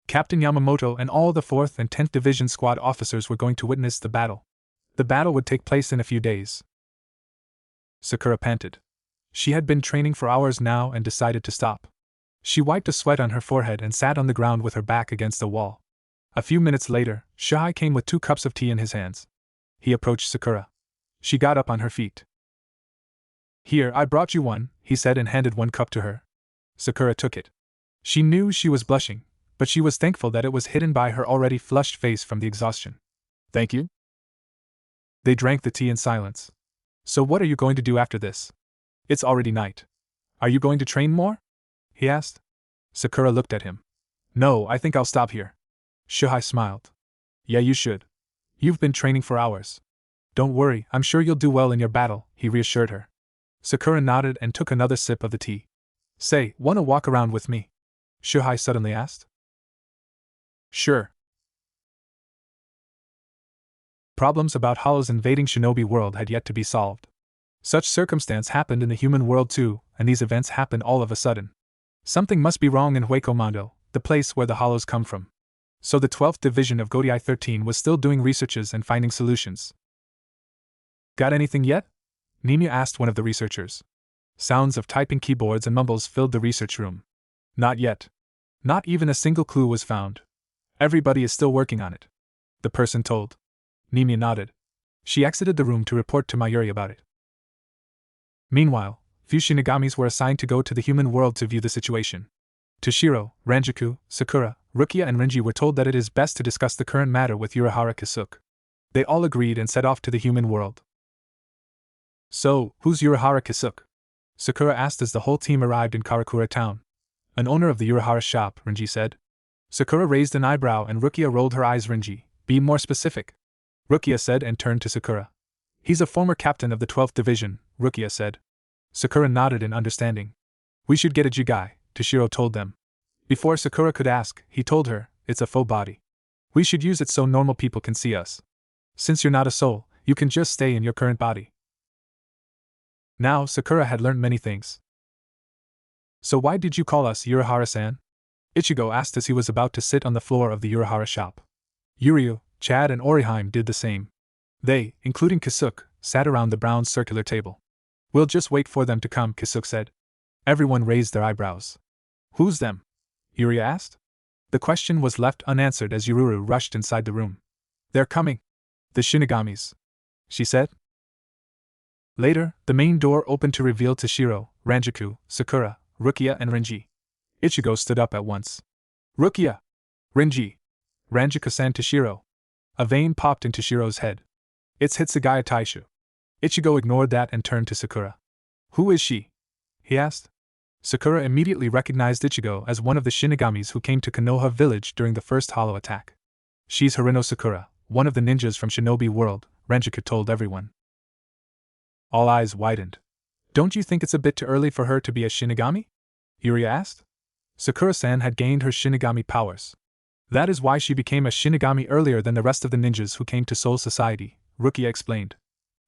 Captain Yamamoto and all the 4th and 10th Division squad officers were going to witness the battle. The battle would take place in a few days. Sakura panted. She had been training for hours now and decided to stop. She wiped a sweat on her forehead and sat on the ground with her back against the wall. A few minutes later, Shihai came with 2 cups of tea in his hands. He approached Sakura. She got up on her feet. Here, I brought you one, he said and handed 1 cup to her. Sakura took it. She knew she was blushing, but she was thankful that it was hidden by her already flushed face from the exhaustion. Thank you. They drank the tea in silence. So what are you going to do after this? It's already night. Are you going to train more? He asked. Sakura looked at him. No, I think I'll stop here. Shihai smiled. Yeah, you should. You've been training for hours. Don't worry, I'm sure you'll do well in your battle, he reassured her. Sakura nodded and took another sip of the tea. Say, wanna walk around with me? Shihai suddenly asked. Sure. Problems about hollows invading Shinobi world had yet to be solved. Such circumstance happened in the human world too, and these events happened all of a sudden. Something must be wrong in Huecomondo, the place where the hollows come from. So the 12th Division of Godai 13 was still doing researches and finding solutions. Got anything yet? Nimia asked one of the researchers. Sounds of typing keyboards and mumbles filled the research room. Not yet. Not even a single clue was found. Everybody is still working on it, the person told. Nimia nodded. She exited the room to report to Mayuri about it. Meanwhile, few Shinigamis were assigned to go to the human world to view the situation. Toshiro, Ranjaku, Sakura, Rukia and Renji were told that it is best to discuss the current matter with Urahara Kisuke. They all agreed and set off to the human world. So, who's Urahara Kisuke? Sakura asked as the whole team arrived in Karakura town. An owner of the Urahara shop, Renji said. Sakura raised an eyebrow and Rukia rolled her eyes. Renji, be more specific. Rukia said and turned to Sakura. He's a former captain of the 12th Division, Rukia said. Sakura nodded in understanding. We should get a Jigai, Toshiro told them. Before Sakura could ask, he told her, it's a faux body. We should use it so normal people can see us. Since you're not a soul, you can just stay in your current body. Now Sakura had learned many things. So why did you call us Urahara-san? Ichigo asked as he was about to sit on the floor of the Urahara shop. Yuryu, Chad and Oriheim did the same. They, including Kisuke, sat around the brown circular table. We'll just wait for them to come, Kisuke said. Everyone raised their eyebrows. Who's them? Yuri asked. The question was left unanswered as Yururu rushed inside the room. They're coming. The Shinigamis, she said. Later, the main door opened to reveal Toshiro, Ranjaku, Sakura, Rukia and Renji. Ichigo stood up at once. Rukia! Renji! Ranjaku-san, Toshiro. A vein popped in Toshiro's head. It's Hitsugaya Taishu. Ichigo ignored that and turned to Sakura. Who is she? He asked. Sakura immediately recognized Ichigo as one of the Shinigamis who came to Konoha village during the first hollow attack. She's Harino Sakura, one of the ninjas from Shinobi World, Ranjika told everyone. All eyes widened. Don't you think it's a bit too early for her to be a Shinigami? Yuri asked. Sakura-san had gained her Shinigami powers. That is why she became a Shinigami earlier than the rest of the ninjas who came to Soul Society, Rukia explained.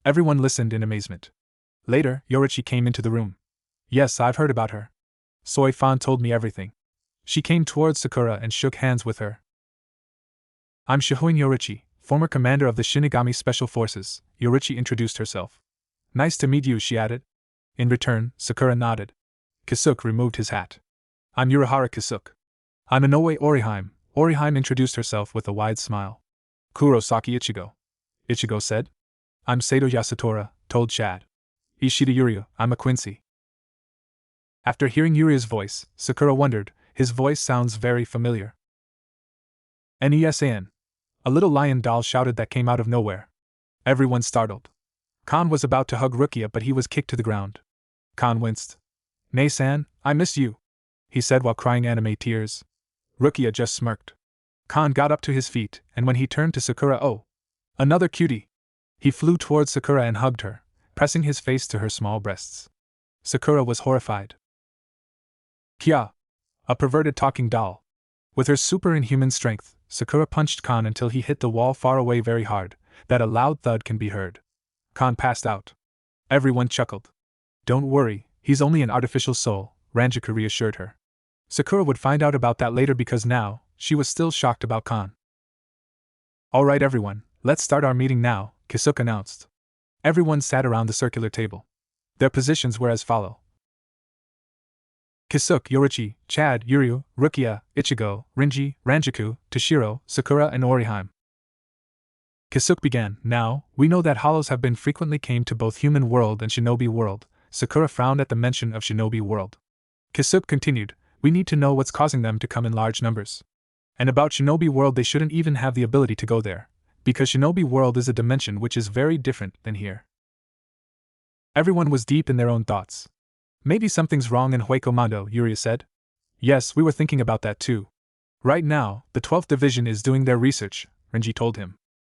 Everyone listened in amazement. Later, Yorichi came into the room. Yes, I've heard about her. Soifan told me everything. She came towards Sakura and shook hands with her. I'm Shihoin Yorichi, former commander of the Shinigami Special Forces, Yorichi introduced herself. Nice to meet you, she added. In return, Sakura nodded. Kisuke removed his hat. I'm Urahara Kisuke. I'm Inoue Oriheim. Oriheim introduced herself with a wide smile. Kurosaki Ichigo. Ichigo said. I'm Sato Yasutora, told Chad. Ishida Yuryu, I'm a Quincy. After hearing Yuryu's voice, Sakura wondered, his voice sounds very familiar. Nesan. A little lion doll shouted that came out of nowhere. Everyone startled. Khan was about to hug Rukia but he was kicked to the ground. Khan winced. Nesan, I miss you, he said while crying anime tears. Rukia just smirked. Khan got up to his feet, and when he turned to Sakura, oh, another cutie. He flew towards Sakura and hugged her, pressing his face to her small breasts. Sakura was horrified. Kya! A perverted talking doll. With her super-inhuman strength, Sakura punched Khan until he hit the wall far away very hard, that a loud thud can be heard. Khan passed out. Everyone chuckled. Don't worry, he's only an artificial soul, Ranjika reassured her. Sakura would find out about that later because now, she was still shocked about Khan. Alright everyone, let's start our meeting now, Kisuke announced. Everyone sat around the circular table. Their positions were as follow. Kisuke, Yorichi, Chad, Yuryu, Rukia, Ichigo, Rinji, Ranjiku, Toshiro, Sakura and Oriheim. Kisuke began. Now, we know that hollows have been frequently came to both human world and shinobi world. Sakura frowned at the mention of shinobi world. Kisuke continued. We need to know what's causing them to come in large numbers. And about Shinobi World, they shouldn't even have the ability to go there, because Shinobi World is a dimension which is very different than here. Everyone was deep in their own thoughts. Maybe something's wrong in Hueco-Mando, Yuri said. Yes, we were thinking about that too. Right now, the 12th Division is doing their research, Renji told him.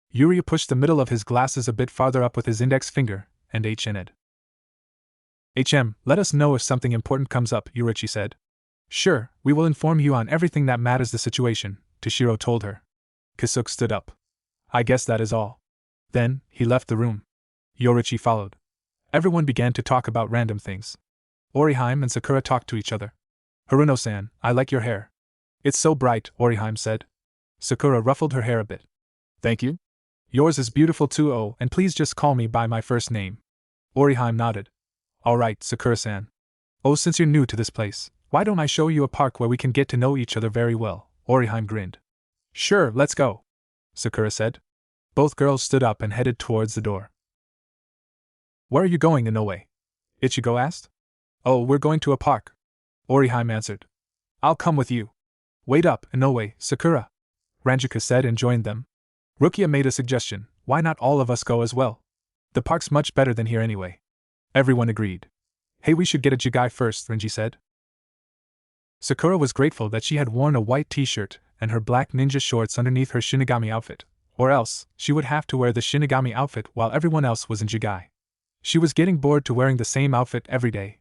Yuri pushed the middle of his glasses a bit farther up with his index finger, and HN'd. Let us know if something important comes up, Yurichi said. Sure, we will inform you on everything that matters the situation, Toshiro told her. Kisuke stood up. I guess that is all. Then, he left the room. Yorichi followed. Everyone began to talk about random things. Oriheim and Sakura talked to each other. Haruno-san, I like your hair. It's so bright, Oriheim said. Sakura ruffled her hair a bit. Thank you. Yours is beautiful too, oh, and please just call me by my first name. Oriheim nodded. Alright, Sakura-san. Oh, since you're new to this place, why don't I show you a park where we can get to know each other very well? Oriheim grinned. Sure, let's go, Sakura said. Both girls stood up and headed towards the door. Where are you going, Inoue? Ichigo asked. Oh, we're going to a park, Oriheim answered. I'll come with you. Wait up, Inoue, Sakura, Ranjika said and joined them. Rukia made a suggestion, why not all of us go as well? The park's much better than here anyway. Everyone agreed. Hey, we should get a jigai first, Renji said. Sakura was grateful that she had worn a white t-shirt and her black ninja shorts underneath her Shinigami outfit, or else, she would have to wear the Shinigami outfit while everyone else was in jigai. She was getting bored to wearing the same outfit every day.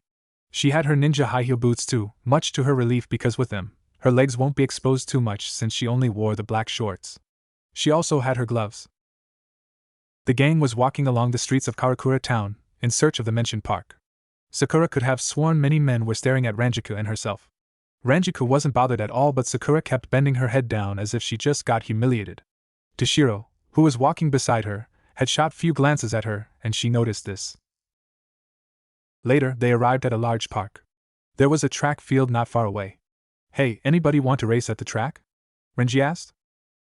She had her ninja high heel boots too, much to her relief because with them, her legs won't be exposed too much since she only wore the black shorts. She also had her gloves. The gang was walking along the streets of Karakura town, in search of the mentioned park. Sakura could have sworn many men were staring at Ranjiku and herself. Ranjiku wasn't bothered at all, but Sakura kept bending her head down as if she just got humiliated. Toshiro, who was walking beside her, had shot few glances at her, and she noticed this. Later, they arrived at a large park. There was a track field not far away. Hey, anybody want to race at the track? Renji asked.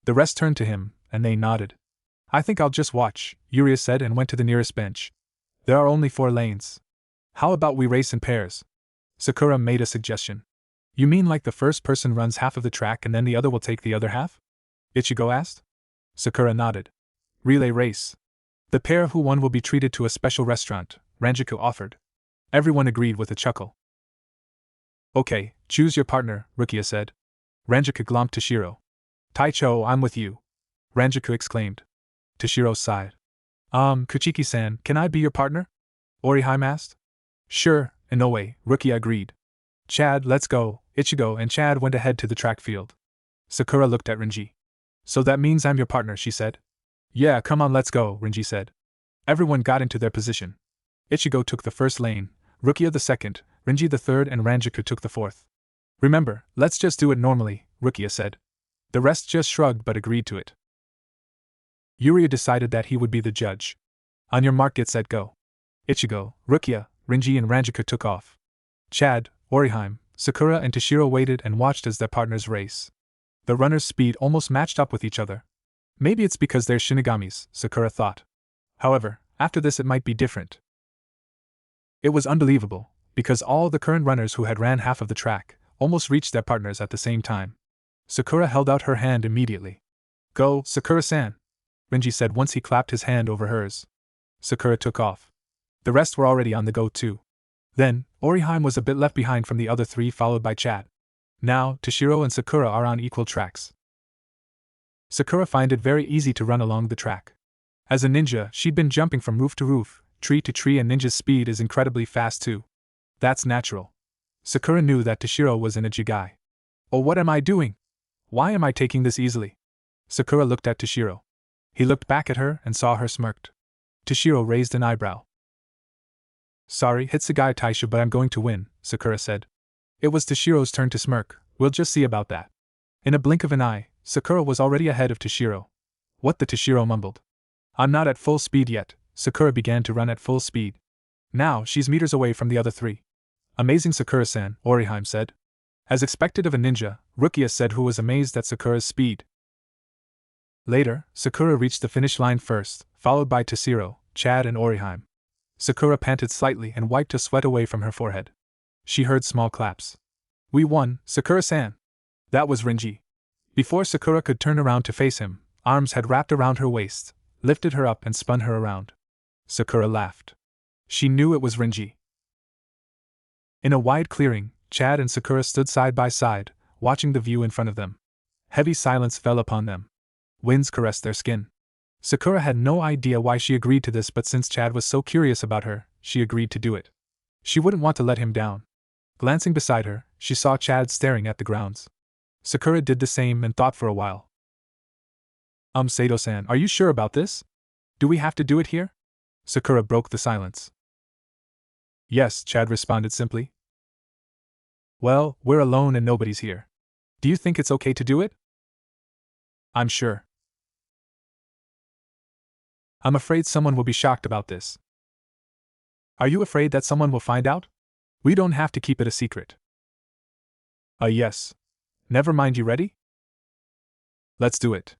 The rest turned to him, and they nodded. I think I'll just watch, Yuria said and went to the nearest bench. There are only 4 lanes. How about we race in pairs? Sakura made a suggestion. You mean like the first person runs half of the track and then the other will take the other half? Ichigo asked. Sakura nodded. Relay race. The pair who won will be treated to a special restaurant, Ranjiku offered. Everyone agreed with a chuckle. Okay, choose your partner, Rukia said. Ranjika glomped Toshiro. Taicho, I'm with you, Ranjika exclaimed. Toshiro sighed. Kuchiki-san, can I be your partner? Orihime asked. Sure, Inoue, Rukia agreed. Chad, let's go. Ichigo and Chad went ahead to the track field. Sakura looked at Renji. So that means I'm your partner, she said. Yeah, come on, let's go, Renji said. Everyone got into their position. Ichigo took the first lane, Rukia the second, Renji the third, and Ranjika took the fourth. Remember, let's just do it normally, Rukia said. The rest just shrugged but agreed to it. Yuria decided that he would be the judge. On your mark, get set, go. Ichigo, Rukia, Renji, and Ranjika took off. Chad, Orihime, Sakura, and Toshiro waited and watched as their partners race. The runners' speed almost matched up with each other. Maybe it's because they're Shinigamis, Sakura thought. However, after this it might be different. It was unbelievable, because all the current runners who had ran half of the track almost reached their partners at the same time. Sakura held out her hand immediately. Go, Sakura-san, Renji said once he clapped his hand over hers. Sakura took off. The rest were already on the go too. Then, Orihime was a bit left behind from the other three, followed by Chad. Now, Toshiro and Sakura are on equal tracks. Sakura found it very easy to run along the track. As a ninja, she'd been jumping from roof to roof, tree to tree, and ninja's speed is incredibly fast too. That's natural. Sakura knew that Toshiro was in a jigai. Oh, what am I doing? Why am I taking this easily? Sakura looked at Toshiro. He looked back at her and saw her smirked. Toshiro raised an eyebrow. Sorry, Hitsugai Taisha, but I'm going to win, Sakura said. It was Toshiro's turn to smirk. We'll just see about that. In a blink of an eye, Sakura was already ahead of Toshiro. What, the Toshiro mumbled. I'm not at full speed yet. Sakura began to run at full speed. Now, she's meters away from the other three. Amazing, Sakura-san, Orihime said. As expected of a ninja, Rukia said, who was amazed at Sakura's speed. Later, Sakura reached the finish line first, followed by Toshiro, Chad, and Orihime. Sakura panted slightly and wiped a sweat away from her forehead. She heard small claps. We won, Sakura-san. That was Renji. Before Sakura could turn around to face him, arms had wrapped around her waist, lifted her up and spun her around. Sakura laughed. She knew it was Renji. In a wide clearing, Chad and Sakura stood side by side, watching the view in front of them. Heavy silence fell upon them. Winds caressed their skin. Sakura had no idea why she agreed to this, but since Chad was so curious about her, she agreed to do it. She wouldn't want to let him down. Glancing beside her, she saw Chad staring at the grounds. Sakura did the same and thought for a while. Sato-san, are you sure about this? Do we have to do it here? Sakura broke the silence. Yes, Chad responded simply. Well, we're alone and nobody's here. Do you think it's okay to do it? I'm sure. I'm afraid someone will be shocked about this. Are you afraid that someone will find out? We don't have to keep it a secret. Yes. Never mind, you ready? Let's do it.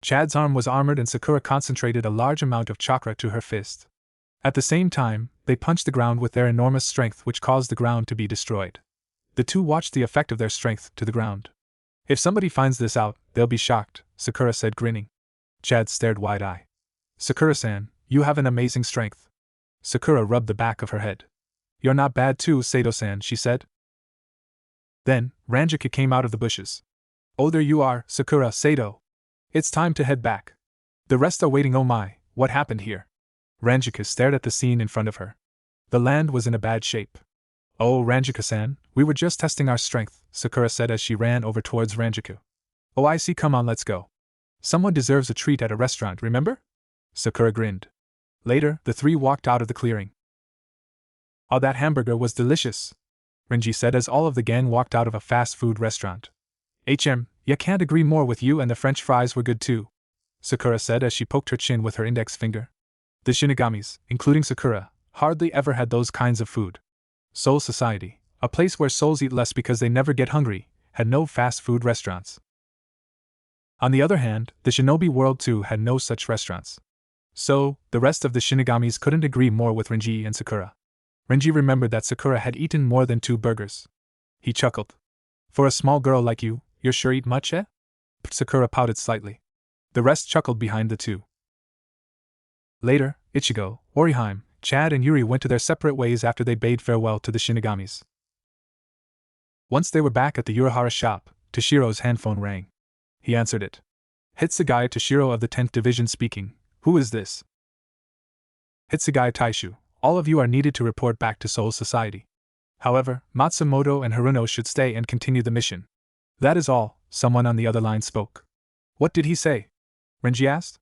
Chad's arm was armored and Sakura concentrated a large amount of chakra to her fist. At the same time, they punched the ground with their enormous strength, which caused the ground to be destroyed. The two watched the effect of their strength to the ground. If somebody finds this out, they'll be shocked, Sakura said, grinning. Chad stared wide-eyed. Sakura-san, you have an amazing strength. Sakura rubbed the back of her head. You're not bad too, Sato-san, she said. Then, Ranjika came out of the bushes. Oh, there you are, Sakura, Sato. It's time to head back. The rest are waiting. Oh my, what happened here? Ranjika stared at the scene in front of her. The land was in a bad shape. Oh, Ranjika-san, we were just testing our strength, Sakura said as she ran over towards Ranjika. Oh, I see, come on, let's go. Someone deserves a treat at a restaurant, remember? Sakura grinned. Later, the three walked out of the clearing. Oh, that hamburger was delicious, Renji said as all of the gang walked out of a fast food restaurant. Ya can't agree more with you, and the French fries were good too, Sakura said as she poked her chin with her index finger. The Shinigamis, including Sakura, hardly ever had those kinds of food. Soul Society, a place where souls eat less because they never get hungry, had no fast food restaurants. On the other hand, the Shinobi world too had no such restaurants. So, the rest of the Shinigamis couldn't agree more with Renji and Sakura. Renji remembered that Sakura had eaten more than 2 burgers. He chuckled. For a small girl like you, you're sure eat much, eh? Sakura pouted slightly. The rest chuckled behind the two. Later, Ichigo, Orihime, Chad and Yuri went to their separate ways after they bade farewell to the Shinigamis. Once they were back at the Urahara shop, Toshiro's handphone rang. He answered it. Hitsugai Toshiro of the 10th Division speaking. Who is this? Hitsugai Taishu. All of you are needed to report back to Soul Society. However, Matsumoto and Haruno should stay and continue the mission. That is all, someone on the other line spoke. What did he say? Renji asked.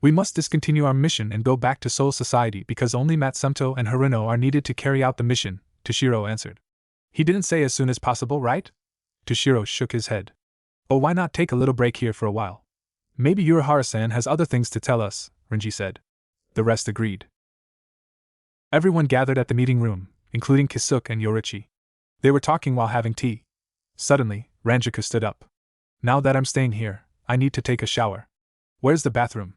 We must discontinue our mission and go back to Soul Society because only Matsumoto and Haruno are needed to carry out the mission, Toshiro answered. He didn't say as soon as possible, right? Toshiro shook his head. Oh, why not take a little break here for a while? Maybe Urahara-san has other things to tell us, Renji said. The rest agreed. Everyone gathered at the meeting room, including Kisuke and Yorichi. They were talking while having tea. Suddenly, Ranjaku stood up. Now that I'm staying here, I need to take a shower. Where's the bathroom?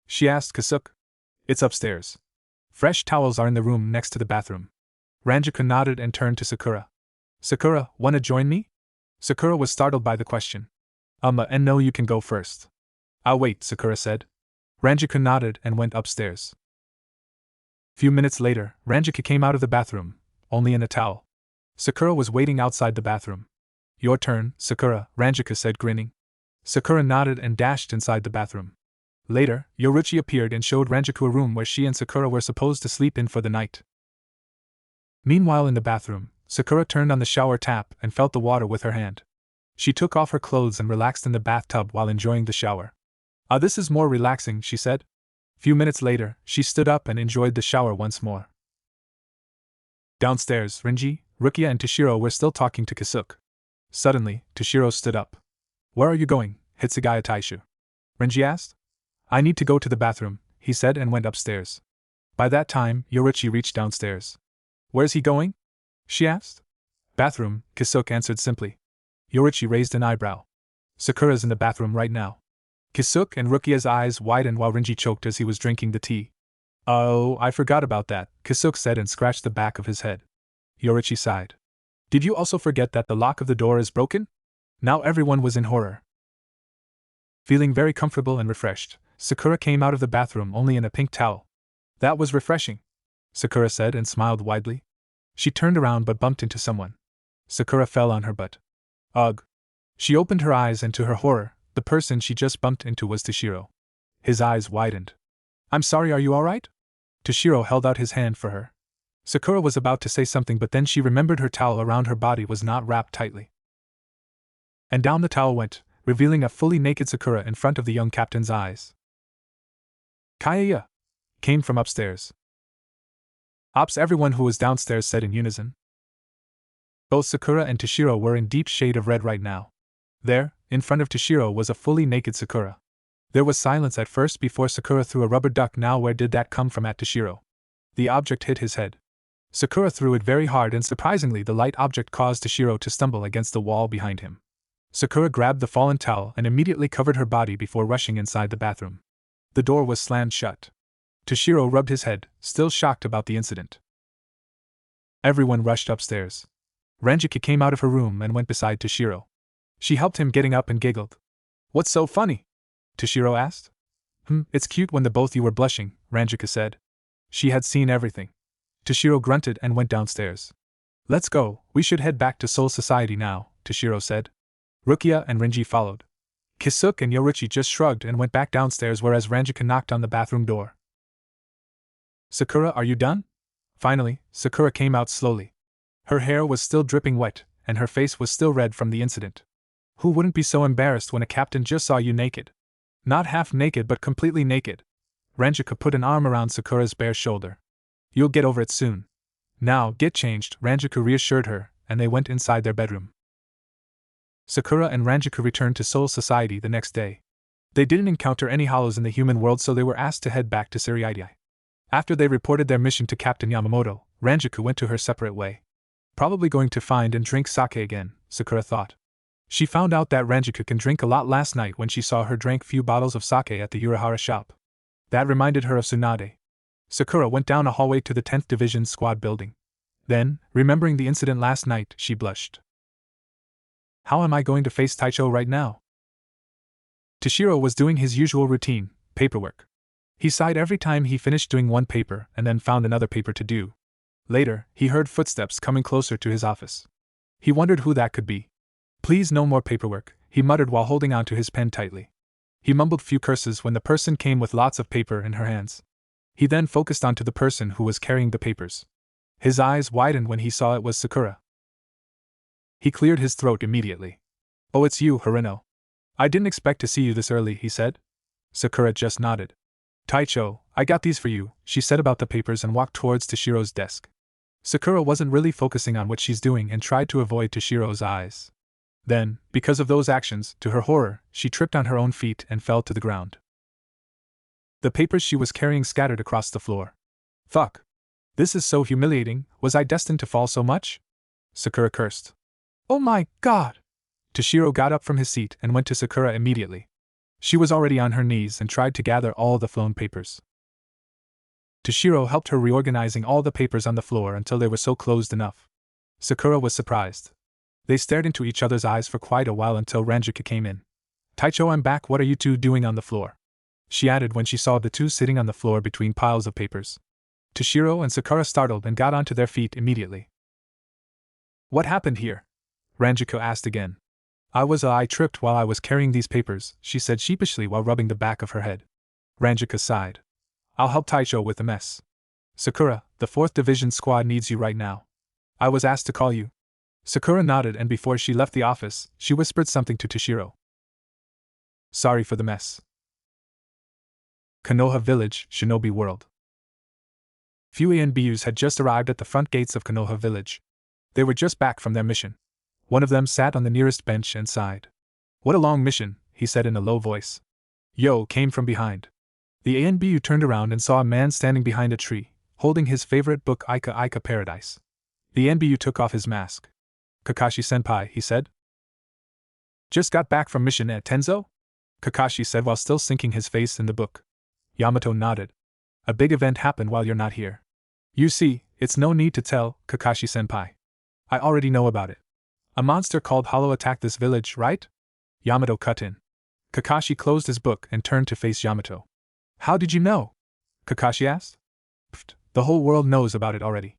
She asked Kisuke. It's upstairs. Fresh towels are in the room next to the bathroom. Ranjaku nodded and turned to Sakura. Sakura, wanna join me? Sakura was startled by the question. And no, you can go first. I'll wait, Sakura said. Ranjaku nodded and went upstairs. Few minutes later, Ranjaku came out of the bathroom, only in a towel. Sakura was waiting outside the bathroom. Your turn, Sakura, Ranjaku said, grinning. Sakura nodded and dashed inside the bathroom. Later, Yorichi appeared and showed Ranjaku a room where she and Sakura were supposed to sleep in for the night. Meanwhile in the bathroom, Sakura turned on the shower tap and felt the water with her hand. She took off her clothes and relaxed in the bathtub while enjoying the shower. This is more relaxing, she said. Few minutes later, she stood up and enjoyed the shower once more. Downstairs, Renji, Rukia and Toshiro were still talking to Kisuke. Suddenly, Toshiro stood up. Where are you going, Hitsugai Taishu? Renji asked. I need to go to the bathroom, he said and went upstairs. By that time, Yorichi reached downstairs. Where's he going? She asked. Bathroom, Kisuke answered simply. Yorichi raised an eyebrow. Sakura's in the bathroom right now. Kisuke and Rukia's eyes widened while Renji choked as he was drinking the tea. Oh, I forgot about that, Kisuke said and scratched the back of his head. Yorichi sighed. Did you also forget that the lock of the door is broken? Now everyone was in horror. Feeling very comfortable and refreshed, Sakura came out of the bathroom only in a pink towel. That was refreshing, Sakura said and smiled widely. She turned around but bumped into someone. Sakura fell on her butt. Ugh. She opened her eyes and to her horror, the person she just bumped into was Toshiro. His eyes widened. I'm sorry, are you alright? Toshiro held out his hand for her. Sakura was about to say something but then she remembered her towel around her body was not wrapped tightly. And down the towel went, revealing a fully naked Sakura in front of the young captain's eyes. Kaya! Came from upstairs. Ops, everyone who was downstairs said in unison. Both Sakura and Toshiro were in deep shade of red right now. There, in front of Toshiro was a fully naked Sakura. There was silence at first before Sakura threw a rubber duck. Now where did that come from at Toshiro? The object hit his head. Sakura threw it very hard and surprisingly the light object caused Toshiro to stumble against the wall behind him. Sakura grabbed the fallen towel and immediately covered her body before rushing inside the bathroom. The door was slammed shut. Toshiro rubbed his head, still shocked about the incident. Everyone rushed upstairs. Ranjiki came out of her room and went beside Toshiro. She helped him getting up and giggled. What's so funny? Toshiro asked. It's cute when the both you were blushing, Ranjika said. She had seen everything. Toshiro grunted and went downstairs. Let's go, we should head back to Soul Society now, Toshiro said. Rukia and Renji followed. Kisuke and Yorichi just shrugged and went back downstairs whereas Ranjika knocked on the bathroom door. Sakura, are you done? Finally, Sakura came out slowly. Her hair was still dripping wet, and her face was still red from the incident. Who wouldn't be so embarrassed when a captain just saw you naked? Not half naked but completely naked. Ranjika put an arm around Sakura's bare shoulder. You'll get over it soon. Now, get changed, Ranjika reassured her, and they went inside their bedroom. Sakura and Ranjika returned to Soul Society the next day. They didn't encounter any hollows in the human world so they were asked to head back to Siriidai. After they reported their mission to Captain Yamamoto, Ranjika went to her separate way. Probably going to find and drink sake again, Sakura thought. She found out that Ranjika can drink a lot last night when she saw her drank few bottles of sake at the Urahara shop. That reminded her of Tsunade. Sakura went down a hallway to the 10th Division squad building. Then, remembering the incident last night, she blushed. How am I going to face Taicho right now? Toshiro was doing his usual routine, paperwork. He sighed every time he finished doing one paper and then found another paper to do. Later, he heard footsteps coming closer to his office. He wondered who that could be. Please, no more paperwork, he muttered while holding onto his pen tightly. He mumbled few curses when the person came with lots of paper in her hands. He then focused onto the person who was carrying the papers. His eyes widened when he saw it was Sakura. He cleared his throat immediately. Oh, it's you, Harino. I didn't expect to see you this early, he said. Sakura just nodded. Taicho, I got these for you, she said about the papers and walked towards Toshiro's desk. Sakura wasn't really focusing on what she's doing and tried to avoid Toshiro's eyes. Then, because of those actions, to her horror, she tripped on her own feet and fell to the ground. The papers she was carrying scattered across the floor. Fuck. This is so humiliating, was I destined to fall so much? Sakura cursed. Oh my god! Toshiro got up from his seat and went to Sakura immediately. She was already on her knees and tried to gather all the flown papers. Toshiro helped her reorganizing all the papers on the floor until they were so closed enough. Sakura was surprised. They stared into each other's eyes for quite a while until Ranjika came in. Taicho, I'm back, what are you two doing on the floor? She added when she saw the two sitting on the floor between piles of papers. Toshiro and Sakura startled and got onto their feet immediately. What happened here? Ranjika asked again. I tripped while I was carrying these papers, she said sheepishly while rubbing the back of her head. Ranjika sighed. I'll help Taicho with the mess. Sakura, the 4th Division squad needs you right now. I was asked to call you. Sakura nodded, and before she left the office, she whispered something to Toshiro. Sorry for the mess. Konoha Village, Shinobi World. Few ANBUs had just arrived at the front gates of Konoha Village. They were just back from their mission. One of them sat on the nearest bench and sighed. What a long mission, he said in a low voice. Yo came from behind. The ANBU turned around and saw a man standing behind a tree, holding his favorite book Aika Aika Paradise. The ANBU took off his mask. Kakashi-senpai, he said. Just got back from mission at Tenzo? Kakashi said while still sinking his face in the book. Yamato nodded. A big event happened while you're not here. You see, it's no need to tell, Kakashi-senpai. I already know about it. A monster called Hollow attacked this village, right? Yamato cut in. Kakashi closed his book and turned to face Yamato. How did you know? Kakashi asked. Pfft, the whole world knows about it already.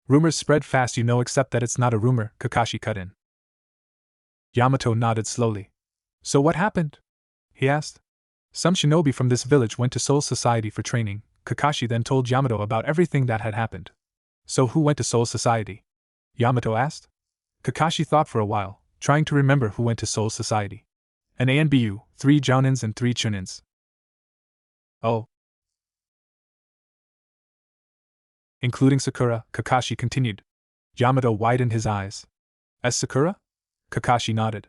Rumors spread fast, you know, except that it's not a rumor, Kakashi cut in. Yamato nodded slowly. So what happened? He asked. Some shinobi from this village went to Soul Society for training. Kakashi then told Yamato about everything that had happened. So who went to Soul Society? Yamato asked. Kakashi thought for a while, trying to remember who went to Soul Society. An ANBU, 3 Jounins and 3 Chunins. Oh. Including Sakura, Kakashi continued. Yamato widened his eyes. As Sakura? Kakashi nodded.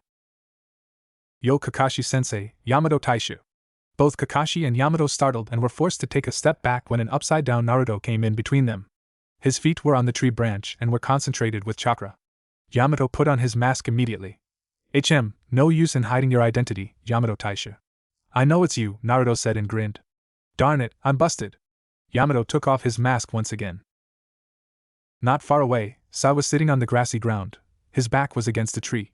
Yo Kakashi-sensei, Yamato Taishu. Both Kakashi and Yamato startled and were forced to take a step back when an upside-down Naruto came in between them. His feet were on the tree branch and were concentrated with chakra. Yamato put on his mask immediately. No use in hiding your identity, Yamato Taishu. I know it's you, Naruto said and grinned. Darn it, I'm busted. Yamato took off his mask once again. Not far away, Sai was sitting on the grassy ground. His back was against a tree.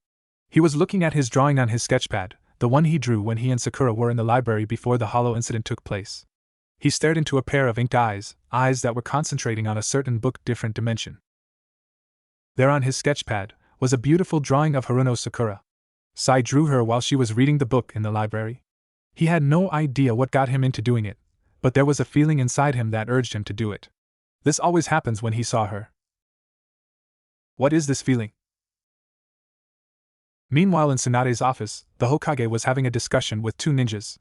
He was looking at his drawing on his sketchpad, the one he drew when he and Sakura were in the library before the Hollow incident took place. He stared into a pair of inked eyes that were concentrating on a certain book different dimension. There on his sketchpad was a beautiful drawing of Haruno Sakura. Sai drew her while she was reading the book in the library. He had no idea what got him into doing it, but there was a feeling inside him that urged him to do it. This always happens when he saw her. What is this feeling? Meanwhile in Tsunade's office, the Hokage was having a discussion with 2 ninjas.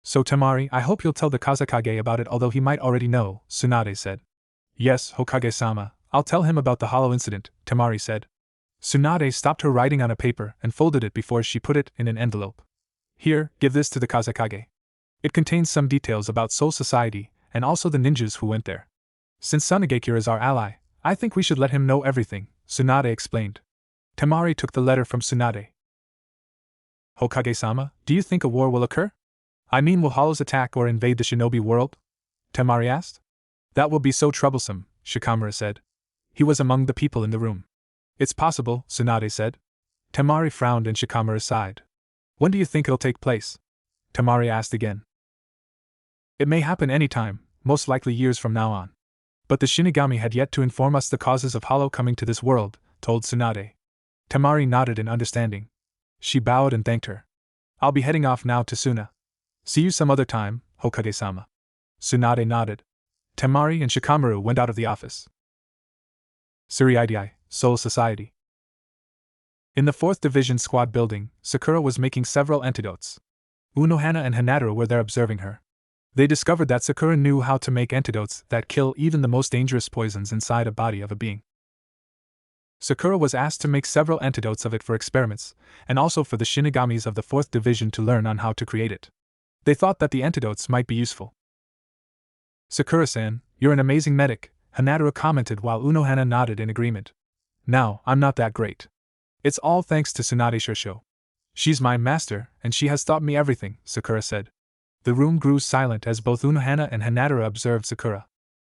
So Temari, I hope you'll tell the Kazekage about it, although he might already know, Tsunade said. Yes, Hokage-sama, I'll tell him about the Hollow incident, Temari said. Tsunade stopped her writing on a paper and folded it before she put it in an envelope. Here, give this to the Kazekage. It contains some details about Soul Society, and also the ninjas who went there. Since Sunagekure is our ally, I think we should let him know everything, Tsunade explained. Temari took the letter from Tsunade. Hokage-sama, do you think a war will occur? I mean, will Hollows attack or invade the shinobi world? Temari asked. That will be so troublesome, Shikamura said. He was among the people in the room. It's possible, Tsunade said. Temari frowned and Shikamura sighed. When do you think it'll take place? Temari asked again. It may happen any time, most likely years from now on. But the Shinigami had yet to inform us the causes of Hollow coming to this world, told Tsunade. Temari nodded in understanding. She bowed and thanked her. I'll be heading off now to Suna. See you some other time, Hokage-sama. Tsunade nodded. Temari and Shikamaru went out of the office. Suriidai, Soul Society. In the 4th Division Squad building, Sakura was making several antidotes. Unohana and Hinata were there observing her. They discovered that Sakura knew how to make antidotes that kill even the most dangerous poisons inside a body of a being. Sakura was asked to make several antidotes of it for experiments, and also for the Shinigamis of the 4th Division to learn on how to create it. They thought that the antidotes might be useful. Sakura-san, you're an amazing medic, Hinata commented while Unohana nodded in agreement. Now, I'm not that great. It's all thanks to Tsunade Shursho. She's my master, and she has taught me everything, Sakura said. The room grew silent as both Unohana and Hinata observed Sakura.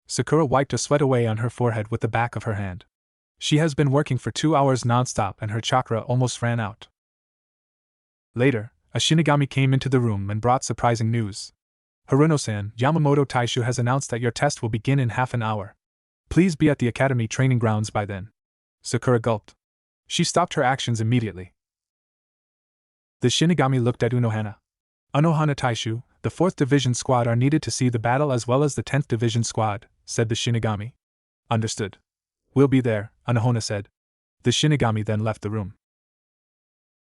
Sakura wiped a sweat away on her forehead with the back of her hand. She has been working for 2 hours non-stop and her chakra almost ran out. Later, a Shinigami came into the room and brought surprising news. Haruno-san, Yamamoto Taishu has announced that your test will begin in half an hour. Please be at the academy training grounds by then. Sakura gulped. She stopped her actions immediately. The Shinigami looked at Unohana. Unohana Taishu, the 4th Division Squad are needed to see the battle as well as the 10th Division Squad, said the Shinigami. Understood. We'll be there, Unohana said. The Shinigami then left the room.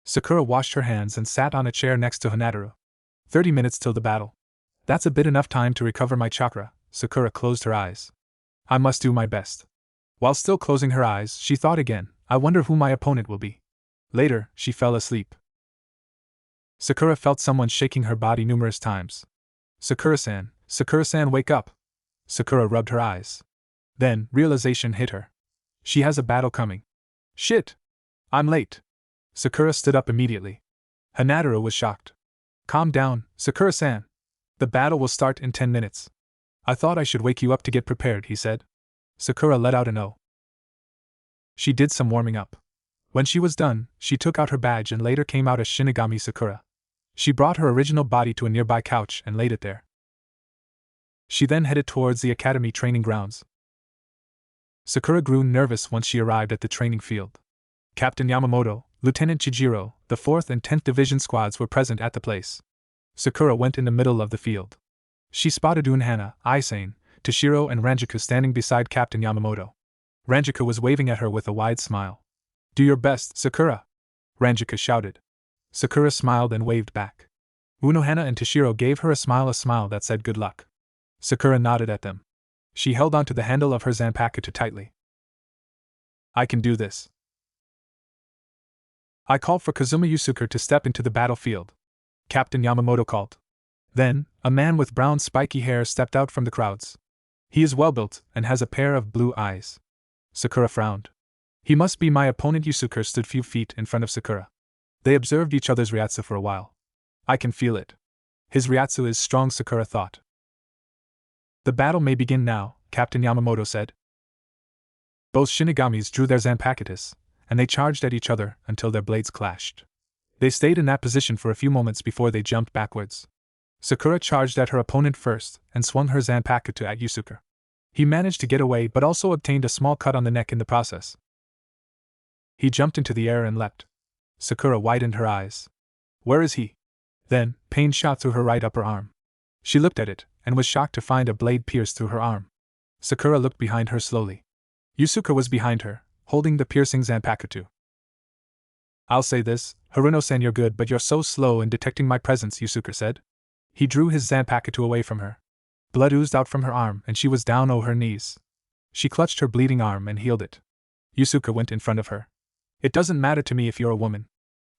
Sakura washed her hands and sat on a chair next to Hinata. 30 minutes till the battle. That's a bit enough time to recover my chakra. Sakura closed her eyes. I must do my best. While still closing her eyes, she thought again, I wonder who my opponent will be. Later, she fell asleep. Sakura felt someone shaking her body numerous times. Sakura-san, wake up. Sakura rubbed her eyes. Then, realization hit her. She has a battle coming. Shit! I'm late. Sakura stood up immediately. Hinata was shocked. Calm down, Sakura-san. The battle will start in 10 minutes. I thought I should wake you up to get prepared, he said. Sakura let out an "oh." She did some warming up. When she was done, she took out her badge and later came out as Shinigami Sakura. She brought her original body to a nearby couch and laid it there. She then headed towards the academy training grounds. Sakura grew nervous once she arrived at the training field. Captain Yamamoto, Lieutenant Chijiro, the 4th and 10th Division squads were present at the place. Sakura went in the middle of the field. She spotted Unohana, Aisane, Toshiro and Ranjaku standing beside Captain Yamamoto. Ranjaku was waving at her with a wide smile. Do your best, Sakura! Ranjaku shouted. Sakura smiled and waved back. Unohana and Toshiro gave her a smile that said good luck. Sakura nodded at them. She held onto the handle of her Zanpakuto tightly. I can do this. I called for Kazuma Yusuke to step into the battlefield. Captain Yamamoto called. Then, a man with brown spiky hair stepped out from the crowds. He is well-built and has a pair of blue eyes. Sakura frowned. He must be my opponent. Yusuke stood few feet in front of Sakura. They observed each other's ryatsu for a while. I can feel it. His ryatsu is strong, Sakura thought. The battle may begin now, Captain Yamamoto said. Both Shinigamis drew their Zanpakutos, and they charged at each other until their blades clashed. They stayed in that position for a few moments before they jumped backwards. Sakura charged at her opponent first and swung her Zanpakuto at Yusuke. He managed to get away but also obtained a small cut on the neck in the process. He jumped into the air and leapt. Sakura widened her eyes. Where is he? Then, pain shot through her right upper arm. She looked at it, and was shocked to find a blade pierced through her arm. Sakura looked behind her slowly. Yusuke was behind her, holding the piercing Zanpakuto. I'll say this, Haruno-san, you're good, but you're so slow in detecting my presence, Yusuke said. He drew his Zanpakuto away from her. Blood oozed out from her arm and she was down on her knees. She clutched her bleeding arm and healed it. Yusuke went in front of her. It doesn't matter to me if you're a woman.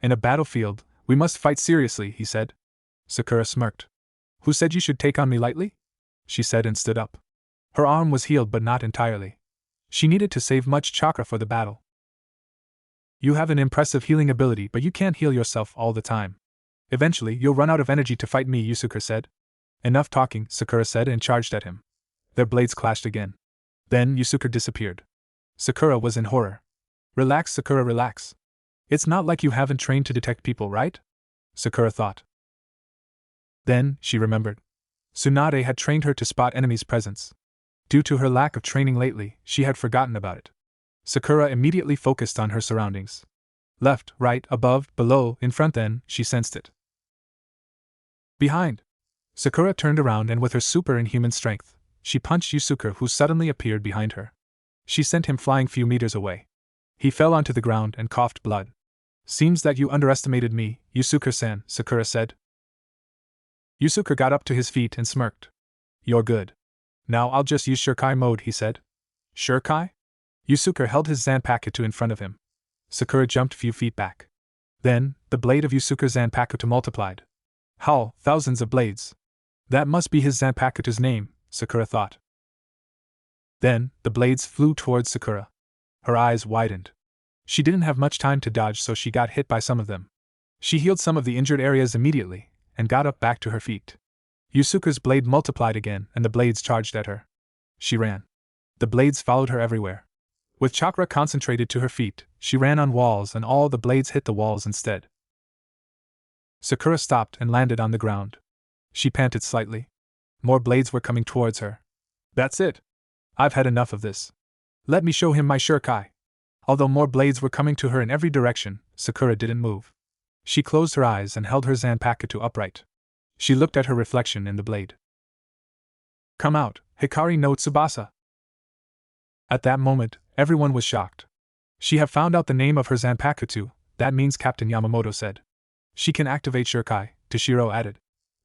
In a battlefield, we must fight seriously, he said. Sakura smirked. Who said you should take on me lightly? She said and stood up. Her arm was healed but not entirely. She needed to save much chakra for the battle. You have an impressive healing ability, but you can't heal yourself all the time. Eventually, you'll run out of energy to fight me, Yusuke said. Enough talking, Sakura said and charged at him. Their blades clashed again. Then Yusuke disappeared. Sakura was in horror. Relax, Sakura, relax. It's not like you haven't trained to detect people, right? Sakura thought. Then, she remembered. Tsunade had trained her to spot enemies' presence. Due to her lack of training lately, she had forgotten about it. Sakura immediately focused on her surroundings. Left, right, above, below, in front, then, she sensed it. Behind! Sakura turned around and with her superhuman strength, she punched Yusuke, who suddenly appeared behind her. She sent him flying few meters away. He fell onto the ground and coughed blood. Seems that you underestimated me, Yusuke-san, Sakura said. Yusuke got up to his feet and smirked. You're good. Now I'll just use Shurikai mode, he said. Shurikai? Yusuke held his Zanpakuto in front of him. Sakura jumped a few feet back. Then, the blade of Yusuke's Zanpakuto multiplied. How, thousands of blades. That must be his Zanpakuto's name, Sakura thought. Then, the blades flew towards Sakura. Her eyes widened. She didn't have much time to dodge, so she got hit by some of them. She healed some of the injured areas immediately, and got up back to her feet. Yusuke's blade multiplied again, and the blades charged at her. She ran. The blades followed her everywhere. With chakra concentrated to her feet, she ran on walls and all the blades hit the walls instead. Sakura stopped and landed on the ground. She panted slightly. More blades were coming towards her. That's it. I've had enough of this. Let me show him my Shurikai. Although more blades were coming to her in every direction, Sakura didn't move. She closed her eyes and held her Zanpakuto upright. She looked at her reflection in the blade. Come out, Hikari no Tsubasa. At that moment, everyone was shocked. She had found out the name of her Zanpakuto, that means Captain Yamamoto said. She can activate Shurikai, Toshiro added.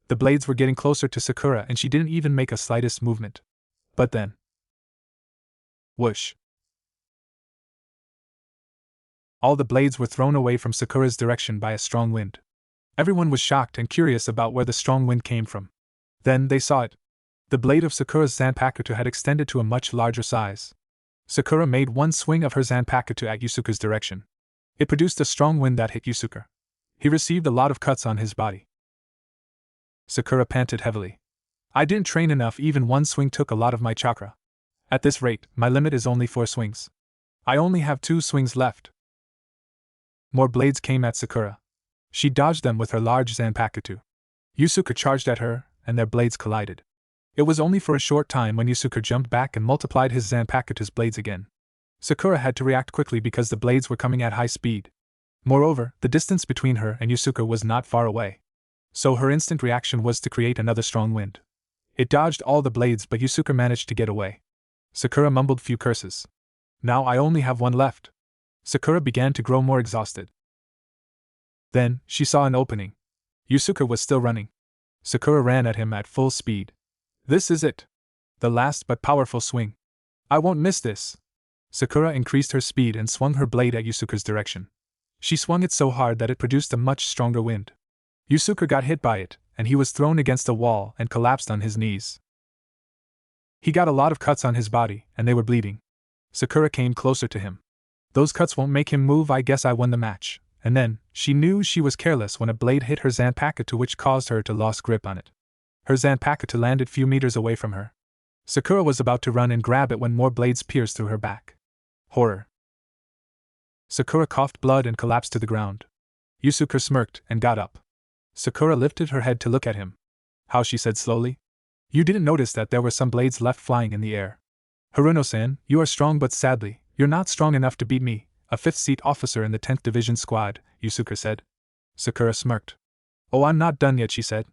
The blades were getting closer to Sakura and she didn't even make a slightest movement. But then... whoosh! All the blades were thrown away from Sakura's direction by a strong wind. Everyone was shocked and curious about where the strong wind came from. Then they saw it. The blade of Sakura's Zanpakuto had extended to a much larger size. Sakura made one swing of her Zanpakuto at Yusuke's direction. It produced a strong wind that hit Yusuke. He received a lot of cuts on his body. Sakura panted heavily. I didn't train enough, even one swing took a lot of my chakra. At this rate, my limit is only 4 swings. I only have 2 swings left. More blades came at Sakura. She dodged them with her large Zanpakuto. Yusuke charged at her, and their blades collided. It was only for a short time when Yusuke jumped back and multiplied his Zanpakuto's blades again. Sakura had to react quickly because the blades were coming at high speed. Moreover, the distance between her and Yusuke was not far away. So her instant reaction was to create another strong wind. It dodged all the blades, but Yusuke managed to get away. Sakura mumbled few curses. Now I only have 1 left. Sakura began to grow more exhausted. Then, she saw an opening. Yusuke was still running. Sakura ran at him at full speed. This is it. The last but powerful swing. I won't miss this. Sakura increased her speed and swung her blade at Yusuke's direction. She swung it so hard that it produced a much stronger wind. Yusuke got hit by it, and he was thrown against a wall and collapsed on his knees. He got a lot of cuts on his body, and they were bleeding. Sakura came closer to him. Those cuts won't make him move, I guess I won the match. And then, she knew she was careless when a blade hit her Zanpakuto, which caused her to lose grip on it. Her Zanpakuto landed few meters away from her. Sakura was about to run and grab it when more blades pierced through her back. Horror. Sakura coughed blood and collapsed to the ground. Yusuke smirked and got up. Sakura lifted her head to look at him. How, she said slowly. You didn't notice that there were some blades left flying in the air. Haruno-san, you are strong, but sadly, you're not strong enough to beat me, a 5th seat officer in the 10th Division Squad, Yusuke said. Sakura smirked. Oh, I'm not done yet, she said.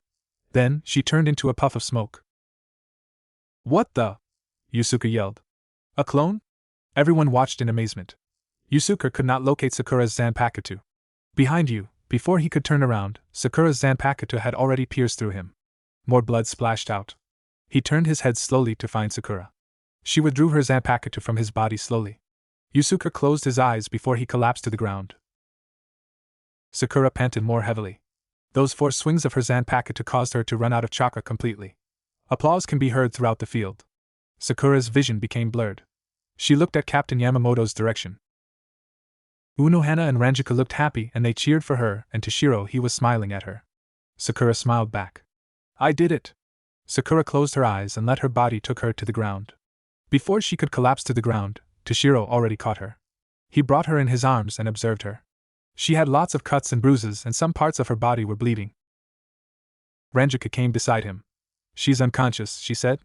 Then, she turned into a puff of smoke. What the? Yusuke yelled. A clone? Everyone watched in amazement. Yusuke could not locate Sakura's Zanpakuto. Behind you, before he could turn around, Sakura's Zanpakuto had already pierced through him. More blood splashed out. He turned his head slowly to find Sakura. She withdrew her Zanpakuto from his body slowly. Yusuke closed his eyes before he collapsed to the ground. Sakura panted more heavily. Those 4 swings of her Zanpakuto caused her to run out of chakra completely. Applause can be heard throughout the field. Sakura's vision became blurred. She looked at Captain Yamamoto's direction. Unohana and Ranjika looked happy and they cheered for her, and Toshiro, he was smiling at her. Sakura smiled back. I did it. Sakura closed her eyes and let her body took her to the ground. Before she could collapse to the ground, Toshiro already caught her. He brought her in his arms and observed her. She had lots of cuts and bruises and some parts of her body were bleeding. Ranjika came beside him. She's unconscious, she said.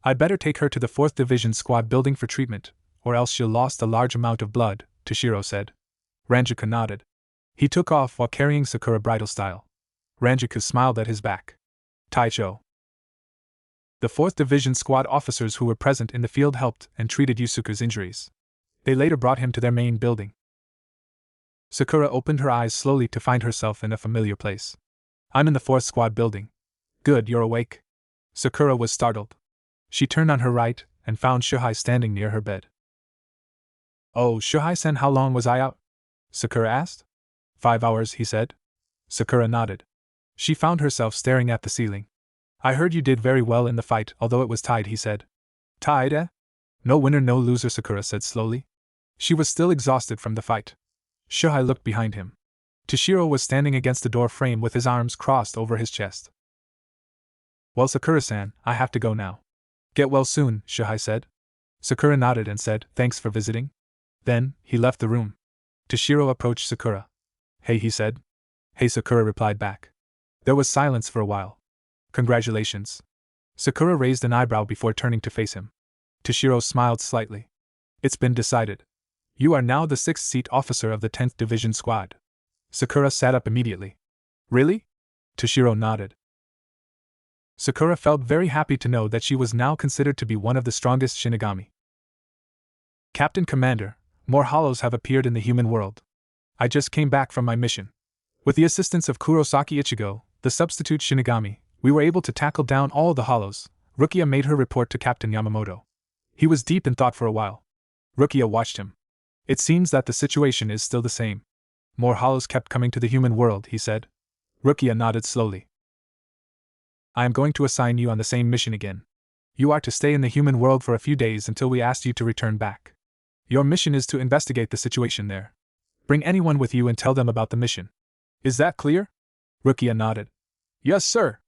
I'd better take her to the 4th Division Squad building for treatment, or else she'll lost a large amount of blood, Toshiro said. Ranjaku nodded. He took off while carrying Sakura bridal style. Ranjaku smiled at his back. Taicho. The 4th Division Squad officers who were present in the field helped and treated Yusuke's injuries. They later brought him to their main building. Sakura opened her eyes slowly to find herself in a familiar place. I'm in the 4th Squad building. Good, you're awake. Sakura was startled. She turned on her right and found Shuhei standing near her bed. Oh, Shuhei-san, how long was I out? Sakura asked. 5 hours, he said. Sakura nodded. She found herself staring at the ceiling. I heard you did very well in the fight, although it was tied, he said. Tied, eh? No winner, no loser, Sakura said slowly. She was still exhausted from the fight. Shuhei looked behind him. Toshiro was standing against the door frame with his arms crossed over his chest. Well, Sakura-san, I have to go now. Get well soon, Shuhei said. Sakura nodded and said, thanks for visiting. Then, he left the room. Toshiro approached Sakura. Hey, he said. Hey, Sakura replied back. There was silence for a while. Congratulations. Sakura raised an eyebrow before turning to face him. Toshiro smiled slightly. It's been decided. You are now the 6th seat officer of the 10th Division Squad. Sakura sat up immediately. Really? Toshiro nodded. Sakura felt very happy to know that she was now considered to be one of the strongest Shinigami. Captain Commander, more hollows have appeared in the human world. I just came back from my mission. With the assistance of Kurosaki Ichigo, the substitute Shinigami, we were able to tackle down all the hollows. Rukia made her report to Captain Yamamoto. He was deep in thought for a while. Rukia watched him. It seems that the situation is still the same. More hollows kept coming to the human world, he said. Rukia nodded slowly. I am going to assign you on the same mission again. You are to stay in the human world for a few days until we ask you to return back. Your mission is to investigate the situation there. Bring anyone with you and tell them about the mission. Is that clear? Rukia nodded. Yes, sir.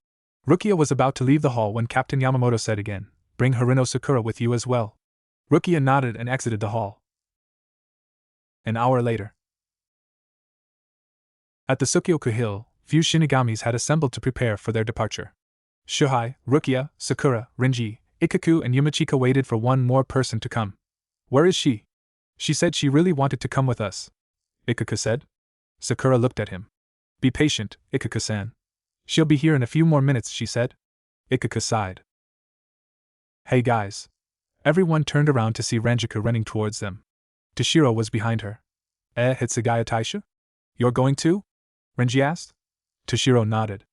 Rukia was about to leave the hall when Captain Yamamoto said again, bring Harino Sakura with you as well. Rukia nodded and exited the hall. An hour later. At the Tsukioku Hill, few Shinigamis had assembled to prepare for their departure. Shuhei, Rukia, Sakura, Renji, Ikaku and Yumachika waited for one more person to come. Where is she? She said she really wanted to come with us. Ikaku said. Sakura looked at him. Be patient, Ikaku-san. She'll be here in a few more minutes, she said. Ikaku sighed. Hey guys. Everyone turned around to see Ranjaku running towards them. Toshiro was behind her. Hitsugaya Taisha? You're going too? Renji asked. Toshiro nodded.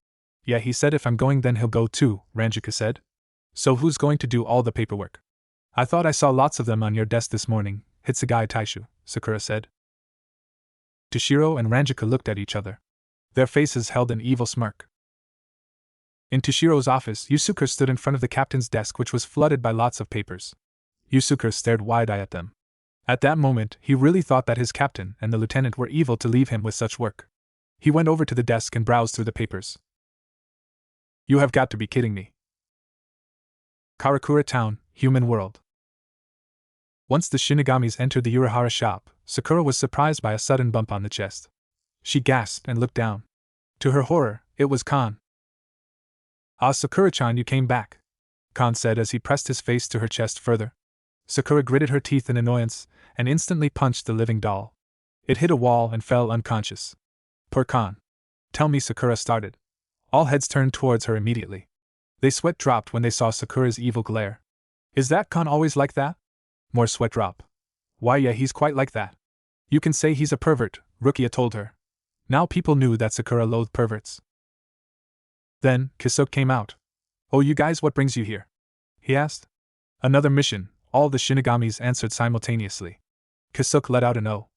Yeah, he said if I'm going then he'll go too, Ranjaku said. So who's going to do all the paperwork? I thought I saw lots of them on your desk this morning, Hitsugaya Taishu, Sakura said. Toshiro and Ranjaku looked at each other. Their faces held an evil smirk. In Toshiro's office, Yusuke stood in front of the captain's desk, which was flooded by lots of papers. Yusuke stared wide-eyed at them. At that moment, he really thought that his captain and the lieutenant were evil to leave him with such work. He went over to the desk and browsed through the papers. You have got to be kidding me. Karakura Town, Human World. Once the Shinigamis entered the Urahara shop, Sakura was surprised by a sudden bump on the chest. She gasped and looked down. To her horror, it was Kan. Ah, Sakura-chan, you came back, Kan said as he pressed his face to her chest further. Sakura gritted her teeth in annoyance and instantly punched the living doll. It hit a wall and fell unconscious. Poor Kan. Tell me, Sakura started. All heads turned towards her immediately. They sweat dropped when they saw Sakura's evil glare. Is that Kan always like that? More sweat drop. Why, yeah, he's quite like that. You can say he's a pervert, Rukia told her. Now people knew that Sakura loathed perverts. Then, Kisuke came out. Oh, you guys, what brings you here? He asked. Another mission, all the Shinigamis answered simultaneously. Kisuke let out an "oh."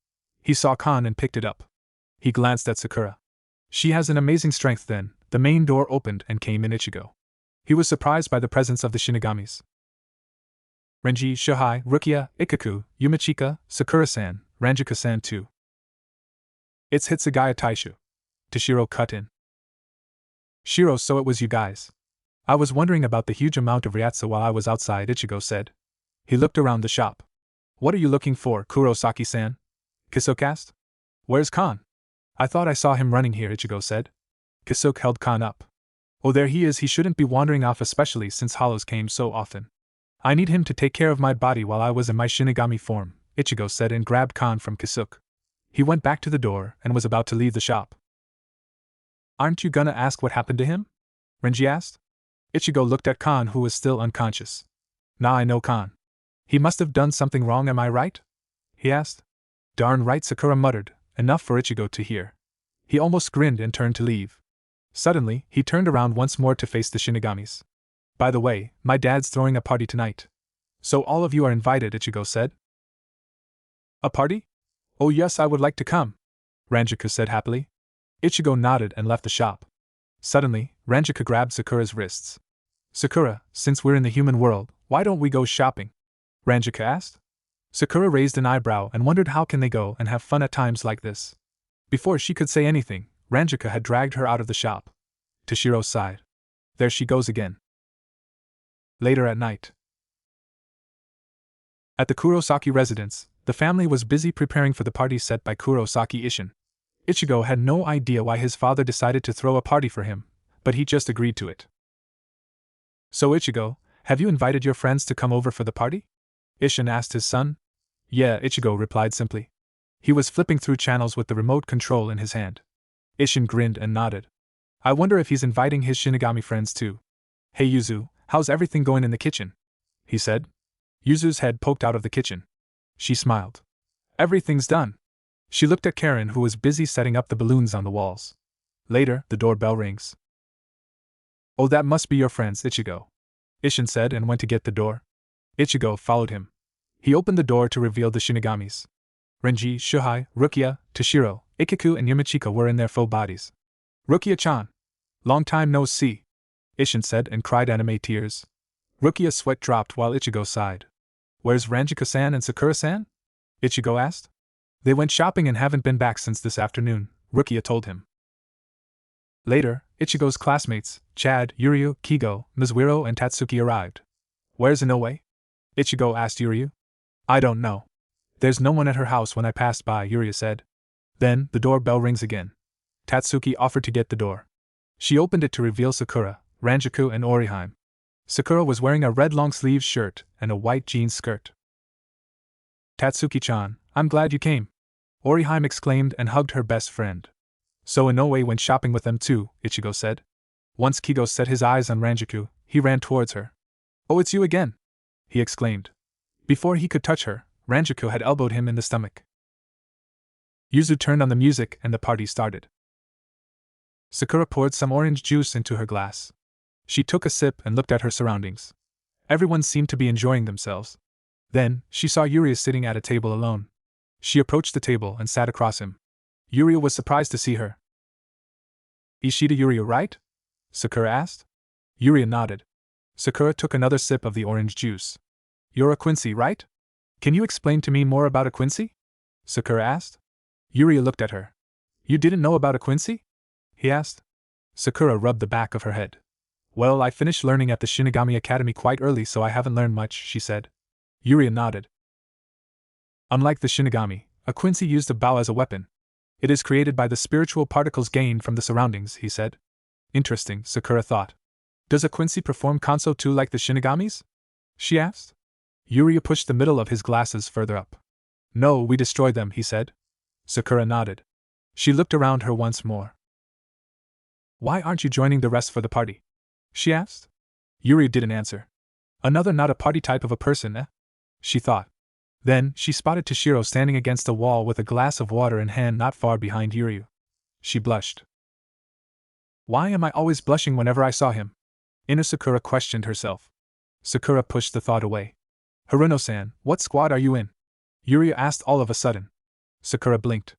He saw Kan and picked it up. He glanced at Sakura. She has an amazing strength. Then, the main door opened and came in Ichigo. He was surprised by the presence of the Shinigamis. Renji, Shuhei, Rukia, Ikaku, Yumachika, Sakura-san, Ranjaku-san too. It's Hitsugaya Taishu. Toshiro cut in. Shiro, so it was you guys. I was wondering about the huge amount of ryatsu while I was outside, Ichigo said. He looked around the shop. What are you looking for, Kurosaki-san? Kisuke asked. Where's Kan? I thought I saw him running here, Ichigo said. Kisuke held Kan up. Oh, there he is. He shouldn't be wandering off, especially since hollows came so often. I need him to take care of my body while I was in my Shinigami form, Ichigo said and grabbed Kan from Kisuke. He went back to the door and was about to leave the shop. Aren't you gonna ask what happened to him? Renji asked. Ichigo looked at Kan, who was still unconscious. Nah, I know Kan. He must have done something wrong, am I right? He asked. Darn right, Sakura muttered, enough for Ichigo to hear. He almost grinned and turned to leave. Suddenly, he turned around once more to face the Shinigamis. By the way, my dad's throwing a party tonight. So all of you are invited, Ichigo said. A party? Oh yes, I would like to come, Ranjika said happily. Ichigo nodded and left the shop. Suddenly, Ranjika grabbed Sakura's wrists. Sakura, since we're in the human world, why don't we go shopping? Ranjika asked. Sakura raised an eyebrow and wondered how can they go and have fun at times like this. Before she could say anything, Ranjika had dragged her out of the shop. Toshiro sighed. There she goes again. Later at night. At the Kurosaki residence, the family was busy preparing for the party set by Kurosaki Isshin. Ichigo had no idea why his father decided to throw a party for him, but he just agreed to it. So Ichigo, have you invited your friends to come over for the party? Isshin asked his son. Yeah, Ichigo replied simply. He was flipping through channels with the remote control in his hand. Isshin grinned and nodded. I wonder if he's inviting his Shinigami friends too. Hey Yuzu, how's everything going in the kitchen? He said. Yuzu's head poked out of the kitchen. She smiled. Everything's done. She looked at Karen, who was busy setting up the balloons on the walls. Later, the doorbell rings. Oh, that must be your friends, Ichigo, Isshin said and went to get the door. Ichigo followed him. He opened the door to reveal the Shinigamis. Renji, Shuhei, Rukia, Toshiro, Ikiku and Yamichika were in their full bodies. Rukia-chan! Long time no see, Isshin said and cried anime tears. Rukia's sweat dropped while Ichigo sighed. Where's Ranjika-san and Sakura-san? Ichigo asked. They went shopping and haven't been back since this afternoon, Rukia told him. Later, Ichigo's classmates, Chad, Yuryu, Kigo, Mizuhiro and Tatsuki arrived. Where's Inoue? Ichigo asked Yuryu. I don't know. There's no one at her house when I passed by, Yuryu said. Then, the doorbell rings again. Tatsuki offered to get the door. She opened it to reveal Sakura, Ranjiku and Oriheim. Sakura was wearing a red long-sleeved shirt and a white jeans skirt. Tatsuki-chan, I'm glad you came, Oriheim exclaimed and hugged her best friend. So Inoue went shopping with them too, Ichigo said. Once Kigo set his eyes on Ranjiku, he ran towards her. Oh, it's you again, he exclaimed. Before he could touch her, Ranjiku had elbowed him in the stomach. Yuzu turned on the music and the party started. Sakura poured some orange juice into her glass. She took a sip and looked at her surroundings. Everyone seemed to be enjoying themselves. Then, she saw Yuria sitting at a table alone. She approached the table and sat across him. Yuria was surprised to see her. Ishida Yuria, right? Sakura asked. Yuria nodded. Sakura took another sip of the orange juice. You're a Quincy, right? Can you explain to me more about a Quincy? Sakura asked. Yuria looked at her. You didn't know about a Quincy? He asked. Sakura rubbed the back of her head. Well, I finished learning at the Shinigami Academy quite early, so I haven't learned much, she said. Yuria nodded. Unlike the Shinigami, a Quincy used a bow as a weapon. It is created by the spiritual particles gained from the surroundings, he said. Interesting, Sakura thought. Does a Quincy perform Kanso too like the Shinigamis? She asked. Yuria pushed the middle of his glasses further up. No, we destroyed them, he said. Sakura nodded. She looked around her once more. Why aren't you joining the rest for the party? She asked. Yuria didn't answer. Another not a party type of a person, eh? She thought. Then, she spotted Toshiro standing against a wall with a glass of water in hand not far behind Yuryu. She blushed. Why am I always blushing whenever I saw him? Inu Sakura questioned herself. Sakura pushed the thought away. Haruno-san, what squad are you in? Yuryu asked all of a sudden. Sakura blinked.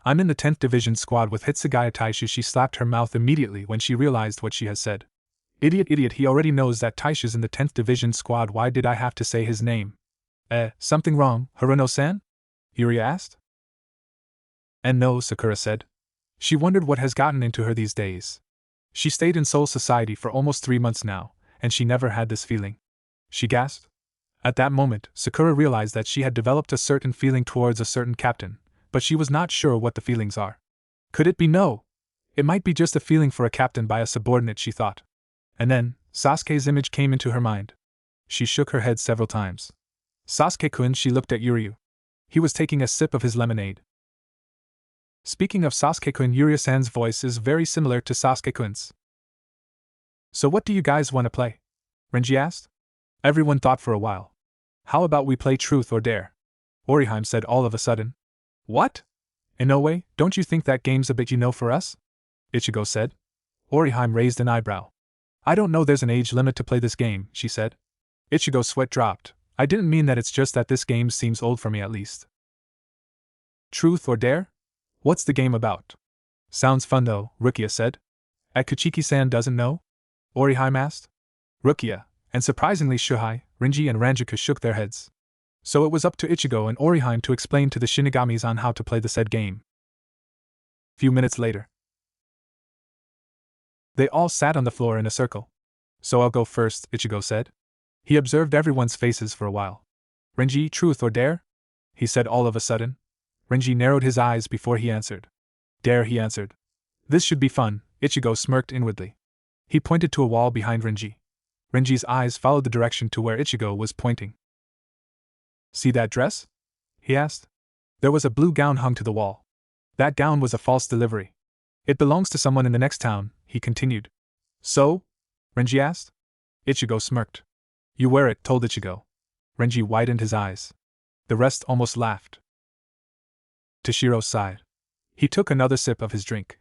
I'm in the 10th Division squad with Hitsugaya Taishu. She slapped her mouth immediately when she realized what she had said. Idiot, he already knows that Taishu's in the 10th Division squad. Why did I have to say his name? Something wrong, Haruno-san? Yuryu asked. And no, Sakura said. She wondered what has gotten into her these days. She stayed in Soul Society for almost 3 months now, and she never had this feeling. She gasped. At that moment, Sakura realized that she had developed a certain feeling towards a certain captain, but she was not sure what the feelings are. Could it be no? It might be just a feeling for a captain by a subordinate, she thought. And then, Sasuke's image came into her mind. She shook her head several times. Sasuke-kun, she looked at Yuryu. He was taking a sip of his lemonade. Speaking of Sasuke-kun, Yuryu-san's voice is very similar to Sasuke-kun's. So what do you guys want to play? Renji asked. Everyone thought for a while. How about we play Truth or Dare? Oriheim said all of a sudden. What? Inoue, don't you think that game's a bit for us? Ichigo said. Oriheim raised an eyebrow. I don't know, there's an age limit to play this game, she said. Ichigo's sweat dropped. I didn't mean that, it's just that this game seems old for me at least. Truth or Dare? What's the game about? Sounds fun though, Rukia said. Kuchiki-san doesn't know? Oriheim asked. Rukia, and surprisingly Shuhei, Renji and Ranjaku shook their heads. So it was up to Ichigo and Oriheim to explain to the Shinigamis on how to play the said game. Few minutes later. They all sat on the floor in a circle. So I'll go first, Ichigo said. He observed everyone's faces for a while. Renji, Truth or Dare? He said all of a sudden. Renji narrowed his eyes before he answered. Dare, he answered. This should be fun, Ichigo smirked inwardly. He pointed to a wall behind Renji. Renji's eyes followed the direction to where Ichigo was pointing. See that dress? He asked. There was a blue gown hung to the wall. That gown was a false delivery. It belongs to someone in the next town, he continued. So? Renji asked. Ichigo smirked. You wear it, told Ichigo. Renji widened his eyes. The rest almost laughed. Toshiro sighed. He took another sip of his drink.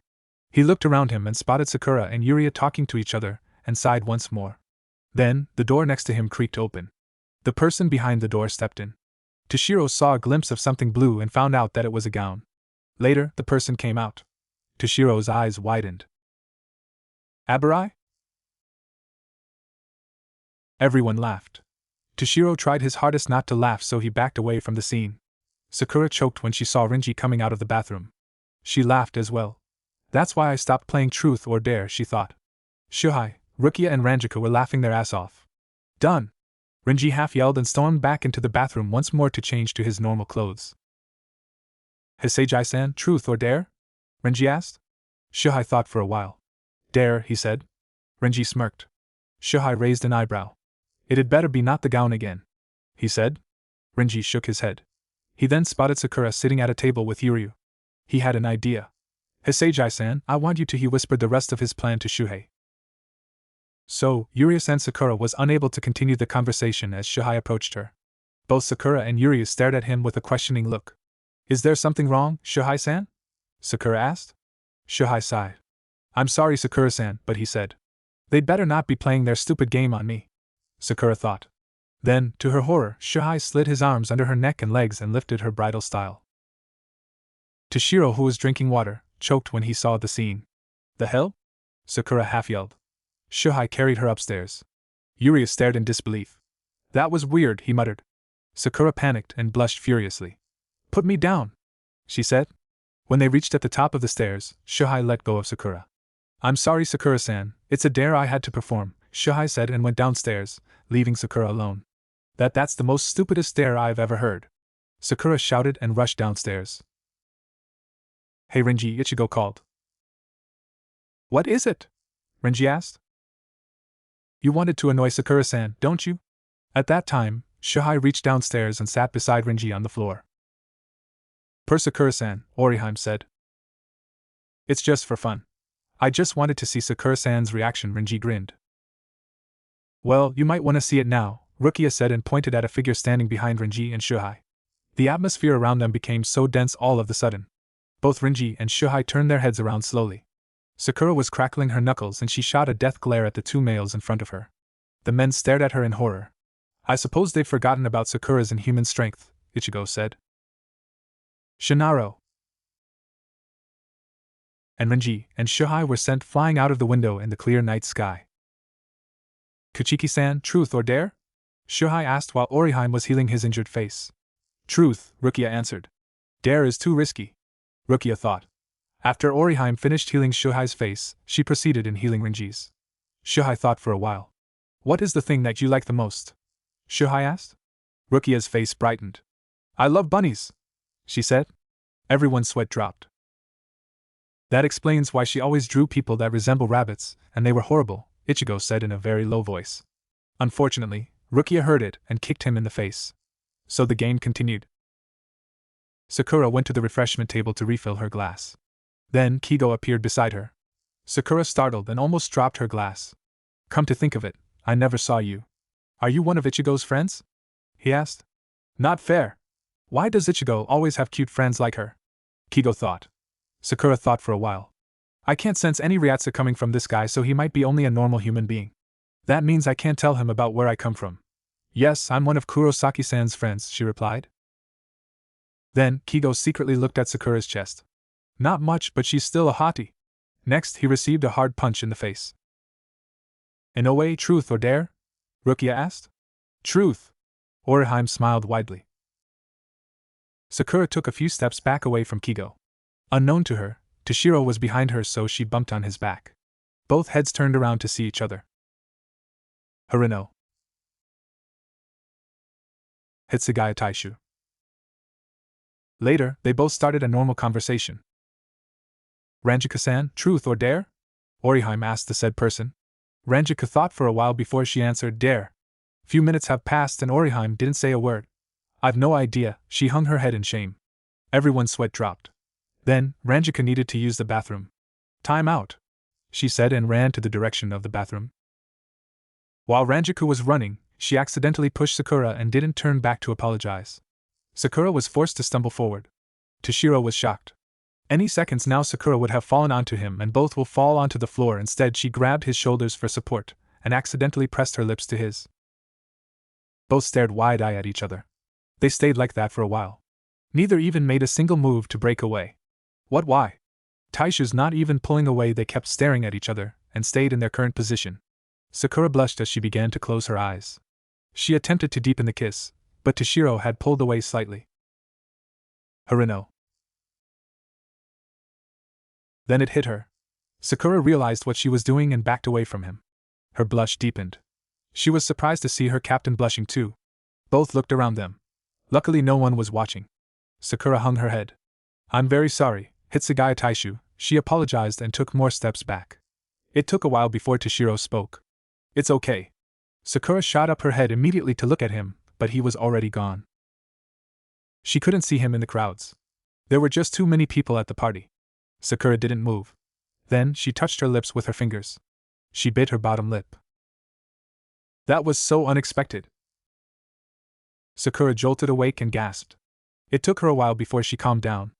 He looked around him and spotted Sakura and Yuria talking to each other, and sighed once more. Then, the door next to him creaked open. The person behind the door stepped in. Toshiro saw a glimpse of something blue and found out that it was a gown. Later, the person came out. Toshiro's eyes widened. Abarai? Everyone laughed. Toshiro tried his hardest not to laugh, so he backed away from the scene. Sakura choked when she saw Renji coming out of the bathroom. She laughed as well. That's why I stopped playing Truth or Dare, she thought. Shuhei, Rukia and Ranjaku were laughing their ass off. Done! Renji half yelled and stormed back into the bathroom once more to change to his normal clothes. Hisagi-san, Truth or Dare? Renji asked. Shuhei thought for a while. Dare, he said. Renji smirked. Shuhei raised an eyebrow. It had better be not the gown again, he said. Renji shook his head. He then spotted Sakura sitting at a table with Yuryu. He had an idea. Hisagi-san, I want you to, he whispered the rest of his plan to Shuhei. So, Yuryu-san, Sakura was unable to continue the conversation as Shuhei approached her. Both Sakura and Yuryu stared at him with a questioning look. Is there something wrong, Shuhei-san? Sakura asked. Shuhei sighed. I'm sorry, Sakura-san, but he said. They'd better not be playing their stupid game on me. Sakura thought. Then, to her horror, Shuhei slid his arms under her neck and legs and lifted her bridal style. Toshiro, who was drinking water, choked when he saw the scene. The hell? Sakura half yelled. Shuhei carried her upstairs. Yuryu stared in disbelief. That was weird, he muttered. Sakura panicked and blushed furiously. Put me down, she said. When they reached at the top of the stairs, Shuhei let go of Sakura. I'm sorry, Sakura-san, it's a dare I had to perform, Shuhei said and went downstairs, leaving Sakura alone. That's the most stupidest dare I've ever heard. Sakura shouted and rushed downstairs. Hey Renji, Ichigo called. What is it? Renji asked. You wanted to annoy Sakura-san, don't you? At that time, Shuhei reached downstairs and sat beside Renji on the floor. Per Sakura-san, Oriheim said. It's just for fun. I just wanted to see Sakura-san's reaction, Renji grinned. Well, you might want to see it now, Rukia said and pointed at a figure standing behind Renji and Shuhei. The atmosphere around them became so dense all of a sudden. Both Renji and Shuhei turned their heads around slowly. Sakura was crackling her knuckles and she shot a death glare at the two males in front of her. The men stared at her in horror. I suppose they've forgotten about Sakura's inhuman strength, Ichigo said. Shinaro and Renji and Shuhei were sent flying out of the window in the clear night sky. Kuchiki-san, Truth or Dare? Shuhei asked while Oriheim was healing his injured face. Truth, Rukia answered. Dare is too risky, Rukia thought. After Oriheim finished healing Shuhei's face, she proceeded in healing Renji's. Shuhei thought for a while. What is the thing that you like the most? Shuhei asked. Rukia's face brightened. I love bunnies, she said. Everyone's sweat dropped. That explains why she always drew people that resemble rabbits, and they were horrible, Ichigo said in a very low voice. Unfortunately, Rukia heard it and kicked him in the face. So the game continued. Sakura went to the refreshment table to refill her glass. Then Kigo appeared beside her. Sakura startled and almost dropped her glass. Come to think of it, I never saw you. Are you one of Ichigo's friends? He asked. Not fair. Why does Ichigo always have cute friends like her? Kigo thought. Sakura thought for a while. I can't sense any reaction coming from this guy, so he might be only a normal human being. That means I can't tell him about where I come from. Yes, I'm one of Kurosaki-san's friends, she replied. Then, Kigo secretly looked at Sakura's chest. Not much, but she's still a hottie. Next, he received a hard punch in the face. In OA, truth or dare? Rukia asked. Truth. Orihime smiled widely. Sakura took a few steps back away from Kigo. Unknown to her, Toshiro was behind her, so she bumped on his back. Both heads turned around to see each other. Harino. Hitsugaya Taishu. Later, they both started a normal conversation. Ranjika-san, truth or dare? Orihime asked the said person. Ranjika thought for a while before she answered dare. Few minutes have passed and Orihime didn't say a word. I've no idea, she hung her head in shame. Everyone's sweat dropped. Then, Ranjika needed to use the bathroom. Time out, she said and ran to the direction of the bathroom. While Ranjika was running, she accidentally pushed Sakura and didn't turn back to apologize. Sakura was forced to stumble forward. Toshiro was shocked. Any seconds now Sakura would have fallen onto him and both will fall onto the floor. Instead she grabbed his shoulders for support, and accidentally pressed her lips to his. Both stared wide-eyed at each other. They stayed like that for a while. Neither even made a single move to break away. What why? Taishu's not even pulling away, they kept staring at each other, and stayed in their current position. Sakura blushed as she began to close her eyes. She attempted to deepen the kiss, but Toshiro had pulled away slightly. Harino. Then it hit her. Sakura realized what she was doing and backed away from him. Her blush deepened. She was surprised to see her captain blushing too. Both looked around them. Luckily no one was watching. Sakura hung her head. I'm very sorry, Hitsugaya Taishu, she apologized and took more steps back. It took a while before Toshiro spoke. It's okay. Sakura shot up her head immediately to look at him, but he was already gone. She couldn't see him in the crowds. There were just too many people at the party. Sakura didn't move. Then she touched her lips with her fingers. She bit her bottom lip. That was so unexpected. Sakura jolted awake and gasped. It took her a while before she calmed down.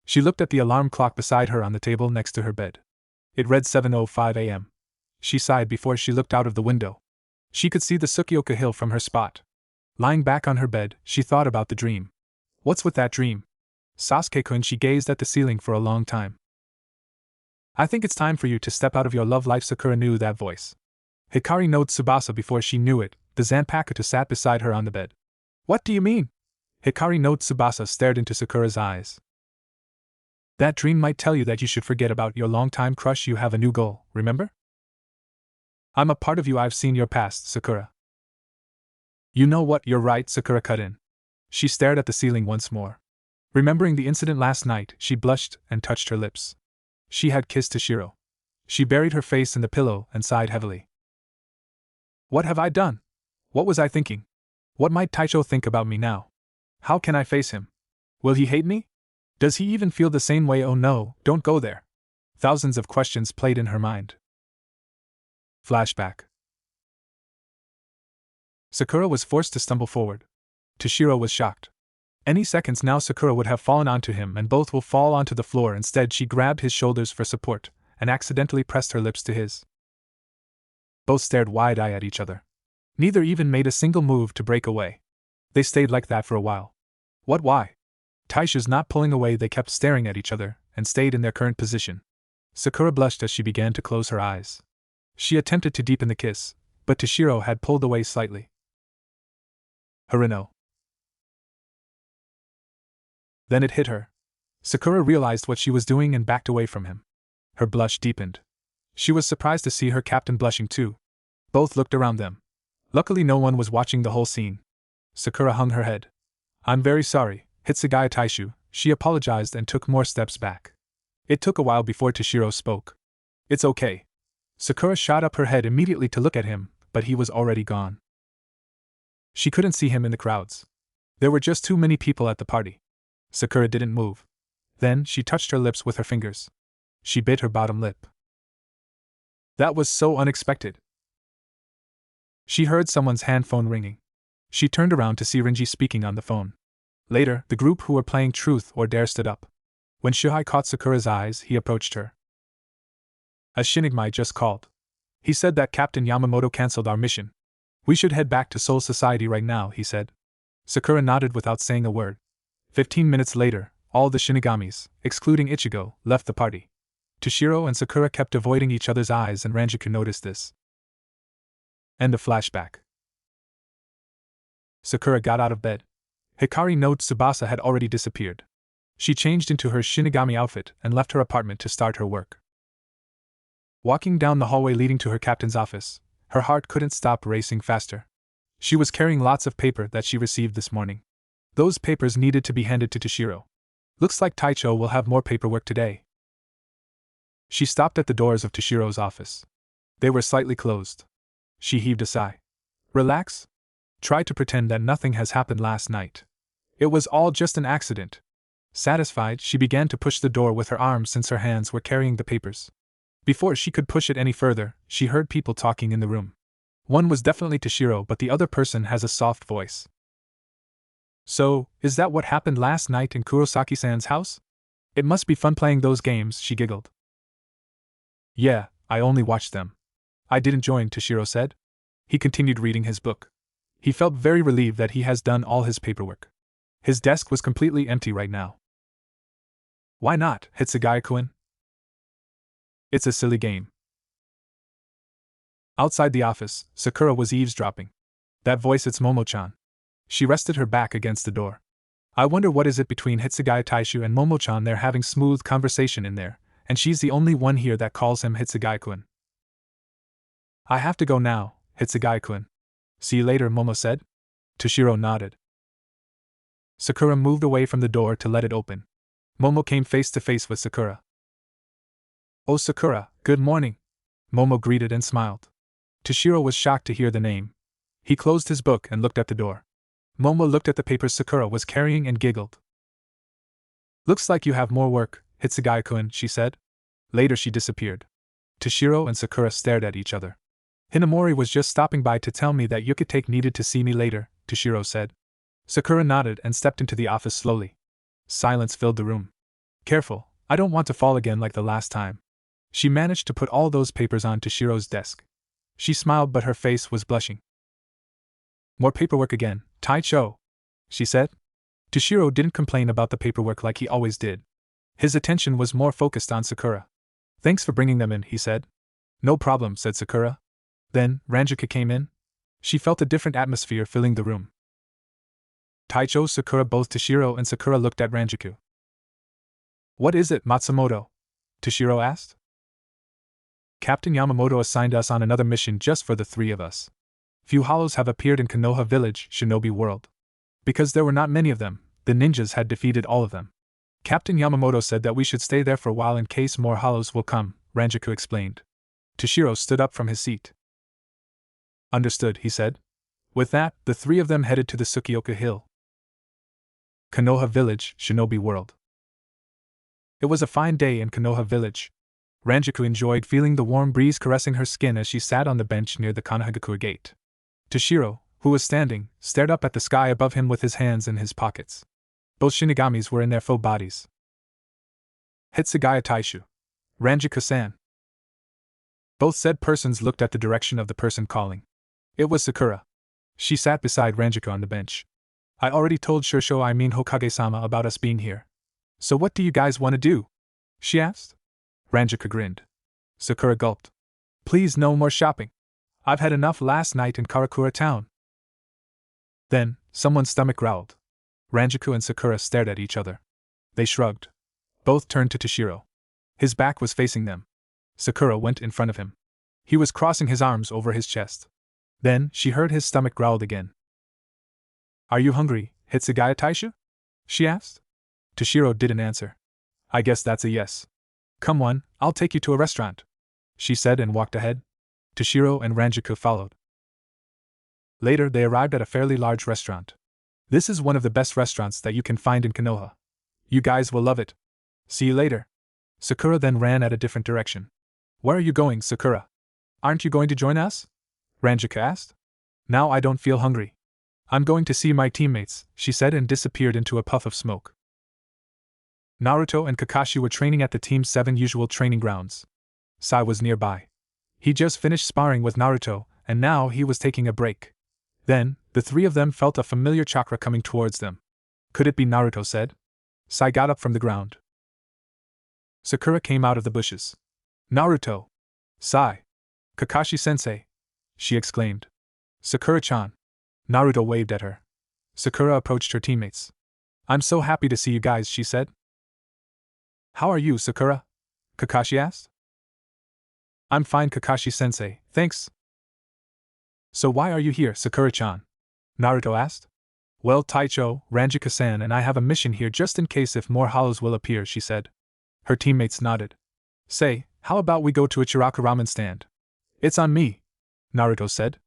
She looked at the alarm clock beside her on the table next to her bed. It read 7:05 a.m. She sighed before she looked out of the window. She could see the Tsukioka Hill from her spot. Lying back on her bed, she thought about the dream. What's with that dream? Sasuke-kun, she gazed at the ceiling for a long time. I think it's time for you to step out of your love life. Sakura knew that voice. Hikari no Tsubasa. Before she knew it, the Zanpakuto sat beside her on the bed. What do you mean? Hikari no Tsubasa stared into Sakura's eyes. That dream might tell you that you should forget about your long-time crush. You have a new goal, remember? I'm a part of you. I've seen your past, Sakura. You know what, you're right, Sakura cut in. She stared at the ceiling once more. Remembering the incident last night, she blushed and touched her lips. She had kissed Toshiro. She buried her face in the pillow and sighed heavily. What have I done? What was I thinking? What might Taicho think about me now? How can I face him? Will he hate me? Does he even feel the same way? Oh no, don't go there. Thousands of questions played in her mind. Flashback. Sakura was forced to stumble forward. Toshiro was shocked. Any seconds now Sakura would have fallen onto him and both will fall onto the floor. Instead she grabbed his shoulders for support, and accidentally pressed her lips to his. Both stared wide-eyed at each other. Neither even made a single move to break away. They stayed like that for a while. What why? Taishu's not pulling away, they kept staring at each other, and stayed in their current position. Sakura blushed as she began to close her eyes. She attempted to deepen the kiss, but Toshiro had pulled away slightly. Harino. Then it hit her. Sakura realized what she was doing and backed away from him. Her blush deepened. She was surprised to see her captain blushing too. Both looked around them. Luckily no one was watching the whole scene. Sakura hung her head. I'm very sorry, Hitsugaya Taishu, she apologized and took more steps back. It took a while before Toshiro spoke. It's okay. Sakura shot up her head immediately to look at him, but he was already gone. She couldn't see him in the crowds. There were just too many people at the party. Sakura didn't move. Then she touched her lips with her fingers. She bit her bottom lip. That was so unexpected. She heard someone's hand phone ringing. She turned around to see Renji speaking on the phone. Later, the group who were playing Truth or Dare stood up. When Shuhei caught Sakura's eyes, he approached her. A Shinigami just called. He said that Captain Yamamoto cancelled our mission. We should head back to Soul Society right now, he said. Sakura nodded without saying a word. 15 minutes later, all the Shinigamis, excluding Ichigo, left the party. Toshiro and Sakura kept avoiding each other's eyes and Ranjiku noticed this. End of flashback. Sakura got out of bed. Hikari no Tsubasa had already disappeared. She changed into her Shinigami outfit and left her apartment to start her work. Walking down the hallway leading to her captain's office, her heart couldn't stop racing faster. She was carrying lots of paper that she received this morning. Those papers needed to be handed to Toshiro. Looks like Taicho will have more paperwork today. She stopped at the doors of Toshiro's office. They were slightly closed. She heaved a sigh. Relax? Try to pretend that nothing has happened last night. It was all just an accident. Satisfied, she began to push the door with her arms since her hands were carrying the papers. Before she could push it any further, she heard people talking in the room. One was definitely Toshiro, but the other person has a soft voice. So, is that what happened last night in Kurosaki-san's house? It must be fun playing those games, she giggled. Yeah, I only watched them. I didn't join, Toshiro said. He continued reading his book. He felt very relieved that he has done all his paperwork. His desk was completely empty right now. Why not, Hitsugaya-kun? It's a silly game. Outside the office, Sakura was eavesdropping. That voice, it's Momo-chan. She rested her back against the door. I wonder what is it between Hitsugaya Taishu and Momo-chan. They're having smooth conversation in there, and she's the only one here that calls him Hitsugaya-kun. I have to go now, Hitsugaya-kun. See you later, Momo said. Toshiro nodded. Sakura moved away from the door to let it open. Momo came face to face with Sakura. Oh Sakura, good morning. Momo greeted and smiled. Toshiro was shocked to hear the name. He closed his book and looked at the door. Momo looked at the papers Sakura was carrying and giggled. Looks like you have more work, Hitsugaya-kun, she said. Later she disappeared. Toshiro and Sakura stared at each other. Hinamori was just stopping by to tell me that Yukitake needed to see me later, Toshiro said. Sakura nodded and stepped into the office slowly. Silence filled the room. Careful, I don't want to fall again like the last time. She managed to put all those papers on Toshiro's desk. She smiled but her face was blushing. More paperwork again, Taicho, she said. Toshiro didn't complain about the paperwork like he always did. His attention was more focused on Sakura. Thanks for bringing them in, he said. No problem, said Sakura. Then, Ranjika came in. She felt a different atmosphere filling the room. Taicho, Sakura, both Toshiro and Sakura looked at Ranjiku. What is it, Matsumoto? Toshiro asked. Captain Yamamoto assigned us on another mission just for the three of us. Few hollows have appeared in Konoha Village, Shinobi World. Because there were not many of them, the ninjas had defeated all of them. Captain Yamamoto said that we should stay there for a while in case more hollows will come, Ranjiku explained. Toshiro stood up from his seat. Understood, he said. With that, the three of them headed to the Tsukioka Hill. Konoha Village, Shinobi World. It was a fine day in Konoha Village. Ranjiku enjoyed feeling the warm breeze caressing her skin as she sat on the bench near the Konohagakure gate. Toshiro, who was standing, stared up at the sky above him with his hands in his pockets. Both Shinigamis were in their full bodies. Hitsugaya Taishu. Ranjiku-san. Both said persons looked at the direction of the person calling. It was Sakura. She sat beside Ranjiku on the bench. I already told Hokage-sama about us being here. So what do you guys want to do? She asked. Ranjiku grinned. Sakura gulped. Please, no more shopping. I've had enough last night in Karakura town. Then, someone's stomach growled. Ranjiku and Sakura stared at each other. They shrugged. Both turned to Toshiro. His back was facing them. Sakura went in front of him. He was crossing his arms over his chest. Then, she heard his stomach growled again. Are you hungry, Hitsugaya Taishu? She asked. Toshiro didn't answer. I guess that's a yes. Come on, I'll take you to a restaurant, she said and walked ahead. Toshiro and Ranjaku followed. Later, they arrived at a fairly large restaurant. This is one of the best restaurants that you can find in Konoha. You guys will love it. See you later. Sakura then ran at a different direction. Where are you going, Sakura? Aren't you going to join us? Ranjaku asked. Now I don't feel hungry. I'm going to see my teammates, she said and disappeared into a puff of smoke. Naruto and Kakashi were training at the Team 7 usual training grounds. Sai was nearby. He just finished sparring with Naruto, and now he was taking a break. Then, the three of them felt a familiar chakra coming towards them. Could it be Naruto said? Sai got up from the ground. Sakura came out of the bushes. Naruto! Sai! Kakashi-sensei! She exclaimed. Sakura-chan! Naruto waved at her. Sakura approached her teammates. I'm so happy to see you guys, she said. How are you, Sakura? Kakashi asked. I'm fine, Kakashi-sensei, thanks. So why are you here, Sakura-chan? Naruto asked. Well, Taicho, Ranjaku-san and I have a mission here just in case if more hollows will appear, she said. Her teammates nodded. Say, how about we go to Ichiraku ramen stand? It's on me, Naruto said.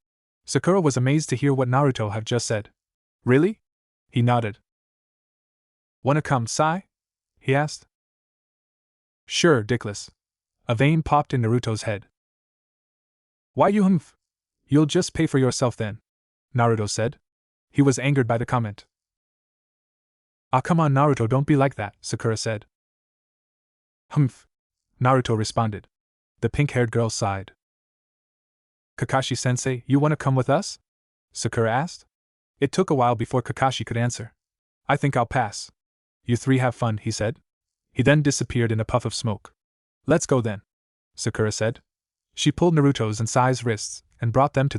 Sakura was amazed to hear what Naruto had just said. Really? He nodded. Wanna come, Sai? He asked. Sure, dickless. A vein popped in Naruto's head. Why you humph? You'll just pay for yourself then, Naruto said. He was angered by the comment. Ah, come on, Naruto, don't be like that, Sakura said. Humph, Naruto responded. The pink-haired girl sighed. Kakashi-sensei, you want to come with us? Sakura asked. It took a while before Kakashi could answer. I think I'll pass. You three have fun, he said. He then disappeared in a puff of smoke. Let's go then, Sakura said. She pulled Naruto's and Sai's wrists and brought them to